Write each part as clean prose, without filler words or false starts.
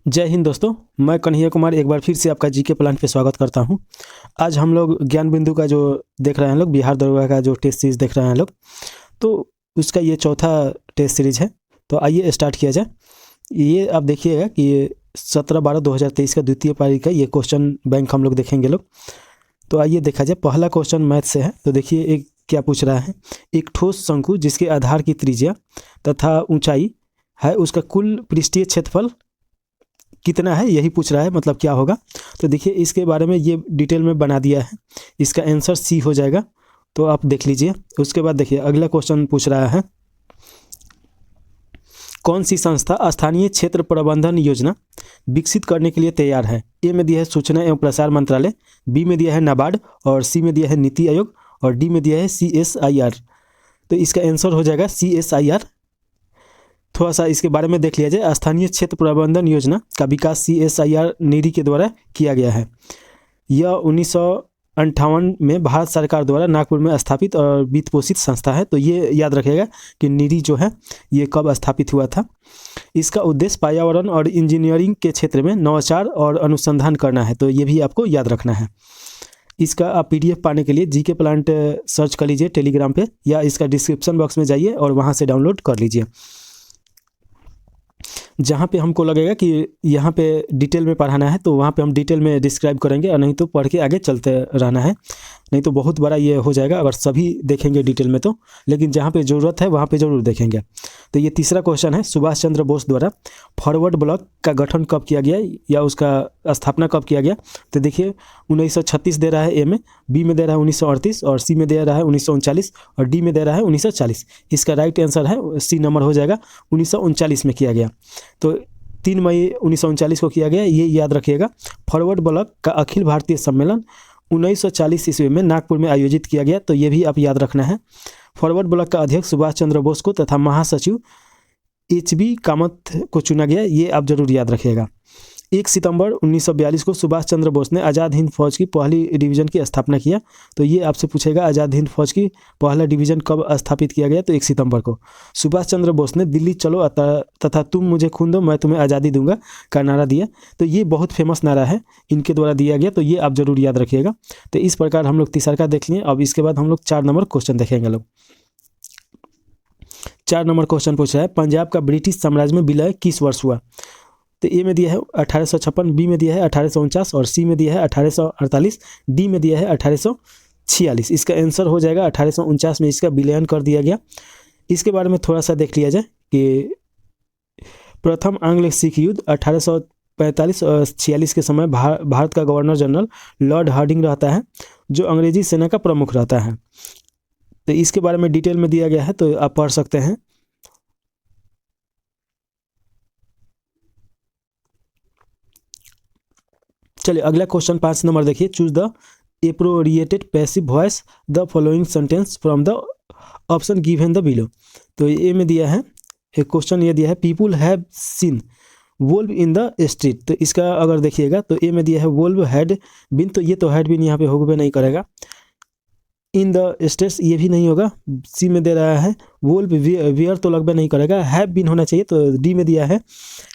जय हिंद दोस्तों, मैं कन्हैया कुमार एक बार फिर से आपका जीके प्लान पे स्वागत करता हूं। आज हम लोग ज्ञान बिंदु का जो देख रहे हैं लोग बिहार दरोगा का जो टेस्ट सीरीज़ देख रहे हैं लोग, तो उसका ये चौथा टेस्ट सीरीज़ है। तो आइए स्टार्ट किया जाए। ये आप देखिएगा कि ये 17/12/2023 का द्वितीय पारी का ये क्वेश्चन बैंक हम लोग देखेंगे लोग। तो आइए देखा जाए। पहला क्वेश्चन मैथ से है। तो देखिए एक क्या पूछ रहा है, एक ठोस शंकु जिसके आधार की त्रिज्या तथा ऊंचाई है, उसका कुल पृष्ठीय क्षेत्रफल कितना है, यही पूछ रहा है, मतलब क्या होगा। तो देखिए इसके बारे में ये डिटेल में बना दिया है। इसका आंसर सी हो जाएगा, तो आप देख लीजिए। उसके बाद देखिए अगला क्वेश्चन पूछ रहा है, कौन सी संस्था स्थानीय क्षेत्र प्रबंधन योजना विकसित करने के लिए तैयार है। ए में दिया है सूचना एवं प्रसार मंत्रालय, बी में दिया है नाबार्ड, और सी में दिया है नीति आयोग, और डी में दिया है CSIR। तो इसका आंसर हो जाएगा CSIR। थोड़ा सा इसके बारे में देख लिया जाए। स्थानीय क्षेत्र प्रबंधन योजना का विकास CSIR नीरी के द्वारा किया गया है। यह 1958 में भारत सरकार द्वारा नागपुर में स्थापित और वित्त पोषित संस्था है। तो ये याद रखिएगा कि नीरी जो है ये कब स्थापित हुआ था। इसका उद्देश्य पर्यावरण और इंजीनियरिंग के क्षेत्र में नवाचार और अनुसंधान करना है। तो ये भी आपको याद रखना है। इसका आप PDF पाने के लिए जीके प्लांट सर्च कर लीजिए टेलीग्राम पे, या इसका डिस्क्रिप्शन बॉक्स में जाइए और वहाँ से डाउनलोड कर लीजिए। जहाँ पे हमको लगेगा कि यहाँ पे डिटेल में पढ़ाना है तो वहाँ पे हम डिटेल में डिस्क्राइब करेंगे, और नहीं तो पढ़ के आगे चलते रहना है। नहीं तो बहुत बड़ा ये हो जाएगा अगर सभी देखेंगे डिटेल में तो, लेकिन जहाँ पे ज़रूरत है वहाँ पे ज़रूर देखेंगे। तो ये तीसरा क्वेश्चन है, सुभाष चंद्र बोस द्वारा फॉरवर्ड ब्लॉक का गठन कब किया गया या उसका स्थापना कब किया गया। तो देखिए 1936 दे रहा है ए में, बी में दे रहा है 1938, और सी में दे रहा है 1939, और डी में दे रहा है 1940। इसका राइट आंसर है सी नंबर हो जाएगा, 1939 में किया गया। तो 3 मई 1939 को किया गया, ये याद रखिएगा। फॉरवर्ड ब्लॉक का अखिल भारतीय सम्मेलन 1940 ईस्वी में नागपुर में आयोजित किया गया। तो ये भी आप याद रखना है। फॉरवर्ड ब्लॉक का अध्यक्ष सुभाष चंद्र बोस को तथा महासचिव HB कामत को चुना गया, ये आप जरूर याद रखिएगा। 1 सितंबर 1942 को सुभाष चंद्र बोस ने आज़ाद हिंद फौज की पहली डिवीज़न की स्थापना किया। तो ये आपसे पूछेगा आज़ाद हिंद फौज की पहला डिवीज़न कब स्थापित किया गया। तो 1 सितंबर को सुभाष चंद्र बोस ने दिल्ली चलो तथा तुम मुझे खून दो मैं तुम्हें आज़ादी दूंगा का नारा दिया। तो ये बहुत फेमस नारा है, इनके द्वारा दिया गया। तो ये आप जरूर याद रखिएगा। तो इस प्रकार हम लोग तीसरा का देख लिए। अब इसके बाद हम लोग 4 नंबर क्वेश्चन देखेंगे लोग। 4 नंबर क्वेश्चन पूछ रहा है, पंजाब का ब्रिटिश साम्राज्य में विलय किस वर्ष हुआ। तो ए में दिया है 1856, बी में दिया है 1849, और सी में दिया है 1848, डी में दिया है 1846। इसका आंसर हो जाएगा 1849 में इसका विलयन कर दिया गया। इसके बारे में थोड़ा सा देख लिया जाए कि प्रथम आंग्ल सिख युद्ध 1845 और 46 के समय भारत का गवर्नर जनरल लॉर्ड हार्डिंग रहता है, जो अंग्रेजी सेना का प्रमुख रहता है। तो इसके बारे में डिटेल में दिया गया है, तो आप पढ़ सकते हैं। चलिए अगला क्वेश्चन 5 नंबर देखिए, choose the appropriated passive voice the following sentence from the option given the below. तो ए में दिया है एक क्वेश्चन, ये दिया है people have seen valve in the street. तो इसका अगर देखिएगा तो ए में दिया है वोल्व हैड बीन, तो ये तो हैड बीन यहाँ पे होगा नहीं करेगा। इन द स्टेट्स ये भी नहीं होगा। सी में दे रहा है वोल्व वियर, तो लगभग नहीं करेगा। हैव बीन होना चाहिए, तो डी में दिया है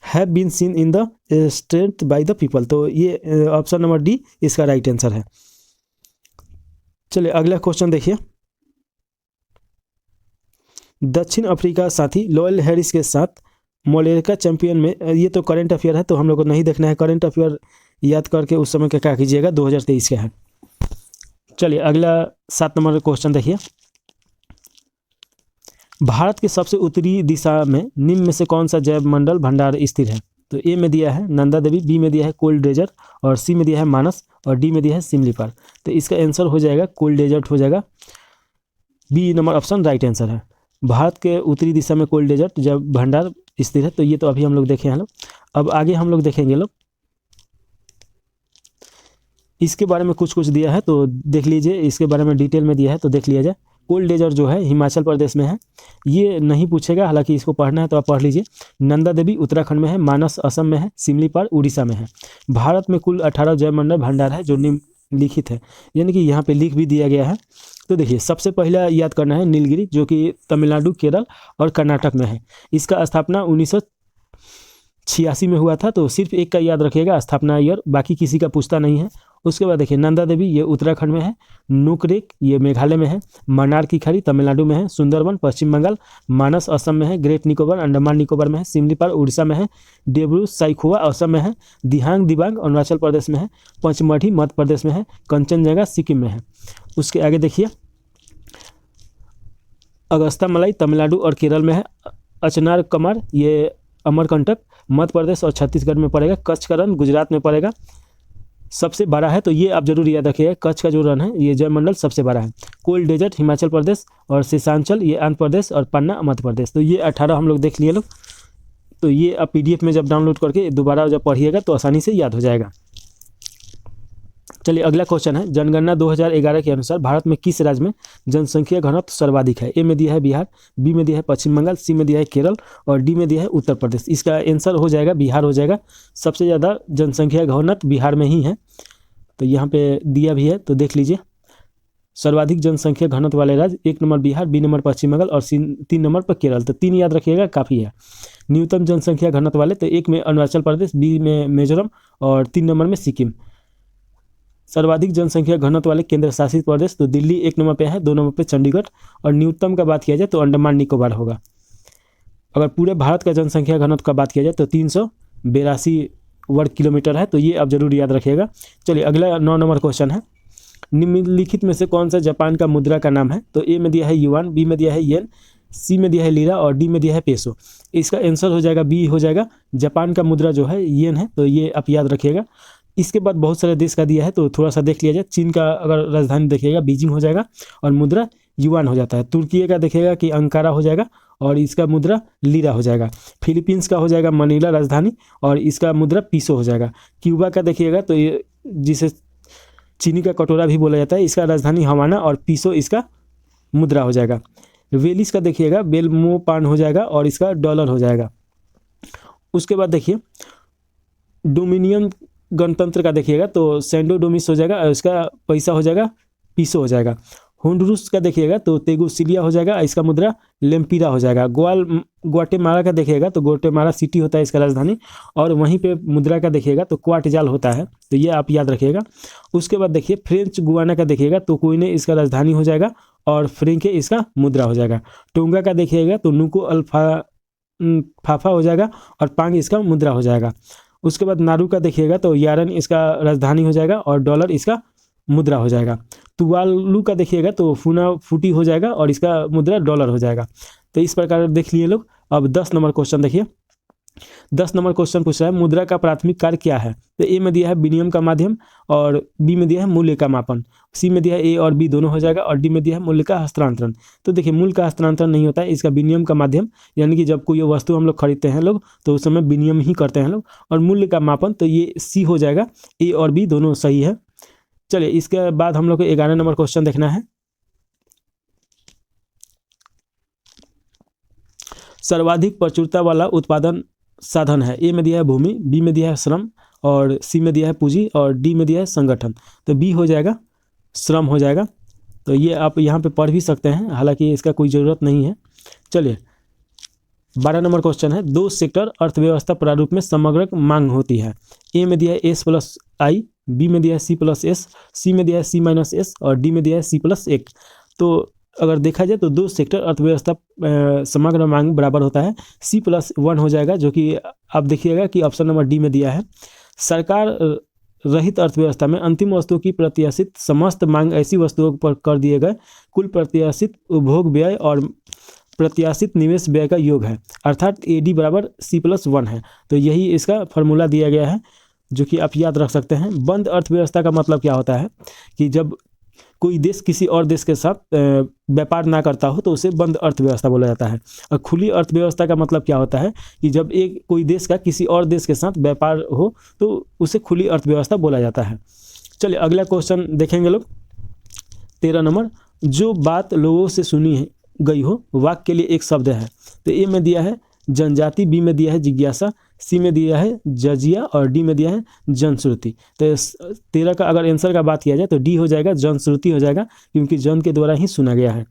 have been seen in the street by the people. तो ये ऑप्शन नंबर डी इसका राइट आंसर है। चलिए अगला क्वेश्चन देखिए, दक्षिण अफ्रीका साथी लॉयल हैरिस के साथ मोलेरिका चैंपियन में, ये तो करंट अफेयर है तो हम लोग को नहीं देखना है। करंट अफेयर याद करके उस समय का क्या कीजिएगा, 2023 का है। चलिए अगला 7 नंबर क्वेश्चन देखिए, भारत के सबसे उत्तरी दिशा में निम्न में से कौन सा जैव मंडल भंडार स्थित है। तो ए में दिया है नंदा देवी, बी में दिया है कोल्ड डेजर्ट, और सी में दिया है मानस, और डी में दिया है सिमलीपाल। तो इसका आंसर हो जाएगा कोल्ड डेजर्ट हो जाएगा। B number option right answer है। भारत के उत्तरी दिशा में कोल्ड डेजर्ट जैव भंडार स्थित है। तो ये तो अभी हम लोग देखे हैं लोग। अब आगे हम लोग देखेंगे लोग, इसके बारे में कुछ दिया है तो देख लीजिए। इसके बारे में डिटेल में दिया है तो देख लिया जाए। कोल्ड डेजर्ट जो है हिमाचल प्रदेश में है, ये नहीं पूछेगा, हालांकि इसको पढ़ना है तो आप पढ़ लीजिए। नंदा देवी उत्तराखंड में है, मानस असम में है, सिमलीपाल उड़ीसा में है। भारत में कुल 18 जैव मंडल भंडार है जो निम्नलिखित है, यानी कि यहाँ पे लिख भी दिया गया है। तो देखिए सबसे पहला याद करना है नीलगिरी, जो कि तमिलनाडु, केरल और कर्नाटक में है। इसका स्थापना 86 में हुआ था, तो सिर्फ एक का याद रखिएगा स्थापना ईयर, बाकी किसी का पूछता नहीं है। उसके बाद देखिए नंदा देवी, ये उत्तराखंड में है। नुकरेक ये मेघालय में है। मन्नार की खाड़ी तमिलनाडु में है। सुंदरबन पश्चिम बंगाल। मानस असम में है। ग्रेट निकोबार अंडमान निकोबार में है। सिमलीपाल उड़ीसा में है। डेब्रू साइखोवा असम में है। दिहांग दिबांग अरुणाचल प्रदेश में है। पंचमढ़ी मध्य प्रदेश में है। कंचनजंगा सिक्किम में है। उसके आगे देखिए अगस्त्यामलाई तमिलनाडु और केरल में है। अचनार कमार ये अमरकंटक मध्य प्रदेश और छत्तीसगढ़ में पड़ेगा। कच्छ का रण गुजरात में पड़ेगा। सबसे बड़ा है तो ये आप जरूर याद रखिएगा, कच्छ का जो रण है ये जयमंडल सबसे बड़ा है। कोल्ड डेजर्ट हिमाचल प्रदेश और शेषांचल ये आंध्र प्रदेश और पन्ना मध्य प्रदेश। तो ये 18 हम लोग देख लिए लोग। तो ये आप PDF में जब डाउनलोड करके दोबारा जब पढ़िएगा तो आसानी से याद हो जाएगा। चलिए अगला क्वेश्चन है, जनगणना 2011 के अनुसार भारत में किस राज्य में जनसंख्या घनत्व सर्वाधिक है? ए में दिया है बिहार, बी में दिया है पश्चिम बंगाल, सी में दिया है केरल और डी में दिया है उत्तर प्रदेश। इसका आंसर हो जाएगा बिहार हो जाएगा। सबसे ज़्यादा जनसंख्या घनत्व बिहार में ही है, तो यहाँ पे दिया भी है, तो देख लीजिए। सर्वाधिक जनसंख्या घनत्व वाले राज्य 1 नंबर बिहार, बी नंबर पश्चिम बंगाल और 3 नंबर पर केरल। तो 3 याद रखिएगा काफ़ी है। न्यूनतम जनसंख्या घनत्व वाले तो 1 में अरुणाचल प्रदेश, बी में मिजोरम और 3 नंबर में सिक्किम। सर्वाधिक जनसंख्या घनत्व वाले केंद्र शासित प्रदेश तो दिल्ली 1 नंबर पे है, 2 नंबर पे चंडीगढ़ और न्यूनतम का बात किया जाए तो अंडमान निकोबार होगा। अगर पूरे भारत का जनसंख्या घनत्व का बात किया जाए तो 382 वर्ग किलोमीटर है, तो ये आप जरूर याद रखिएगा। चलिए अगला 9 नंबर क्वेश्चन है, निम्नलिखित में से कौन सा जापान का मुद्रा का नाम है? तो ए में दिया है युआन, बी में दिया है येन, सी में दिया है लीरा और डी में दिया है पेसो। इसका आंसर हो जाएगा बी हो जाएगा। जापान का मुद्रा जो है येन है, तो ये आप याद रखिएगा। इसके बाद बहुत सारे देश का दिया है, तो थोड़ा सा देख लिया जाए। चीन का अगर राजधानी देखिएगा बीजिंग हो जाएगा और मुद्रा युआन हो जाता है। तुर्की का देखिएगा कि अंकारा हो जाएगा और इसका मुद्रा लीरा हो जाएगा। फिलीपींस का हो जाएगा मनीला राजधानी और इसका मुद्रा पीसो हो जाएगा। क्यूबा का देखिएगा तो ये जिसे चीनी का कटोरा भी बोला जाता है, इसका राजधानी हवाना और पीसो इसका मुद्रा हो जाएगा। वेलिस का देखिएगा बेलमोपान हो जाएगा और इसका डॉलर हो जाएगा। उसके बाद देखिए डोमिनियन गणतंत्र का देखिएगा तो सेंडो डोमिस हो जाएगा और इसका पैसा हो जाएगा पीसो हो जाएगा। होंडुरस का देखिएगा तो तेगुसिलिया हो जाएगा, इसका मुद्रा लेम्पिरा हो जाएगा। ग्वाटेमाला का देखिएगा तो ग्वाटेमाला सिटी होता है इसका राजधानी और वहीं पे मुद्रा का देखिएगा तो क्वाटजाल होता है, तो ये आप याद रखिएगा। उसके बाद देखिए फ्रेंच गुआना का देखिएगा तो कोइने इसका राजधानी हो जाएगा और फ्रेंके इसका मुद्रा हो जाएगा। टोंगा का देखिएगा तो नुको अल्फाफा हो जाएगा और पांग इसका मुद्रा हो जाएगा। उसके बाद नारू का देखिएगा तो यारन इसका राजधानी हो जाएगा और डॉलर इसका मुद्रा हो जाएगा। तुवालू का देखिएगा तो फूना फूटी हो जाएगा और इसका मुद्रा डॉलर हो जाएगा। तो इस प्रकार देख लिए लोग। अब 10 नंबर क्वेश्चन देखिए। 10 नंबर क्वेश्चन पूछ रहा है मुद्रा का प्राथमिक कार्य क्या है? तो ए में दिया है विनिमय का माध्यम और बी में दिया है मूल्य का मापन, सी में दिया है ए और बी दोनों हो जाएगा और डी में दिया है मूल्य का हस्तांतरण। तो देखिए मूल्य का हस्तांतरण नहीं होता है, इसका विनिमय का माध्यम, यानी कि जब कोई वस्तु हम लोग खरीदते हैं लोग तो उस समय विनिमय ही करते हैं लोग। और मूल्य का मापन तो ये सी हो जाएगा, ए और बी दोनों सही है। चलिए इसके बाद हम लोग को 11 नंबर क्वेश्चन देखना है। सर्वाधिक प्रचुरता वाला उत्पादन साधन है? ए में दिया है भूमि, बी में दिया है श्रम और सी में दिया है पूंजी और डी में दिया है संगठन। तो बी हो जाएगा श्रम हो जाएगा। तो ये आप यहाँ पे पढ़ भी सकते हैं, हालांकि इसका कोई ज़रूरत नहीं है। चलिए 12 नंबर क्वेश्चन है, 2 सेक्टर अर्थव्यवस्था प्रारूप में समग्र मांग होती है? ए में दिया है S+I, बी में दिया है C+S, सी में दिया है C-S और डी में दिया है C+1। तो अगर देखा जाए तो 2 सेक्टर अर्थव्यवस्था समग्र मांग बराबर होता है C+1 हो जाएगा, जो कि आप देखिएगा कि ऑप्शन नंबर डी में दिया है। सरकार रहित अर्थव्यवस्था में अंतिम वस्तुओं की प्रत्याशित समस्त मांग ऐसी वस्तुओं पर कर दिए गए कुल प्रत्याशित उपभोग व्यय और प्रत्याशित निवेश व्यय का योग है, अर्थात AD बराबर C+1 है। तो यही इसका फॉर्मूला दिया गया है, जो कि आप याद रख सकते हैं। बंद अर्थव्यवस्था का मतलब क्या होता है कि जब कोई देश किसी और देश के साथ व्यापार ना करता हो तो उसे बंद अर्थव्यवस्था बोला जाता है। और खुली अर्थव्यवस्था का मतलब क्या होता है कि जब कोई देश का किसी और देश के साथ व्यापार हो तो उसे खुली अर्थव्यवस्था बोला जाता है। चलिए अगला क्वेश्चन देखेंगे लोग। 13 नंबर, जो बात लोगों से सुनी गई हो वाक्य के लिए एक शब्द है? तो ए में दिया है जनजाति, बी में दिया है जिज्ञासा, सी में दिया है जजिया और डी में दिया है जनश्रुति। तो 13 का अगर आंसर का बात किया जाए तो डी हो जाएगा जनश्रुति हो जाएगा, क्योंकि जन के द्वारा ही सुना गया है।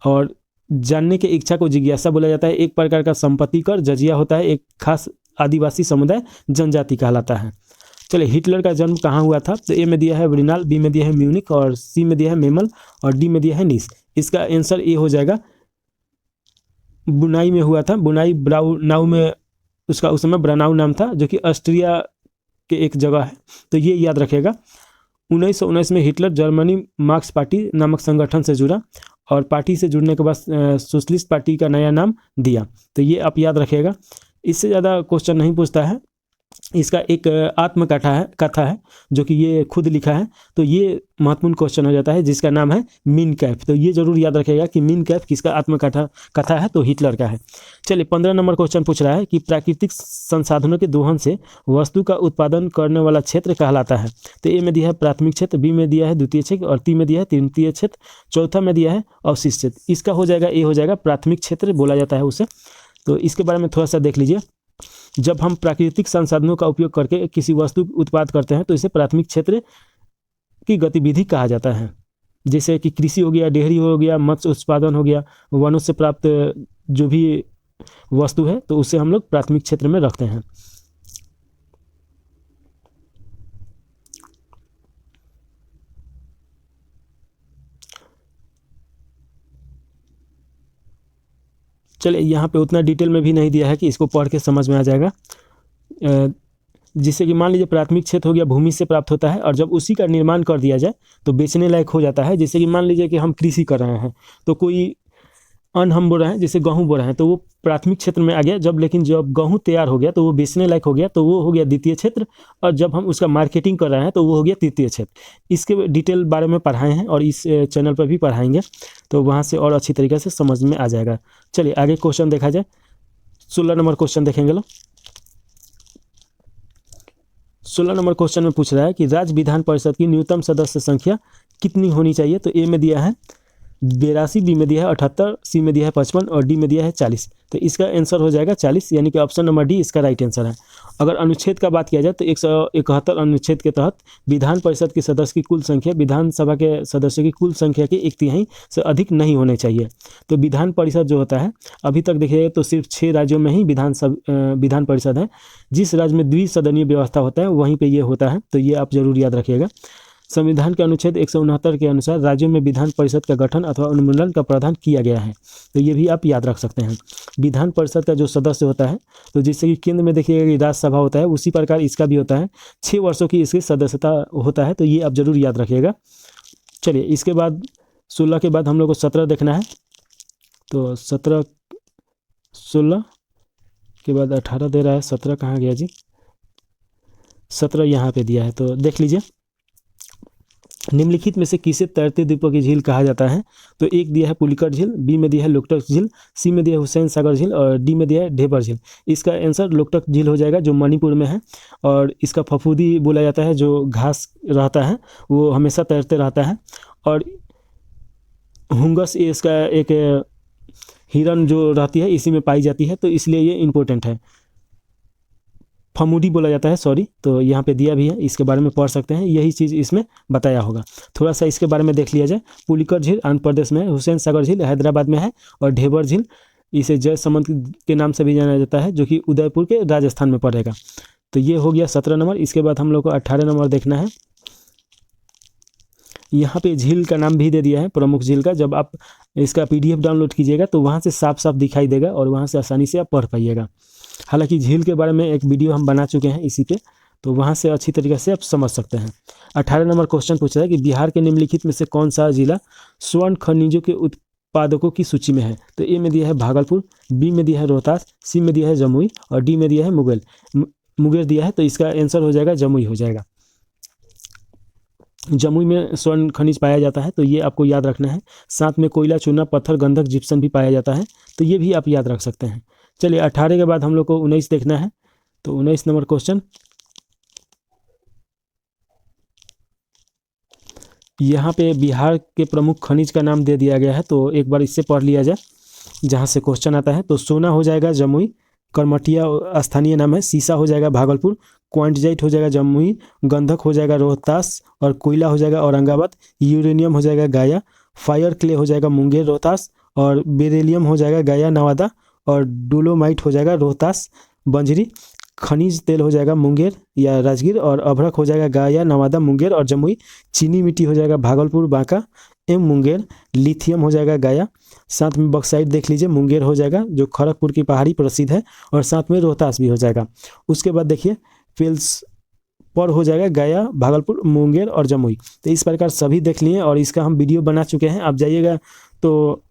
और जानने की इच्छा को जिज्ञासा बोला जाता है। एक प्रकार का संपत्ति कर जजिया होता है एक खास आदिवासी समुदाय जनजाति कहलाता है। चलिए, हिटलर का जन्म कहाँ हुआ था? तो ए में दिया है ब्रिनाल, बी में दिया है म्यूनिक और सी में दिया है मेमल और डी में दिया है नीस। इसका आंसर ए हो जाएगा, बुनाई में हुआ था। बुनाई ब्राउनाउ में उसका उस समय ब्रानाउ नाम था, जो कि ऑस्ट्रिया के एक जगह है। तो ये याद रखिएगा। 1919 में हिटलर जर्मनी मार्क्स पार्टी नामक संगठन से जुड़ा और पार्टी से जुड़ने के बाद सोशलिस्ट पार्टी का नया नाम दिया। तो ये आप याद रखिएगा। इससे ज़्यादा क्वेश्चन नहीं पूछता है। इसका एक कथा है जो कि ये खुद लिखा है। तो ये महत्वपूर्ण क्वेश्चन हो जाता है, जिसका नाम है मीन कैफ। तो ये जरूर याद रखिएगा कि मीन कैफ किसका कथा है? तो हिटलर का है। चलिए, 15 नंबर क्वेश्चन पूछ रहा है कि प्राकृतिक संसाधनों के दोहन से वस्तु का उत्पादन करने वाला क्षेत्र कहलाता है। तो ए में दिया है प्राथमिक क्षेत्र, बी में दिया है द्वितीय क्षेत्र और ती में दिया है तृतीय क्षेत्र, चौथा में दिया है अवशिष्ट क्षेत्र। इसका हो जाएगा, ए हो जाएगा प्राथमिक क्षेत्र बोला जाता है उसे। तो इसके बारे में थोड़ा सा देख लीजिए। जब हम प्राकृतिक संसाधनों का उपयोग करके किसी वस्तु उत्पाद करते हैं तो इसे प्राथमिक क्षेत्र की गतिविधि कहा जाता है। जैसे कि कृषि हो गया, डेयरी हो गया, मत्स्य उत्पादन हो गया, वनों से प्राप्त जो भी वस्तु है तो उसे हम लोग प्राथमिक क्षेत्र में रखते हैं। चलिए, यहाँ पे उतना डिटेल में भी नहीं दिया है कि इसको पढ़ के समझ में आ जाएगा। जिससे कि मान लीजिए प्राथमिक क्षेत्र हो गया, भूमि से प्राप्त होता है और जब उसी का निर्माण कर दिया जाए तो बेचने लायक हो जाता है। जैसे कि मान लीजिए कि हम कृषि कर रहे हैं तो कोई अन्न हम बो रहे हैं, जैसे गेहूँ बो रहे हैं, तो वो प्राथमिक क्षेत्र में आ गया। लेकिन जब गेहूँ तैयार हो गया तो वो बेचने लायक हो गया, तो वो हो गया द्वितीय क्षेत्र। और जब हम उसका मार्केटिंग कर रहे हैं तो वो हो गया तृतीय क्षेत्र। इसके डिटेल बारे में पढ़ाए हैं और इस चैनल पर भी पढ़ाएंगे, तो वहाँ से और अच्छी तरीके से समझ में आ जाएगा। चलिए, आगे क्वेश्चन देखा जाए। 16 नंबर क्वेश्चन देखेंगे लोग। 16 नंबर क्वेश्चन में पूछ रहा है कि राज्य विधान परिषद की न्यूनतम सदस्य संख्या कितनी होनी चाहिए? तो ए में दिया है 82, बी में दिया है 78, सी में दिया है 55 और डी में दिया है 40। तो इसका आंसर हो जाएगा 40, यानी कि ऑप्शन नंबर डी इसका राइट आंसर है। अगर अनुच्छेद का बात किया जाए तो 171 अनुच्छेद के तहत विधान परिषद के सदस्य की कुल संख्या विधानसभा के सदस्यों की कुल संख्या के 1/3 से अधिक नहीं होने चाहिए। तो विधान परिषद जो होता है, अभी तक देखिए तो सिर्फ 6 राज्यों में ही विधान परिषद है। जिस राज्य में द्विसदनीय व्यवस्था होता है वहीं पर ये होता है। तो ये आप जरूर याद रखिएगा। संविधान के अनुच्छेद 169 के अनुसार राज्यों में विधान परिषद का गठन अथवा अनुमोदन का प्रावधान किया गया है। तो ये भी आप याद रख सकते हैं। विधान परिषद का जो सदस्य होता है, तो जैसे कि केंद्र में देखिएगा कि राज्यसभा होता है, उसी प्रकार इसका भी होता है। 6 वर्षों की इसकी सदस्यता होता है। तो ये आप जरूर याद रखिएगा। चलिए, इसके बाद 16 के बाद हम लोग को 17 देखना है। तो 16 के बाद 18 दे रहा है। 17 कहाँ गया जी? 17 यहाँ पे दिया है, तो देख लीजिए। निम्नलिखित में से किसे तैरते द्वीपों की झील कहा जाता है? तो एक दिया है पुलिकट झील, बी में दिया है लोकटक झील, सी में दिया है हुसैन सागर झील और डी में दिया है ढेबर झील। इसका आंसर लोकटक झील हो जाएगा, जो मणिपुर में है। और इसका फफूदी बोला जाता है, जो घास रहता है वो हमेशा तैरते रहता है। और हुंगस इसका एक हिरन जो रहती है इसी में पाई जाती है, तो इसलिए ये इंपॉर्टेंट है। फमुडी बोला जाता है, सॉरी। तो यहाँ पे दिया भी है, इसके बारे में पढ़ सकते हैं। यही चीज़ इसमें बताया होगा। थोड़ा सा इसके बारे में देख लिया जाए। पुलिकट झील आंध्र प्रदेश में है, हुसैन सागर झील हैदराबाद में है और ढेबर झील इसे जयसमंद के नाम से भी जाना जाता है, जो कि उदयपुर के राजस्थान में पड़ेगा। तो ये हो गया 17 नंबर। इसके बाद हम लोग को 18 नंबर देखना है। यहाँ पे झील का नाम भी दे दिया है, प्रमुख झील का। जब आप इसका PDF डाउनलोड कीजिएगा तो वहाँ से साफ साफ दिखाई देगा और वहाँ से आसानी से आप पढ़ पाइएगा। हालांकि झील के बारे में एक वीडियो हम बना चुके हैं इसी पे, तो वहाँ से अच्छी तरीके से आप समझ सकते हैं। 18 नंबर क्वेश्चन पूछ रहा है कि बिहार के निम्नलिखित में से कौन सा जिला स्वर्ण खनिजों के उत्पादकों की सूची में है? तो ए में दिया है भागलपुर, बी में दिया है रोहतास, सी में दिया है जमुई और डी में दिया है मुंगेर दिया है। तो इसका आंसर हो जाएगा जमुई हो जाएगा। जमुई में स्वर्ण खनिज पाया जाता है, तो ये आपको याद रखना है। साथ में कोयला, चूना, पत्थर, गंधक, जिप्सम भी पाया जाता है, तो ये भी आप याद रख सकते हैं। चलिए, 18 के बाद हम लोग को 19 देखना है। तो 19 नंबर क्वेश्चन, यहाँ पे बिहार के प्रमुख खनिज का नाम दे दिया गया है, तो एक बार इससे पढ़ लिया जाए जहाँ से क्वेश्चन आता है। तो सोना हो जाएगा जमुई, करमटिया स्थानीय नाम है, सीसा हो जाएगा भागलपुर, क्वांटजाइट हो जाएगा जमुई, गंधक हो जाएगा रोहतास और कोयला हो जाएगा औरंगाबाद, यूरेनियम हो जाएगा गया, फायर क्ले हो जाएगा मुंगेर रोहतास और बेरिलियम हो जाएगा गया नवादा और डोलोमाइट हो जाएगा रोहतास बंजरी। खनिज तेल हो जाएगा मुंगेर या राजगीर, और अभ्रक हो जाएगा गया, नवादा, मुंगेर और जमुई। चीनी मिट्टी हो जाएगा भागलपुर, बांका एवं मुंगेर। लिथियम हो जाएगा गया। साथ में बॉक्साइट देख लीजिए, मुंगेर हो जाएगा जो खड़गपुर की पहाड़ी प्रसिद्ध है, और साथ में रोहतास भी हो जाएगा। उसके बाद देखिए फेल्स पर हो जाएगा गया, भागलपुर, मुंगेर और जमुई। तो इस प्रकार सभी देख लिए, और इसका हम वीडियो बना चुके हैं। आप जाइएगा तो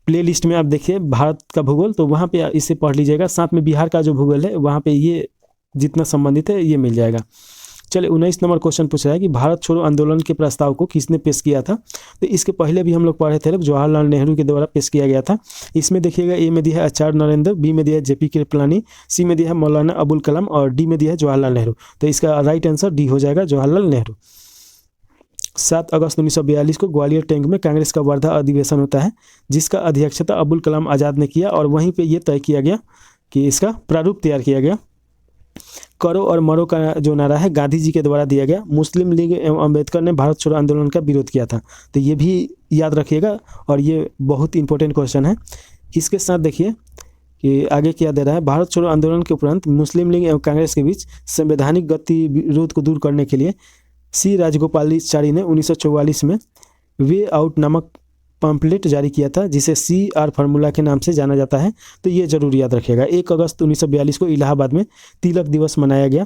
प्ले लिस्ट में आप देखिए भारत का भूगोल, तो वहाँ पे इसे पढ़ लीजिएगा। साथ में बिहार का जो भूगोल है वहाँ पे ये जितना संबंधित है ये मिल जाएगा। चलिए 19 नंबर क्वेश्चन पूछ रहा है कि भारत छोड़ो आंदोलन के प्रस्ताव को किसने पेश किया था। तो इसके पहले भी हम लोग पढ़े थे, जवाहरलाल नेहरू के द्वारा पेश किया गया था। इसमें देखिएगा ए में दिया है आचार्य नरेंद्र, बी में दिया है जेपी कृपलानी, सी में दिया है मौलाना अबुल कलाम और डी में दिया है जवाहरलाल नेहरू। तो इसका राइट आंसर डी हो जाएगा, जवाहरलाल नेहरू। 7 अगस्त 1942 को ग्वालियर टैंक में कांग्रेस का वर्धा अधिवेशन होता है, जिसका अध्यक्षता अबुल कलाम आज़ाद ने किया, और वहीं पे ये तय किया गया कि इसका प्रारूप तैयार किया गया। करो और मरो का जो नारा है गांधी जी के द्वारा दिया गया। मुस्लिम लीग एवं अम्बेडकर ने भारत छोड़ो आंदोलन का विरोध किया था। तो ये भी याद रखिएगा, और ये बहुत इंपॉर्टेंट क्वेश्चन है। इसके साथ देखिए कि आगे क्या दे रहा है। भारत छोड़ो आंदोलन के उपरांत मुस्लिम लीग एवं कांग्रेस के बीच संवैधानिक गतिविरोध को दूर करने के लिए सी राजगोपालाचारी ने 1944 में वे आउट नामक पम्पलेट जारी किया था, जिसे CR फार्मूला के नाम से जाना जाता है। तो ये जरूर याद रखिएगा। 1 अगस्त 1942 को इलाहाबाद में तिलक दिवस मनाया गया।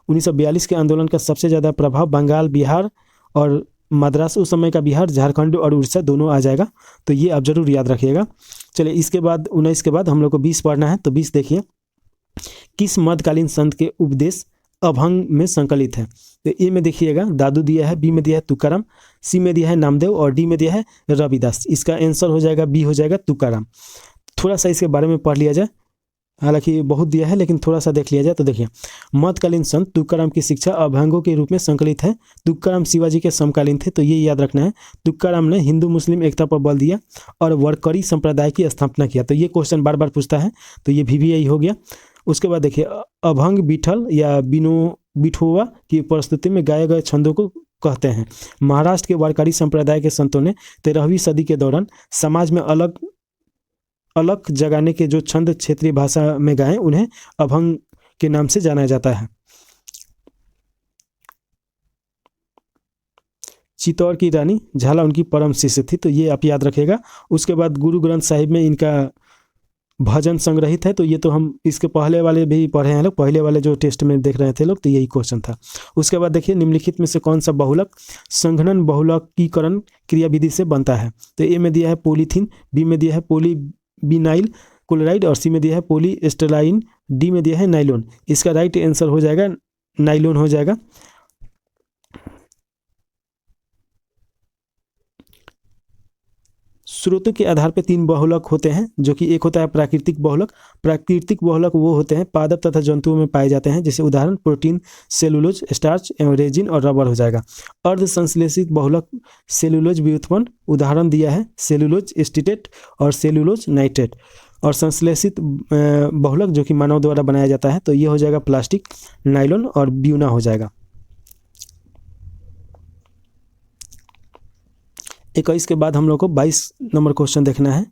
1942 के आंदोलन का सबसे ज़्यादा प्रभाव बंगाल, बिहार और मद्रास, उस समय का बिहार, झारखंड और उड़ीसा दोनों आ जाएगा। तो ये आप जरूर याद रखिएगा। चलिए इसके बाद 19 के बाद हम लोग को 20 पढ़ना है। तो 20 देखिए, किस मध्यकालीन संत के उपदेश अभंग में संकलित है। तो ए में देखिएगा दादू दिया है, बी में दिया है तुकाराम, सी में दिया है नामदेव और डी में दिया है रविदास। इसका आंसर हो जाएगा बी, हो जाएगा तुकाराम। थोड़ा सा इसके बारे में पढ़ लिया जाए, हालांकि बहुत दिया है लेकिन थोड़ा सा देख लिया जाए। तो देखिए, मध्यकालीन संत तुकाराम की शिक्षा अभंगों के रूप में संकलित है। तुकाराम शिवाजी के समकालीन थे, तो ये याद रखना है। तुकाराम ने हिंदू मुस्लिम एकता पर बल दिया और वरकरी संप्रदाय की स्थापना किया। तो ये क्वेश्चन बार बार पूछता है, तो ये VVI हो गया। उसके बाद देखिए, अभंग बिठल या बिठोवा की प्रस्तुति में गाए गए छंदों को कहते हैं। महाराष्ट्र के वारकरी संप्रदाय के संतों ने 13वीं सदी के दौरान समाज में अलग जगाने के जो छंद क्षेत्रीय भाषा में गाए, उन्हें अभंग के नाम से जाना जाता है। चित्तौड़ की रानी झाला उनकी परम शिष्य थी, तो ये आप याद रखिएगा। उसके बाद गुरु ग्रंथ साहिब में इनका भजन संग्रहित है। तो ये तो हम इसके पहले वाले भी पढ़े हैं लोग, पहले वाले जो टेस्ट में देख रहे थे लोग, तो यही क्वेश्चन था। उसके बाद देखिए, निम्नलिखित में से कौन सा बहुलक संघनन बहुलकीकरण क्रियाविधि से बनता है। तो ए में दिया है पॉलीथीन, बी में दिया है पॉलीविनाइल क्लोराइड और सी में दिया है पॉलीएस्टराइन, डी में दिया है नाइलॉन। इसका राइट आंसर हो जाएगा नाइलॉन हो जाएगा। स्रोतों के आधार पर 3 बहुलक होते हैं, जो कि एक होता है प्राकृतिक बहुलक। प्राकृतिक बहुलक वो होते हैं पादप तथा जंतुओं में पाए जाते हैं, जैसे उदाहरण प्रोटीन, सेलुलोज, स्टार्च एवं रेजिन और रबर हो जाएगा। अर्ध संश्लेषित बहुलक सेलुलोज व्युत्पन्न, उदाहरण दिया है सेलुलोज एस्टेट और सेलुलोज नाइट्रेट। और संश्लेषित बहुलक जो कि मानव द्वारा बनाया जाता है, तो ये हो जाएगा प्लास्टिक, नाइलॉन और ब्यूना हो जाएगा। 21 के बाद हम लोग को 22 नंबर क्वेश्चन देखना है।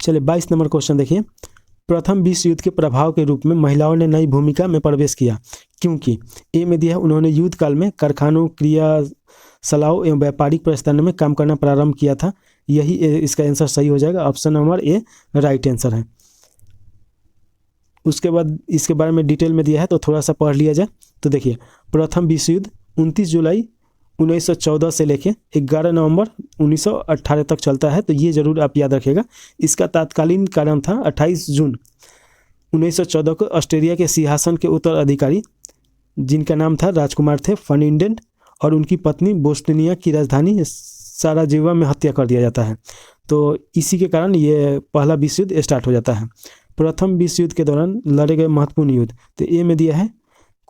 चलिए 22 नंबर क्वेश्चन देखिए, प्रथम विश्व युद्ध के प्रभाव के रूप में महिलाओं ने नई भूमिका में प्रवेश किया, क्योंकि ए में दिया है उन्होंने युद्ध काल में कारखानों, क्रियाशालाओं एवं व्यापारिक प्रस्थान में काम करना प्रारंभ किया था। यही इसका आंसर सही हो जाएगा, option number A right answer है। उसके बाद इसके बारे में डिटेल में दिया है, तो थोड़ा सा पढ़ लिया जाए। तो देखिए, प्रथम विश्व युद्ध 29 जुलाई 1914 से लेके 11 नवंबर 1918 तक चलता है। तो ये जरूर आप याद रखिएगा। इसका तत्कालीन कारण था 28 जून 1914 को ऑस्ट्रेलिया के सिंहासन के उत्तराधिकारी, जिनका नाम था राजकुमार थे फर्डिनेंड, और उनकी पत्नी बोस्निया की राजधानी साराजेवो में हत्या कर दिया जाता है। तो इसी के कारण ये पहला विश्व युद्ध स्टार्ट हो जाता है। प्रथम विश्व युद्ध के दौरान लड़े गए महत्वपूर्ण युद्ध, तो ए में दिया है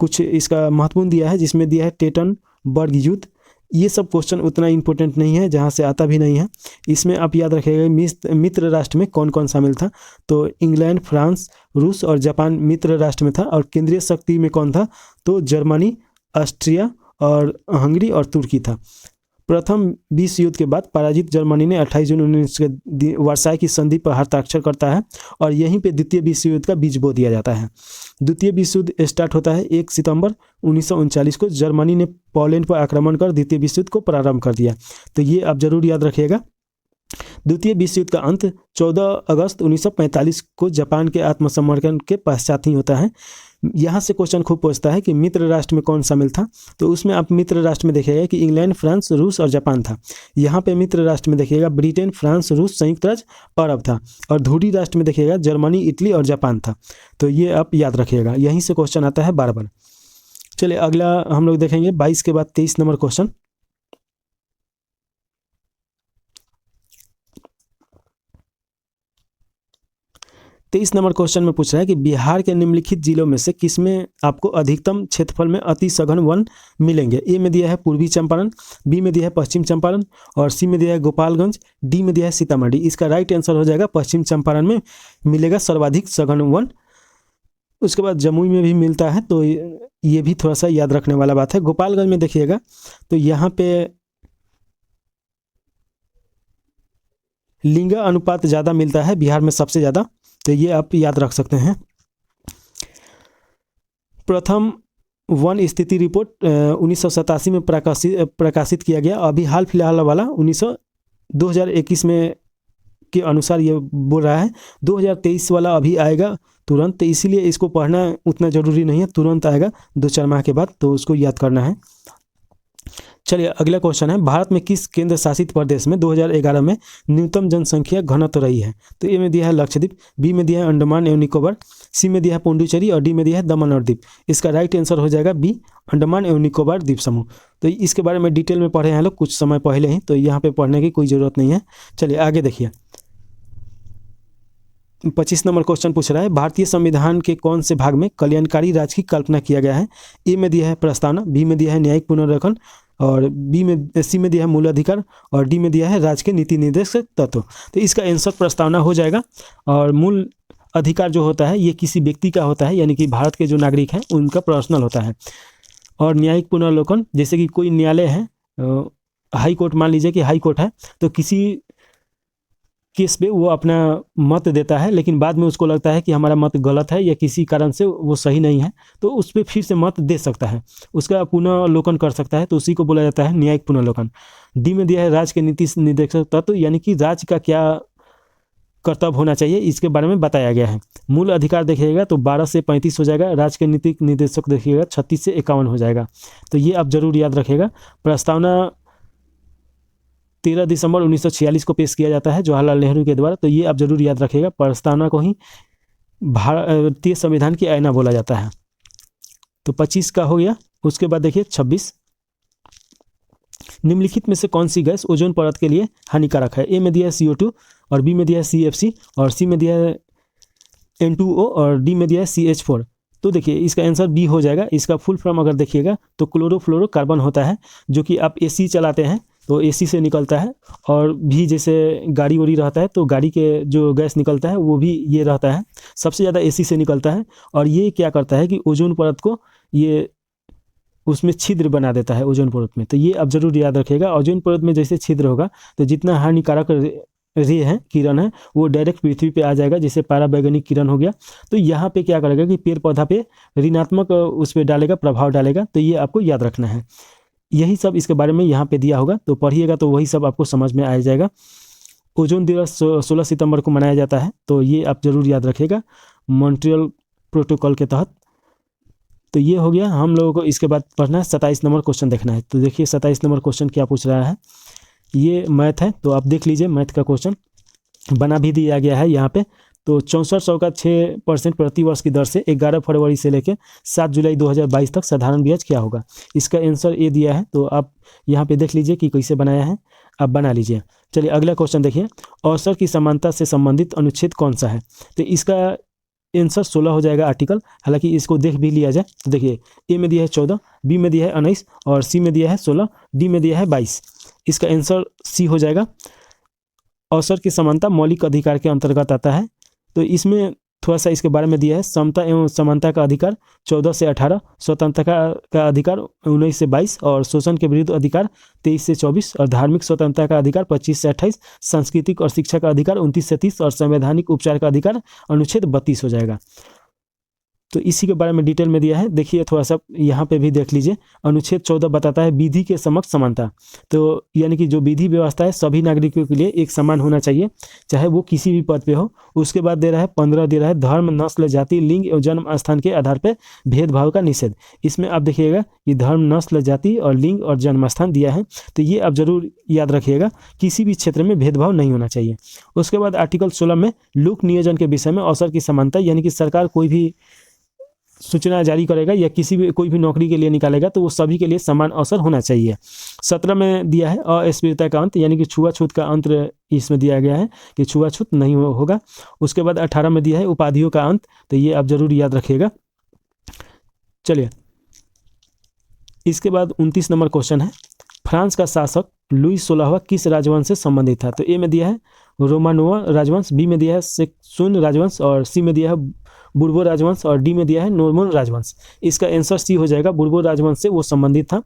कुछ इसका महत्वपूर्ण दिया है, जिसमें दिया है टेटनबर्ग युद्ध। ये सब क्वेश्चन उतना इंपॉर्टेंट नहीं है, जहाँ से आता भी नहीं है। इसमें आप याद रखिएगा मित्र राष्ट्र में कौन कौन शामिल था। तो इंग्लैंड, फ्रांस, रूस और जापान मित्र राष्ट्र में था। और केंद्रीय शक्ति में कौन था, तो जर्मनी, ऑस्ट्रिया और हंगरी और तुर्की था। प्रथम विश्व युद्ध के बाद पराजित जर्मनी ने 28 जून 19 के वर्साई की संधि पर हस्ताक्षर करता है और यहीं पे द्वितीय विश्व युद्ध का बीज बो दिया जाता है। द्वितीय विश्व युद्ध स्टार्ट होता है 1 सितंबर 1939 को। जर्मनी ने पोलैंड पर आक्रमण कर द्वितीय विश्व युद्ध को प्रारंभ कर दिया। तो ये आप जरूर याद रखिएगा। द्वितीय विश्व युद्ध का अंत 14 अगस्त 1945 को जापान के आत्मसमर्पण के पश्चात ही होता है। यहाँ से क्वेश्चन खूब पूछता है कि मित्र राष्ट्र में कौन शामिल था। तो उसमें आप मित्र राष्ट्र में देखिएगा कि इंग्लैंड, फ्रांस, रूस और जापान था। यहाँ पे मित्र राष्ट्र में देखिएगा ब्रिटेन, फ्रांस, रूस, संयुक्त राज्य अरब था। और ध्रुवीय राष्ट्र में देखिएगा जर्मनी, इटली और जापान था। तो ये आप याद रखिएगा, यहीं से क्वेश्चन आता है बार बार। चलिए अगला हम लोग देखेंगे 22 के बाद 23 नंबर क्वेश्चन। 23 नंबर क्वेश्चन में पूछ रहा है कि बिहार के निम्नलिखित जिलों में से किसमें आपको अधिकतम क्षेत्रफल में अति सघन वन मिलेंगे। ए में दिया है पूर्वी चंपारण, बी में दिया है पश्चिम चंपारण और सी में दिया है गोपालगंज, डी में दिया है सीतामढ़ी। इसका राइट आंसर हो जाएगा पश्चिम चंपारण में मिलेगा सर्वाधिक सघन वन। उसके बाद जमुई में भी मिलता है, तो ये भी थोड़ा सा याद रखने वाला बात है। गोपालगंज में देखिएगा तो यहाँ पे लिंग अनुपात ज़्यादा मिलता है बिहार में सबसे ज़्यादा, तो ये आप याद रख सकते हैं। प्रथम वन स्थिति रिपोर्ट 1987 में प्रकाशित किया गया। अभी हाल फिलहाल वाला 2021 में के अनुसार ये बोल रहा है। 2023 वाला अभी आएगा तुरंत, तो इसीलिए इसको पढ़ना उतना ज़रूरी नहीं है, तुरंत आएगा 2-4 माह के बाद, तो उसको याद करना है। चलिए अगला क्वेश्चन है, भारत में किस केंद्र शासित प्रदेश में 2011 में न्यूनतम जनसंख्या घनत्व रही है। तो ए में दिया है लक्षद्वीप, बी में दिया है अंडमान एवं निकोबार, सी में दिया है पुडुचेरी और डी में दिया है दमन और दीव। इसका राइट आंसर हो जाएगा बी, अंडमान एवं निकोबार द्वीप समूह। तो इसके बारे में डिटेल में पढ़े हैं लोग कुछ समय पहले ही, तो यहाँ पे पढ़ने की कोई ज़रूरत नहीं है। चलिए आगे देखिए 25 नंबर क्वेश्चन पूछ रहा है, भारतीय संविधान के कौन से भाग में कल्याणकारी राज्य की कल्पना किया गया है। ए में दिया है प्रस्तावना, बी में दिया है न्यायिक पुनर्लेखन और सी में दिया है मूल अधिकार और डी में दिया है राज्य के नीति निर्देशक तत्व। तो इसका आंसर प्रस्तावना हो जाएगा। और मूल अधिकार जो होता है ये किसी व्यक्ति का होता है, यानी कि भारत के जो नागरिक हैं उनका पर्सनल होता है। और न्यायिक पुनर्लेखन जैसे कि कोई न्यायालय है, हाई कोर्ट मान लीजिए कि हाई कोर्ट है, तो किसी केस पे वो अपना मत देता है, लेकिन बाद में उसको लगता है कि हमारा मत गलत है या किसी कारण से वो सही नहीं है, तो उस पर फिर से मत दे सकता है, उसका पुनर्लोकन कर सकता है, तो उसी को बोला जाता है न्यायिक पुनर्लोकन। डी में दिया है राज्य के नीति निर्देशक तत्व, यानी कि राज्य का क्या कर्तव्य होना चाहिए इसके बारे में बताया गया है। मूल अधिकार देखिएगा तो 12 से 35 हो जाएगा, राज्य के नीति निर्देशक देखिएगा 36 से 51 हो जाएगा। तो ये आप जरूर याद रखिएगा। प्रस्तावना 13 दिसंबर 1946 को पेश किया जाता है जवाहरलाल नेहरू के द्वारा, तो ये आप जरूर याद रखिएगा। प्रस्तावना को ही भारतीय संविधान की आईना बोला जाता है। तो 25 का हो गया। उसके बाद देखिए 26, निम्नलिखित में से कौन सी गैस ओजोन परत के लिए हानिकारक है। ए में दिया है CO2 और बी में दिया है CFC और सी में दिया है N2O और डी में दिया है CH4। तो देखिए इसका आंसर बी हो जाएगा। इसका फुल फॉर्म अगर देखिएगा तो क्लोरोफ्लोरोकार्बन होता है, जो कि आप AC चलाते हैं तो AC से निकलता है, और भी जैसे गाड़ी वाड़ी रहता है तो गाड़ी के जो गैस निकलता है वो भी ये रहता है, सबसे ज़्यादा AC से निकलता है। और ये क्या करता है कि ओजोन परत को ये उसमें छिद्र बना देता है ओजोन परत में। तो ये आप जरूर याद रखिएगा। ओजोन परत में जैसे छिद्र होगा तो जितना हानिकारक रे है, किरण है, वो डायरेक्ट पृथ्वी पे आ जाएगा, जैसे पराबैंगनी किरण हो गया। तो यहाँ पे क्या करेगा कि पेड़ पौधा पे ऋणात्मक उस पर डालेगा, प्रभाव डालेगा। तो ये आपको याद रखना है। यही सब इसके बारे में यहाँ पे दिया होगा, तो पढ़िएगा तो वही सब आपको समझ में आ जाएगा। ओजोन दिवस 16 सितंबर को मनाया जाता है, तो ये आप जरूर याद रखिएगा मॉन्ट्रियल प्रोटोकॉल के तहत। तो ये हो गया। हम लोगों को इसके बाद पढ़ना है 27 नंबर क्वेश्चन देखना है। तो देखिए 27 नंबर क्वेश्चन क्या पूछ रहा है। ये मैथ है, तो आप देख लीजिए मैथ का क्वेश्चन बना भी दिया गया है यहाँ पे। तो 6400 का 6% प्रति वर्ष की दर से 11 फरवरी से लेकर 7 जुलाई 2022 तक साधारण ब्याज क्या होगा। इसका आंसर ए दिया है, तो आप यहाँ पे देख लीजिए कि कैसे बनाया है, आप बना लीजिए। चलिए अगला क्वेश्चन देखिए, अवसर की समानता से संबंधित अनुच्छेद कौन सा है। तो इसका आंसर 16 हो जाएगा आर्टिकल। हालांकि इसको देख भी लिया जाए तो देखिए ए में दिया है 14, बी में दिया है 19 और सी में दिया है 16, डी में दिया है 22। इसका आंसर सी हो जाएगा। अवसर की समानता मौलिक अधिकार के अंतर्गत आता है। तो इसमें थोड़ा सा इसके बारे में दिया है। समता एवं समानता का अधिकार 14 से 18, स्वतंत्रता का अधिकार 19 से 22, और शोषण के विरुद्ध अधिकार 23 से 24, और धार्मिक स्वतंत्रता का अधिकार 25 से 28, सांस्कृतिक और शिक्षा का अधिकार 29 से 30, और संवैधानिक उपचार का अधिकार अनुच्छेद 32 हो जाएगा। तो इसी के बारे में डिटेल में दिया है। देखिए थोड़ा सा यहाँ पे भी देख लीजिए। अनुच्छेद 14 बताता है विधि के समक्ष समानता। तो यानी कि जो विधि व्यवस्था है सभी नागरिकों के लिए एक समान होना चाहिए, चाहे वो किसी भी पद पे हो। उसके बाद दे रहा है 15 दे रहा है धर्म, नस्ल, जाति, लिंग एवं जन्म स्थान के आधार पर भेदभाव का निषेध। इसमें आप देखिएगा कि धर्म, नस्ल, जाति और लिंग और जन्म स्थान दिया है, तो ये आप जरूर याद रखिएगा, किसी भी क्षेत्र में भेदभाव नहीं होना चाहिए। उसके बाद आर्टिकल 16 में लोक नियोजन के विषय में अवसर की समानता, यानी कि सरकार कोई भी सूचना जारी करेगा या कोई भी नौकरी के लिए निकालेगा तो वो सभी के लिए समान अवसर होना चाहिए। 17 में दिया है अस्पृश्यता का अंत, यानी कि छुआछूत का अंत इसमें दिया गया है कि छुआछूत नहीं होगा। उसके बाद 18 में दिया है उपाधियों का अंत, तो ये आप जरूर याद रखिएगा। चलिए इसके बाद 29 नंबर क्वेश्चन है, फ्रांस का शासक लुई 16वां किस राजवंश से संबंधित था? तो ए में दिया है रोमानोवा राजवंश, बी में दिया है सेक्सुन राजवंश, और सी में दिया है बुर्बो राजवंश, और डी में दिया है नॉर्मन राजवंश। इसका आंसर सी हो जाएगा, बुर्बो राजवंश से वो संबंधित था,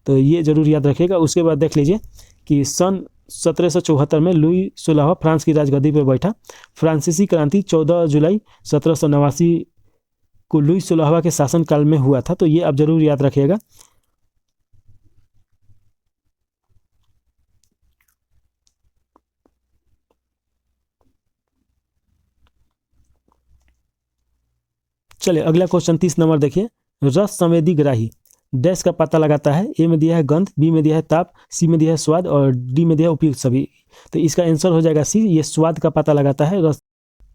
तो ये जरूर याद रखिएगा। उसके बाद देख लीजिए कि सन 1774 में लुई 16वां फ्रांस की राजगद्दी पर बैठा। फ्रांसीसी क्रांति 14 जुलाई 1789 को लुई 16वां के शासनकाल में हुआ था, तो ये आप जरूर याद रखिएगा। चलिए अगला क्वेश्चन 30 नंबर देखिए, रस संवेदी ग्राही डैश का पता लगाता है? ए में दिया है गंध, बी में दिया है ताप, सी में दिया है स्वाद, और डी में दिया है उपयुक्त सभी। तो इसका आंसर हो जाएगा सी, ये स्वाद का पता लगाता है रस।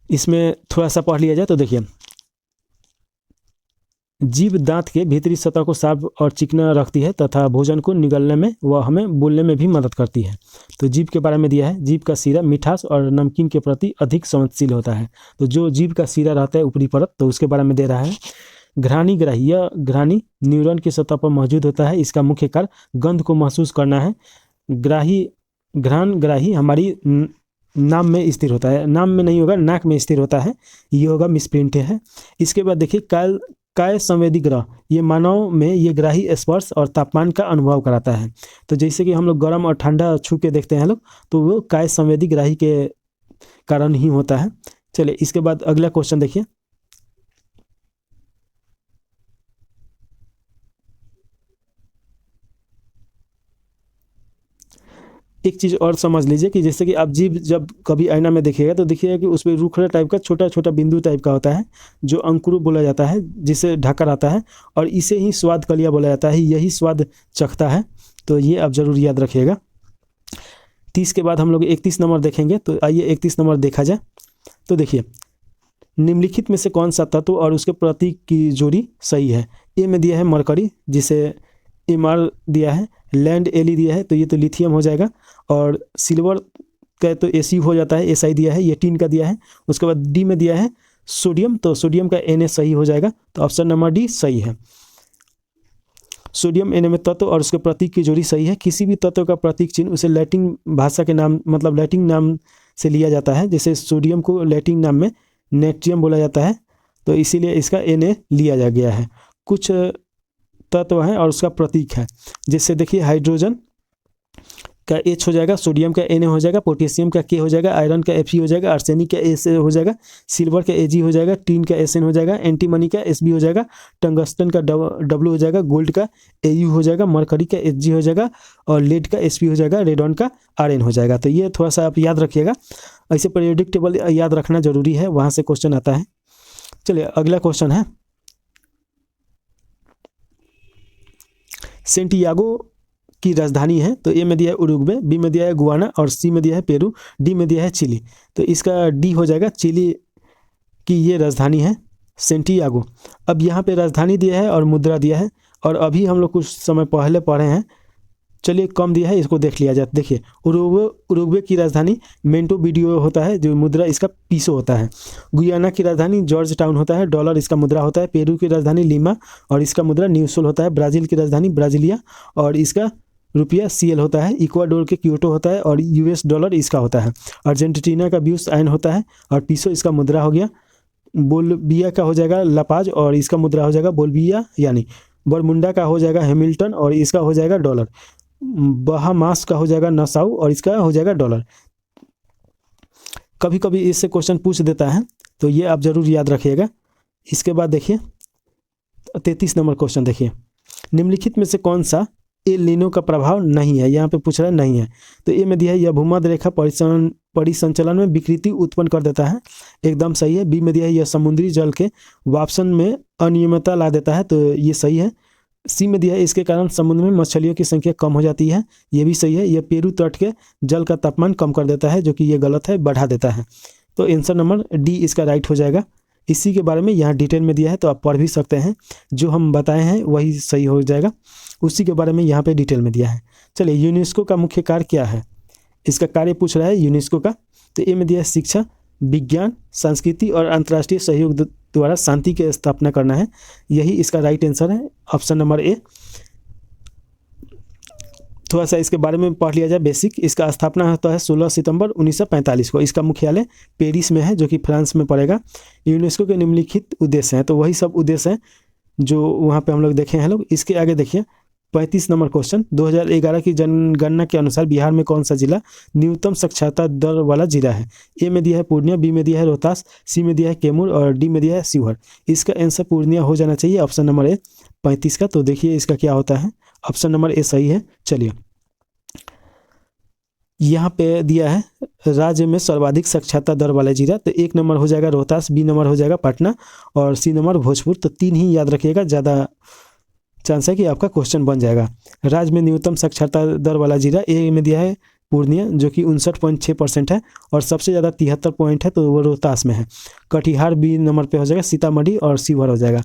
इसमें थोड़ा सा पढ़ लिया जाए तो देखिए, जीभ दांत के भीतरी सतह को साफ और चिकना रखती है तथा भोजन को निगलने में व हमें बोलने में भी मदद करती है। तो जीभ के बारे में दिया है, जीभ का सिरा मिठास और नमकीन के प्रति अधिक संवेदनशील होता है। तो जो जीभ का सिरा रहता है ऊपरी परत, तो उसके बारे में दे रहा है। घ्राणी ग्राही, यह घ्राणी न्यूरॉन की सतह पर मौजूद होता है। इसका मुख्य कार्य गंध को महसूस करना है। घ्राण ग्राही हमारी नाम में स्थिर होता है, नाम में नहीं होगा, नाक में स्थिर होता है, ये होगा मिसप्रिंट है। इसके बाद देखिए काय संवेदी ग्रह, ये मानव में ये ग्राही स्पर्श और तापमान का अनुभव कराता है। तो जैसे कि हम लोग गर्म और ठंडा छू के देखते हैं लोग, तो वो काय संवेदी ग्राही के कारण ही होता है। चलिए इसके बाद अगला क्वेश्चन देखिए, एक चीज़ और समझ लीजिए कि जैसे कि आप जीभ जब कभी आईना में देखिएगा तो देखिएगा कि उसमें रूखड़ा टाइप का छोटा छोटा बिंदु टाइप का होता है, जो अंकुर बोला जाता है, जिसे ढका रहता है, और इसे ही स्वाद कलिया बोला जाता है, यही स्वाद चखता है। तो ये आप जरूर याद रखिएगा। 30 के बाद हम लोग 31 नंबर देखेंगे, तो आइए 31 नंबर देखा जाए। तो देखिए, निम्नलिखित में से कौन सा तत्व और उसके प्रतीक की जोड़ी सही है? ए में दिया है मरकरी, जिसे एमआर दिया है, लैंड एली दिया है, तो ये तो लिथियम हो जाएगा, और सिल्वर का तो एसी हो जाता है, एसआई दिया है, ये टीन का दिया है। उसके बाद डी में दिया है सोडियम, तो सोडियम का Na सही हो जाएगा, तो ऑप्शन नंबर डी सही है। सोडियम Na में तत्व और उसके प्रतीक की जोड़ी सही है। किसी भी तत्व का प्रतीक चिन्ह उसे लैटिन भाषा के नाम, मतलब लैटिन नाम से लिया जाता है। जैसे सोडियम को लैटिन नाम में नेट्रियम बोला जाता है, तो इसीलिए इसका Na लिया गया है। कुछ तत्व है और उसका प्रतीक है, जैसे देखिए हाइड्रोजन का H हो जाएगा, सोडियम का Na हो जाएगा, पोटेशियम का K हो जाएगा, आयरन का Fe हो जाएगा, आर्सेनिक का As हो जाएगा, सिल्वर का Ag हो जाएगा, टीन का Sn हो जाएगा, एंटीमनी का Sb हो जाएगा, टंगस्टन का W हो जाएगा, गोल्ड का Au हो जाएगा, मरकरी का Hg हो जाएगा, और लेड का Sp हो जाएगा, रेडॉन का Rn हो जाएगा। तो ये थोड़ा सा आप याद रखिएगा, ऐसे पीरियोडिक टेबल याद रखना जरूरी है, वहाँ से क्वेश्चन आता है। चलिए अगला क्वेश्चन है, सेंटियागो की राजधानी है? तो ए में दिया है उरुग्वे, बी में दिया है गुआना, और सी में दिया है पेरू, डी में दिया है चिली। तो इसका डी हो जाएगा, चिली की ये राजधानी है सेंटियागो। अब यहाँ पे राजधानी दिया है और मुद्रा दिया है, और अभी हम लोग कुछ समय पहले पढ़े हैं, चलिए कम दिया है, इसको देख लिया जाए। देखिए उरुग्वे की राजधानी मोंटेवीडियो होता है, जो मुद्रा इसका पीसो होता है। गुयाना की राजधानी जॉर्ज टाउन होता है, डॉलर इसका मुद्रा होता है। पेरू की राजधानी लीमा और इसका मुद्रा न्यूसोल होता है। ब्राज़ील की राजधानी ब्राज़ीलिया और इसका रुपया CL होता है। इक्वाडोर के क्योटो होता है और US डॉलर इसका होता है। अर्जेंटीना का ब्यूस आयन होता है और पीसो इसका मुद्रा हो गया। बोलबिया का हो जाएगा लापाज और इसका मुद्रा हो जाएगा बोलबिया यानी। बरमुंडा का हो जाएगा हैमिल्टन और इसका हो जाएगा डॉलर। बहामास का हो जाएगा नसाउ और इसका हो जाएगा डॉलर। कभी कभी इससे क्वेश्चन पूछ देता है, तो ये आप जरूर याद रखिएगा। इसके बाद देखिए 33 नंबर क्वेश्चन देखिए, निम्नलिखित में से कौन सा एल नीनो का प्रभाव नहीं है। यहाँ पे पूछ रहा है नहीं है, तो ए में दिया है यह भूमध्य रेखा परिसंचलन में विकृति उत्पन्न कर देता है, एकदम सही है। बी में दिया है यह समुद्री जल के वापसन में अनियमितता ला देता है, तो ये सही है। सी में दिया है इसके कारण समुद्र में मछलियों की संख्या कम हो जाती है, ये भी सही है। यह पेरू तट के जल का तापमान कम कर देता है, जो कि ये गलत है, बढ़ा देता है। तो आंसर नंबर डी इसका राइट हो जाएगा। इसी के बारे में यहाँ डिटेल में दिया है, तो आप पढ़ भी सकते हैं, जो हम बताए हैं वही सही हो जाएगा। उसी के बारे में यहाँ पे डिटेल में दिया है। चलिए, यूनेस्को का मुख्य कार्य क्या है, इसका कार्य पूछ रहा है यूनेस्को का। तो ए में दिया है शिक्षा, विज्ञान, संस्कृति और अंतर्राष्ट्रीय सहयोग द्वारा शांति की स्थापना करना है, यही इसका राइट आंसर है, ऑप्शन नंबर ए। थोड़ा सा इसके बारे में पढ़ लिया जाए बेसिक। इसका स्थापना होता है 16 सितंबर 1945 को। इसका मुख्यालय पेरिस में है, जो कि फ्रांस में पड़ेगा। यूनेस्को के निम्नलिखित उद्देश्य हैं, तो वही सब उद्देश्य हैं जो वहाँ पे हम लोग देखे हैं लोग। इसके आगे देखिए 35 नंबर क्वेश्चन, 2011 की जनगणना के अनुसार बिहार में कौन सा जिला न्यूनतम साक्षरता दर वाला जिला है। ए में दिया है पूर्णिया, बी में दिया है रोहतास, सी में दिया है कैमूर और डी में दिया है शिवहर। इसका आंसर पूर्णिया हो जाना चाहिए, ऑप्शन नंबर ए 35 का। तो देखिए इसका क्या होता है, ऑप्शन नंबर ए सही है। चलिए, यहाँ पे दिया है राज्य में सर्वाधिक साक्षरता दर वाला जिला, तो 1 नंबर हो जाएगा रोहतास, बी नंबर हो जाएगा पटना और सी नंबर भोजपुर। तो 3 ही याद रखिएगा, ज़्यादा चांस है कि आपका क्वेश्चन बन जाएगा। राज्य में न्यूनतम साक्षरता दर वाला जिला ए में दिया है पूर्णिया, जो कि 59.6% है और सबसे ज़्यादा 73 पॉइंट है, तो वो रोहतास में है। कटिहार बी नंबर पे हो जाएगा, सीतामढ़ी और शिवहर हो जाएगा।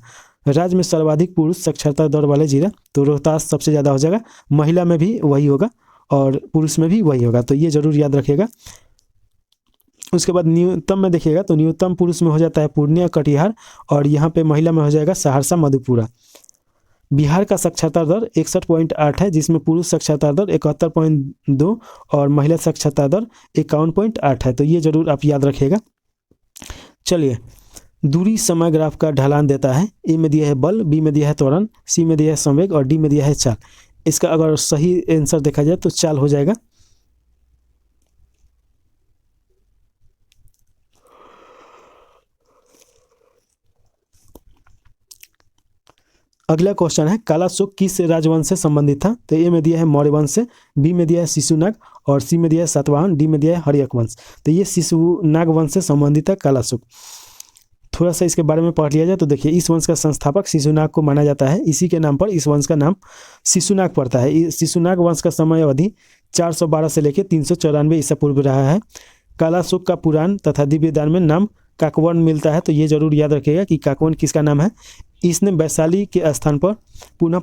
राज्य में सर्वाधिक पुरुष साक्षरता दर वाले जिला, तो रोहतास सबसे ज़्यादा हो जाएगा। महिला में भी वही होगा और पुरुष में भी वही होगा, तो ये जरूर याद रखिएगा। उसके बाद न्यूनतम में देखिएगा, तो न्यूनतम पुरुष में हो जाता है पूर्णिया, कटिहार और यहाँ पे महिला में हो जाएगा सहरसा, मधेपुरा। बिहार का साक्षरता दर 61.8 है, जिसमें पुरुष साक्षरता दर 71.2 और महिला साक्षरता दर 51.8 है, तो ये जरूर आप याद रखिएगा। चलिए, दूरी समय ग्राफ का ढलान देता है। ए में दिया है बल, बी में दिया है त्वरण, सी में दिया है संवेग और डी में दिया है चाल। इसका अगर सही आंसर देखा जाए तो चाल हो जाएगा। अगला क्वेश्चन है, काला शोक किस राजवंश से संबंधित था। तो ए में दिया है मौर्य वंश से, बी में दिया है शिशुनाग और सी में दिया है सातवाहन, डी में दिया है हर्यक वंश। तो ये शिशुनाग वंश से संबंधित है काला शोक। थोड़ा सा इसके बारे में पढ़ लिया जाए तो देखिए, इस वंश का संस्थापक शिशुनाग को माना जाता है, इसी के नाम पर इस वंश का नाम शिशुनाग पड़ता है। शिशुनाग वंश का समय अवधि 412 से लेकर 394 ईसा पूर्व रहा है। काला शोक का पुराण तथा दिव्य दान में नाम काकवर्ण मिलता है, तो ये जरूर याद रखिएगा कि काकवर्ण किसका नाम है। इसने वैशाली के स्थान पर पुनः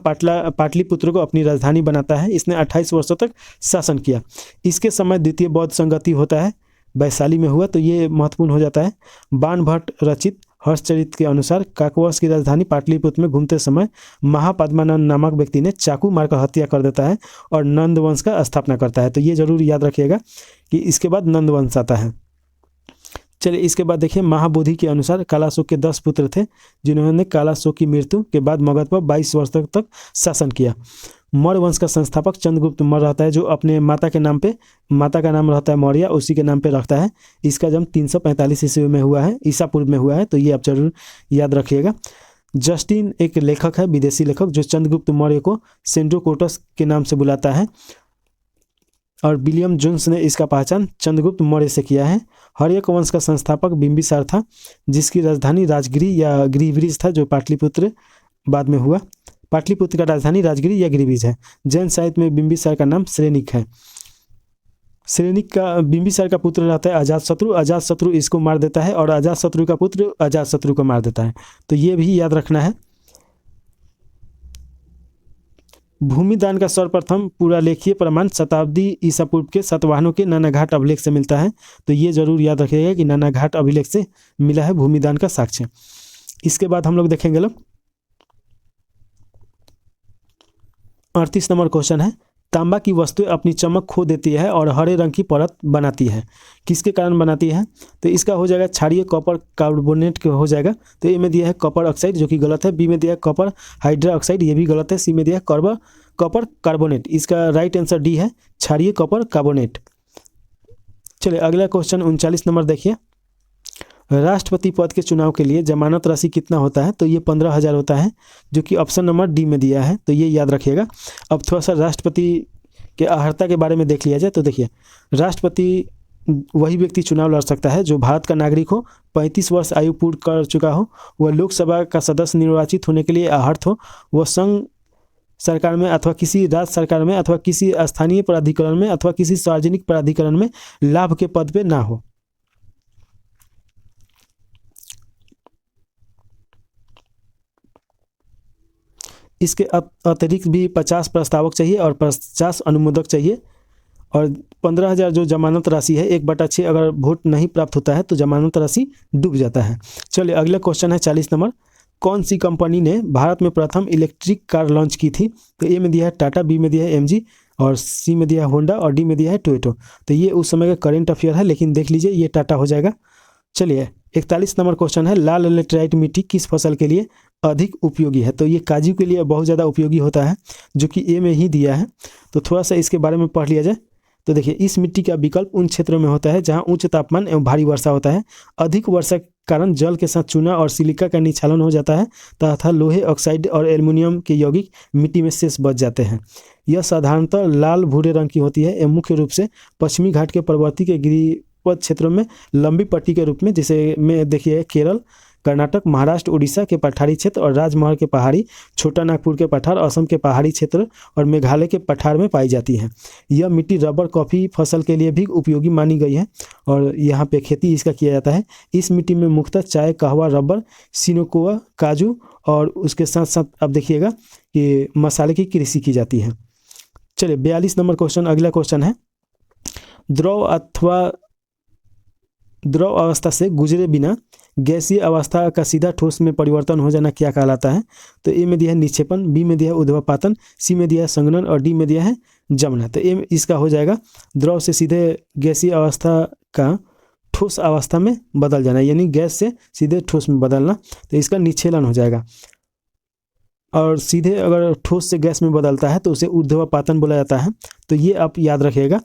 पाटलिपुत्र को अपनी राजधानी बनाता है। इसने 28 वर्षों तक शासन किया। इसके समय द्वितीय बौद्ध संगति होता है, वैशाली में हुआ, तो ये महत्वपूर्ण हो जाता है। बाणभट्ट रचित हर्षचरित के अनुसार काकवंश की राजधानी पाटलिपुत्र में घूमते समय महापद्मानंद नामक व्यक्ति ने चाकू मारकर हत्या कर देता है और नंद वंश का स्थापना करता है, तो ये जरूर याद रखिएगा कि इसके बाद नंद वंश आता है। चलिए, इसके बाद देखिए, महाबोधि के अनुसार काला शोक के 10 पुत्र थे, जिन्होंने काला शोक की मृत्यु के बाद मगध पर 22 वर्ष तक शासन किया। मौर्य वंश का संस्थापक चंद्रगुप्त मौर्य रहता है, जो अपने माता के नाम पे, माता का नाम रहता है मौर्य, उसी के नाम पे रखता है। इसका जन्म 345 ईस्वी में हुआ है, ईसा पूर्व में हुआ है, तो ये आप जरूर याद रखिएगा। जस्टिन एक लेखक है, विदेशी लेखक, जो चंद्रगुप्त मौर्य को सेंड्रोकोटस के नाम से बुलाता है और विलियम जोन्स ने इसका पहचान चंद्रगुप्त मौर्य से किया है। हर्यक वंश का संस्थापक बिंबिसार था, जिसकी राजधानी राजगिरी या गिरिब्रिज था, जो पाटलिपुत्र बाद में हुआ। पाटलिपुत्र का राजधानी राजगिरी या गिरिब्रिज है। जैन साहित्य में बिंबिसार का नाम श्रेनिक है। श्रेनिक का बिंबिसार का पुत्र रहता है अजातशत्रु। अजातशत्रु इसको मार देता है और अजातशत्रु का पुत्र अजातशत्रु को मार देता है, तो ये भी याद रखना है। भूमिदान का सर्वप्रथम पुरालेखीय प्रमाण शताब्दी ईसा पूर्व के सातवाहनों के नानाघाट अभिलेख से मिलता है, तो ये जरूर याद रखिएगा कि नानाघाट अभिलेख से मिला है भूमिदान का साक्ष्य। इसके बाद हम लोग देखेंगे लोग 38 नंबर क्वेश्चन है, तांबा की वस्तुएं अपनी चमक खो देती है और हरे रंग की परत बनाती है। किसके कारण बनाती है? तो इसका हो जाएगा क्षारीय कॉपर कार्बोनेट के हो जाएगा। तो ए में दिया है कॉपर ऑक्साइड जो कि गलत है, बी में दिया है कॉपर हाइड्रा ऑक्साइड ये भी गलत है, सी में दिया है कॉपर कार्बोनेट। इसका राइट आंसर डी है क्षारीय कॉपर कार्बोनेट। चलिए अगला क्वेश्चन 39 नंबर देखिए। राष्ट्रपति पद के चुनाव के लिए जमानत राशि कितना होता है? तो ये 15,000 होता है जो कि ऑप्शन नंबर डी में दिया है, तो ये याद रखिएगा। अब थोड़ा सा राष्ट्रपति के अर्हता के बारे में देख लिया जाए। तो देखिए राष्ट्रपति वही व्यक्ति चुनाव लड़ सकता है जो भारत का नागरिक हो, 35 वर्ष आयु पूर्ण कर चुका हो, वह लोकसभा का सदस्य निर्वाचित होने के लिए अर्हता हो, वह संघ सरकार में अथवा किसी राज्य सरकार में अथवा किसी स्थानीय प्राधिकरण में अथवा किसी सार्वजनिक प्राधिकरण में लाभ के पद पे ना हो। इसके अतिरिक्त भी 50 प्रस्तावक चाहिए और 50 अनुमोदक चाहिए। और 15,000 जो जमानत राशि है 1/6 अगर वोट नहीं प्राप्त होता है तो जमानत राशि डूब जाता है। चलिए अगला क्वेश्चन है 40 नंबर। कौन सी कंपनी ने भारत में प्रथम इलेक्ट्रिक कार लॉन्च की थी? तो ए में दिया है टाटा, बी में दिया है एमजी और सी में दिया है होंडा और डी में दिया है टोयोटा। तो ये उस समय का करेंट अफेयर है, लेकिन देख लीजिए ये टाटा हो जाएगा। चलिए 41 नंबर क्वेश्चन है। लाल लेटेराइट मिट्टी किस फसल के लिए अधिक उपयोगी है? तो ये काजू के लिए बहुत ज़्यादा उपयोगी होता है जो कि ए में ही दिया है। तो थोड़ा सा इसके बारे में पढ़ लिया जाए। तो देखिए इस मिट्टी का विकल्प उन क्षेत्रों में होता है जहां उच्च तापमान एवं भारी वर्षा होता है। अधिक वर्षा के कारण जल के साथ चूना और सिलिका का निक्षालन हो जाता है तथा लोहे ऑक्साइड और एल्युमिनियम के यौगिक मिट्टी में शेष बच जाते हैं। यह साधारणतः लाल भूरे रंग की होती है एवं मुख्य रूप से पश्चिमी घाट के पर्वतीय के गिरिपथ क्षेत्रों में लंबी पट्टी के रूप में, जैसे में देखिए केरल, कर्नाटक, महाराष्ट्र, उड़ीसा के पठारी क्षेत्र और राजमहल के पहाड़ी, छोटा नागपुर के पठार, असम के पहाड़ी क्षेत्र और मेघालय के पठार में पाई जाती है। यह मिट्टी रबर, कॉफ़ी फसल के लिए भी उपयोगी मानी गई है और यहाँ पे खेती इसका किया जाता है। इस मिट्टी में मुख्यतः चाय, कहवा, रबर, सिनोकोआ, काजू और उसके साथ साथ अब देखिएगा कि मसाले की कृषि की जाती है। चलिए 42 नंबर क्वेश्चन, अगला क्वेश्चन है। द्रव अवस्था से गुजरे बिना गैसीय अवस्था का सीधा ठोस में परिवर्तन हो जाना क्या कहलाता है? तो ए में दिया है निक्षेपण, बी में दिया है ऊर्ध्वपातन, सी में दिया है संघनन और डी में दिया है जमना। तो ए इसका हो जाएगा द्रव से सीधे गैसीय अवस्था का ठोस अवस्था में बदल जाना, यानी गैस से सीधे ठोस में बदलना। तो इसका निक्षेपण हो जाएगा। और सीधे अगर ठोस से गैस में बदलता है तो उसे ऊर्ध्वपातन बोला जाता है। तो ये आप याद रखिएगा।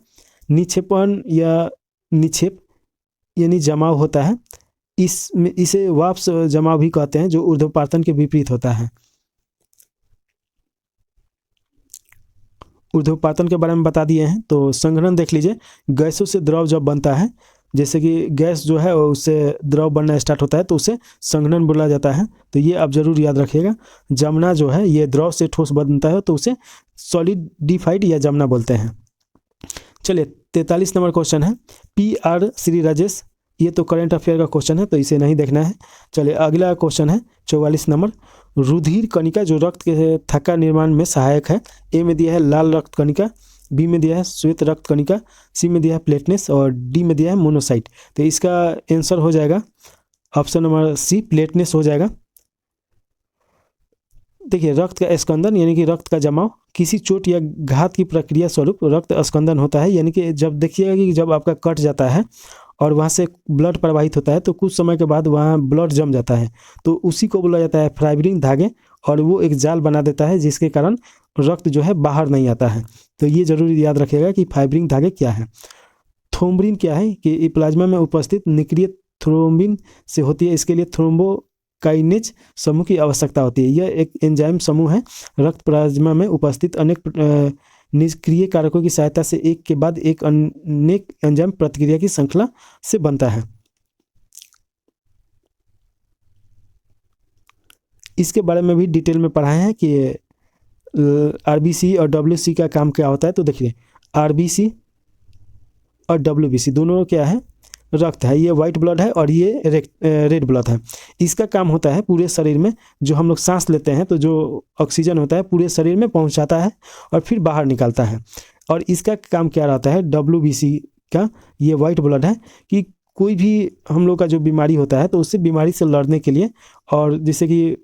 निक्षेपण या निक्षेप यानी जमाव होता है, इसे वाष्प जमाव भी कहते हैं जो ऊर्ध्वपातन के विपरीत होता है। ऊर्ध्वपातन के बारे में बता दिए हैं। तो संघनन देख लीजिए, गैसों से द्रव जब बनता है, जैसे कि गैस जो है उससे द्रव बनना स्टार्ट होता है तो उसे संघनन बोला जाता है। तो ये आप जरूर याद रखिएगा। जमना जो है ये द्रव से ठोस बनता है तो उसे सॉलिडिफाइड या जमना बोलते हैं। चलिए 43 नंबर क्वेश्चन है। PR श्री राजेश, ये तो करंट अफेयर का क्वेश्चन है तो इसे नहीं देखना है। चलिए अगला क्वेश्चन है 44 नंबर। रुधिर कणिका जो रक्त के थक्का निर्माण में सहायक है। ए में दिया है लाल रक्त कणिका, बी में दिया है श्वेत रक्त कणिका, सी में दिया है प्लेटनेस और डी में दिया है मोनोसाइट। तो इसका आंसर हो जाएगा ऑप्शन नंबर सी, प्लेटनेस हो जाएगा। देखिए रक्त का स्कंदन यानी कि रक्त का जमाव किसी चोट या घात की प्रक्रिया स्वरूप रक्त स्कंदन होता है। यानी कि जब देखिएगा कि जब आपका कट जाता है और वहाँ से ब्लड प्रवाहित होता है तो कुछ समय के बाद वहाँ ब्लड जम जाता है, तो उसी को बोला जाता है फाइब्रिन धागे, और वो एक जाल बना देता है जिसके कारण रक्त जो है बाहर नहीं आता है। तो ये जरूर याद रखिएगा कि फाइब्रिन धागे क्या है। थ्रोम्बिन क्या है कि प्लाज्मा में उपस्थित निक्रिय थ्रोम्बिन से होती है। इसके लिए थ्रोम्बोकाइनेज समूह की आवश्यकता होती है। यह एक एंजाइम समूह है, रक्त प्लाज्मा में उपस्थित अनेक निष्क्रिय कारकों की सहायता से एक के बाद एक अनेक एंजाइम प्रतिक्रिया की श्रृंखला से बनता है। इसके बारे में भी डिटेल में पढ़ाए हैं कि RBC और WC का काम क्या होता है। तो देखिए RBC और WBC दोनों क्या है, रक्त है। ये वाइट ब्लड है और ये रेड ब्लड है। इसका काम होता है पूरे शरीर में, जो हम लोग सांस लेते हैं तो जो ऑक्सीजन होता है पूरे शरीर में पहुंचाता है और फिर बाहर निकालता है। और इसका काम क्या रहता है WBC का, ये वाइट ब्लड है कि कोई भी हम लोग का जो बीमारी होता है तो उससे बीमारी से लड़ने के लिए, और जैसे कि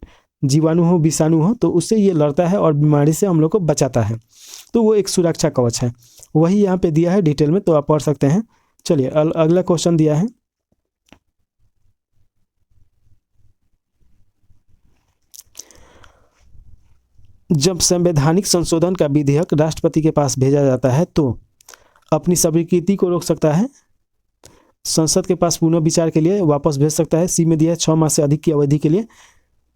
जीवाणु हो, विषाणु हो, तो उससे ये लड़ता है और बीमारी से हम लोग को बचाता है। तो वो एक सुरक्षा कवच है, वही यहाँ पे दिया है डिटेल में, तो आप पढ़ सकते हैं। चलिए अगला क्वेश्चन दिया है, जब संवैधानिक संशोधन का विधेयक राष्ट्रपति के पास भेजा जाता है तो अपनी स्वीकृति को रोक सकता है, संसद के पास पुनः विचार के लिए वापस भेज सकता है, सी में दिया है 6 माह से अधिक की अवधि के लिए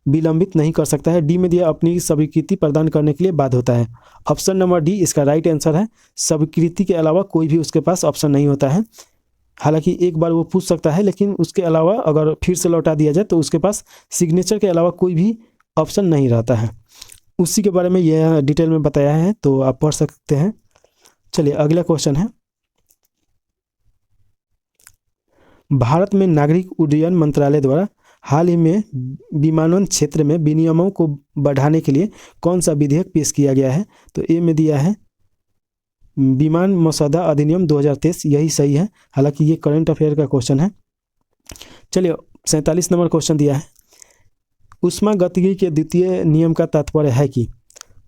विलंबित नहीं कर सकता है, डी में दिया अपनी स्वीकृति प्रदान करने के लिए बाध्य होता है। ऑप्शन नंबर डी इसका राइट आंसर है। स्वीकृति के अलावा कोई भी उसके पास ऑप्शन नहीं होता है। हालांकि एक बार वो पूछ सकता है, लेकिन उसके अलावा अगर फिर से लौटा दिया जाए तो उसके पास सिग्नेचर के अलावा कोई भी ऑप्शन नहीं रहता है। उसी के बारे में यह डिटेल में बताया है, तो आप पढ़ सकते हैं। चलिए अगला क्वेश्चन है, भारत में नागरिक उड्डयन मंत्रालय द्वारा हाल ही में विमानन क्षेत्र में विनियमों को बढ़ाने के लिए कौन सा विधेयक पेश किया गया है? तो ए में दिया है विमान मसौदा अधिनियम 2023, यही सही है। हालांकि ये करंट अफेयर का क्वेश्चन है। चलिए 47 नंबर क्वेश्चन दिया है, ऊष्मागतिकी के द्वितीय नियम का तात्पर्य है कि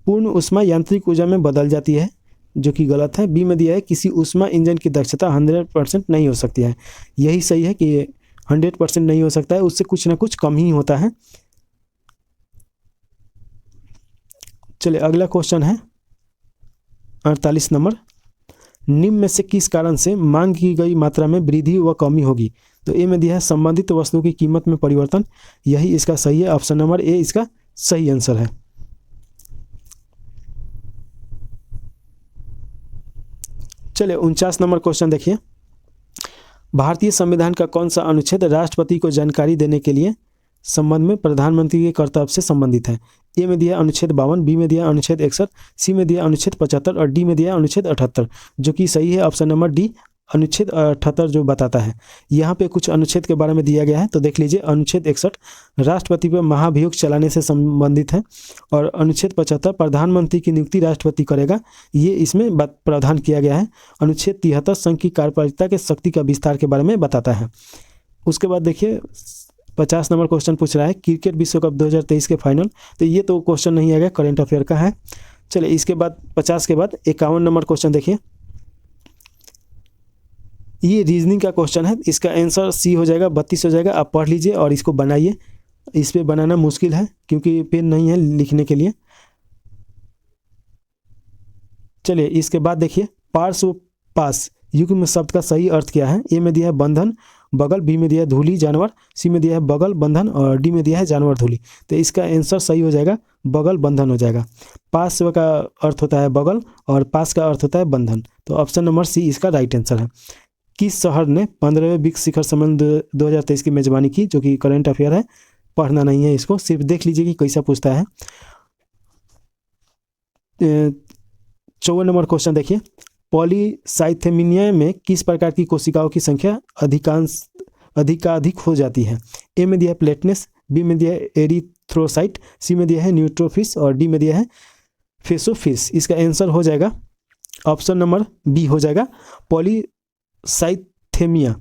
पूर्ण ऊष्मा यांत्रिक ऊर्जा में बदल जाती है, जो कि गलत है। बी में दिया है किसी ऊष्मा इंजन की दक्षता 100% नहीं हो सकती है, यही सही है कि 100% नहीं हो सकता है, उससे कुछ ना कुछ कम ही होता है। चलिए अगला क्वेश्चन है 48 नंबर, निम्न में से किस कारण से मांग की गई मात्रा में वृद्धि व कमी होगी? तो ए में दिया है संबंधित वस्तुओं की कीमत में परिवर्तन, यही इसका सही है। ऑप्शन नंबर ए इसका सही आंसर है। चलिए 49 नंबर क्वेश्चन देखिए, भारतीय संविधान का कौन सा अनुच्छेद राष्ट्रपति को जानकारी देने के लिए संबंध में प्रधानमंत्री के कर्तव्य से संबंधित है? ए में दिया अनुच्छेद 52, बी में दिया अनुच्छेद 61, सी में दिया अनुच्छेद 75 और डी में दिया अनुच्छेद 78, जो कि सही है। ऑप्शन नंबर डी अनुच्छेद 78 जो बताता है। यहाँ पे कुछ अनुच्छेद के बारे में दिया गया है, तो देख लीजिए। अनुच्छेद 61 राष्ट्रपति पर महाभियोग चलाने से संबंधित है, और अनुच्छेद 75 प्रधानमंत्री की नियुक्ति राष्ट्रपति करेगा, ये इसमें प्रावधान किया गया है। अनुच्छेद 73 संघ की कार्यपालिका के शक्ति का विस्तार के बारे में बताता है। उसके बाद देखिए 50 नंबर क्वेश्चन पूछ रहा है, क्रिकेट विश्व कप 2023 के फाइनल, तो ये तो क्वेश्चन नहीं आएगा, करंट अफेयर का है। चलिए इसके बाद 50 के बाद 51 नंबर क्वेश्चन देखिए, ये रीजनिंग का क्वेश्चन है, इसका आंसर सी हो जाएगा, 32 हो जाएगा। आप पढ़ लीजिए और इसको बनाइए। इस पे बनाना मुश्किल है क्योंकि पेन नहीं है लिखने के लिए। चलिए इसके बाद देखिए, पार्श्व पास युग्म शब्द का सही अर्थ क्या है? ए में दिया है बंधन बगल, बी में दिया है धूली जानवर, सी में दिया है बगल बंधन और डी में दिया है जानवर धूली। तो इसका आंसर सही हो जाएगा, बगल बंधन हो जाएगा। पार्श्व का अर्थ होता है बगल और पास का अर्थ होता है बंधन, तो ऑप्शन नंबर सी इसका राइट आंसर है। किस शहर ने 15वें ब्रिक्स शिखर सम्मेलन 2023 की मेजबानी की? जो कि करंट अफेयर है, पढ़ना नहीं है इसको, सिर्फ देख लीजिए कि कैसा पूछता है। 54 नंबर क्वेश्चन देखिए, पॉलीसाइथेमिया में किस प्रकार की कोशिकाओं की संख्या अधिकाधिक हो जाती है? ए में दिया है प्लेटनेस, बी में दिया है एरिथ्रोसाइट, सी में दिया है न्यूट्रोफिस और डी में दिया है फेसोफिस। इसका आंसर हो जाएगा ऑप्शन नंबर बी हो जाएगा, पॉलीसाइथेमिया।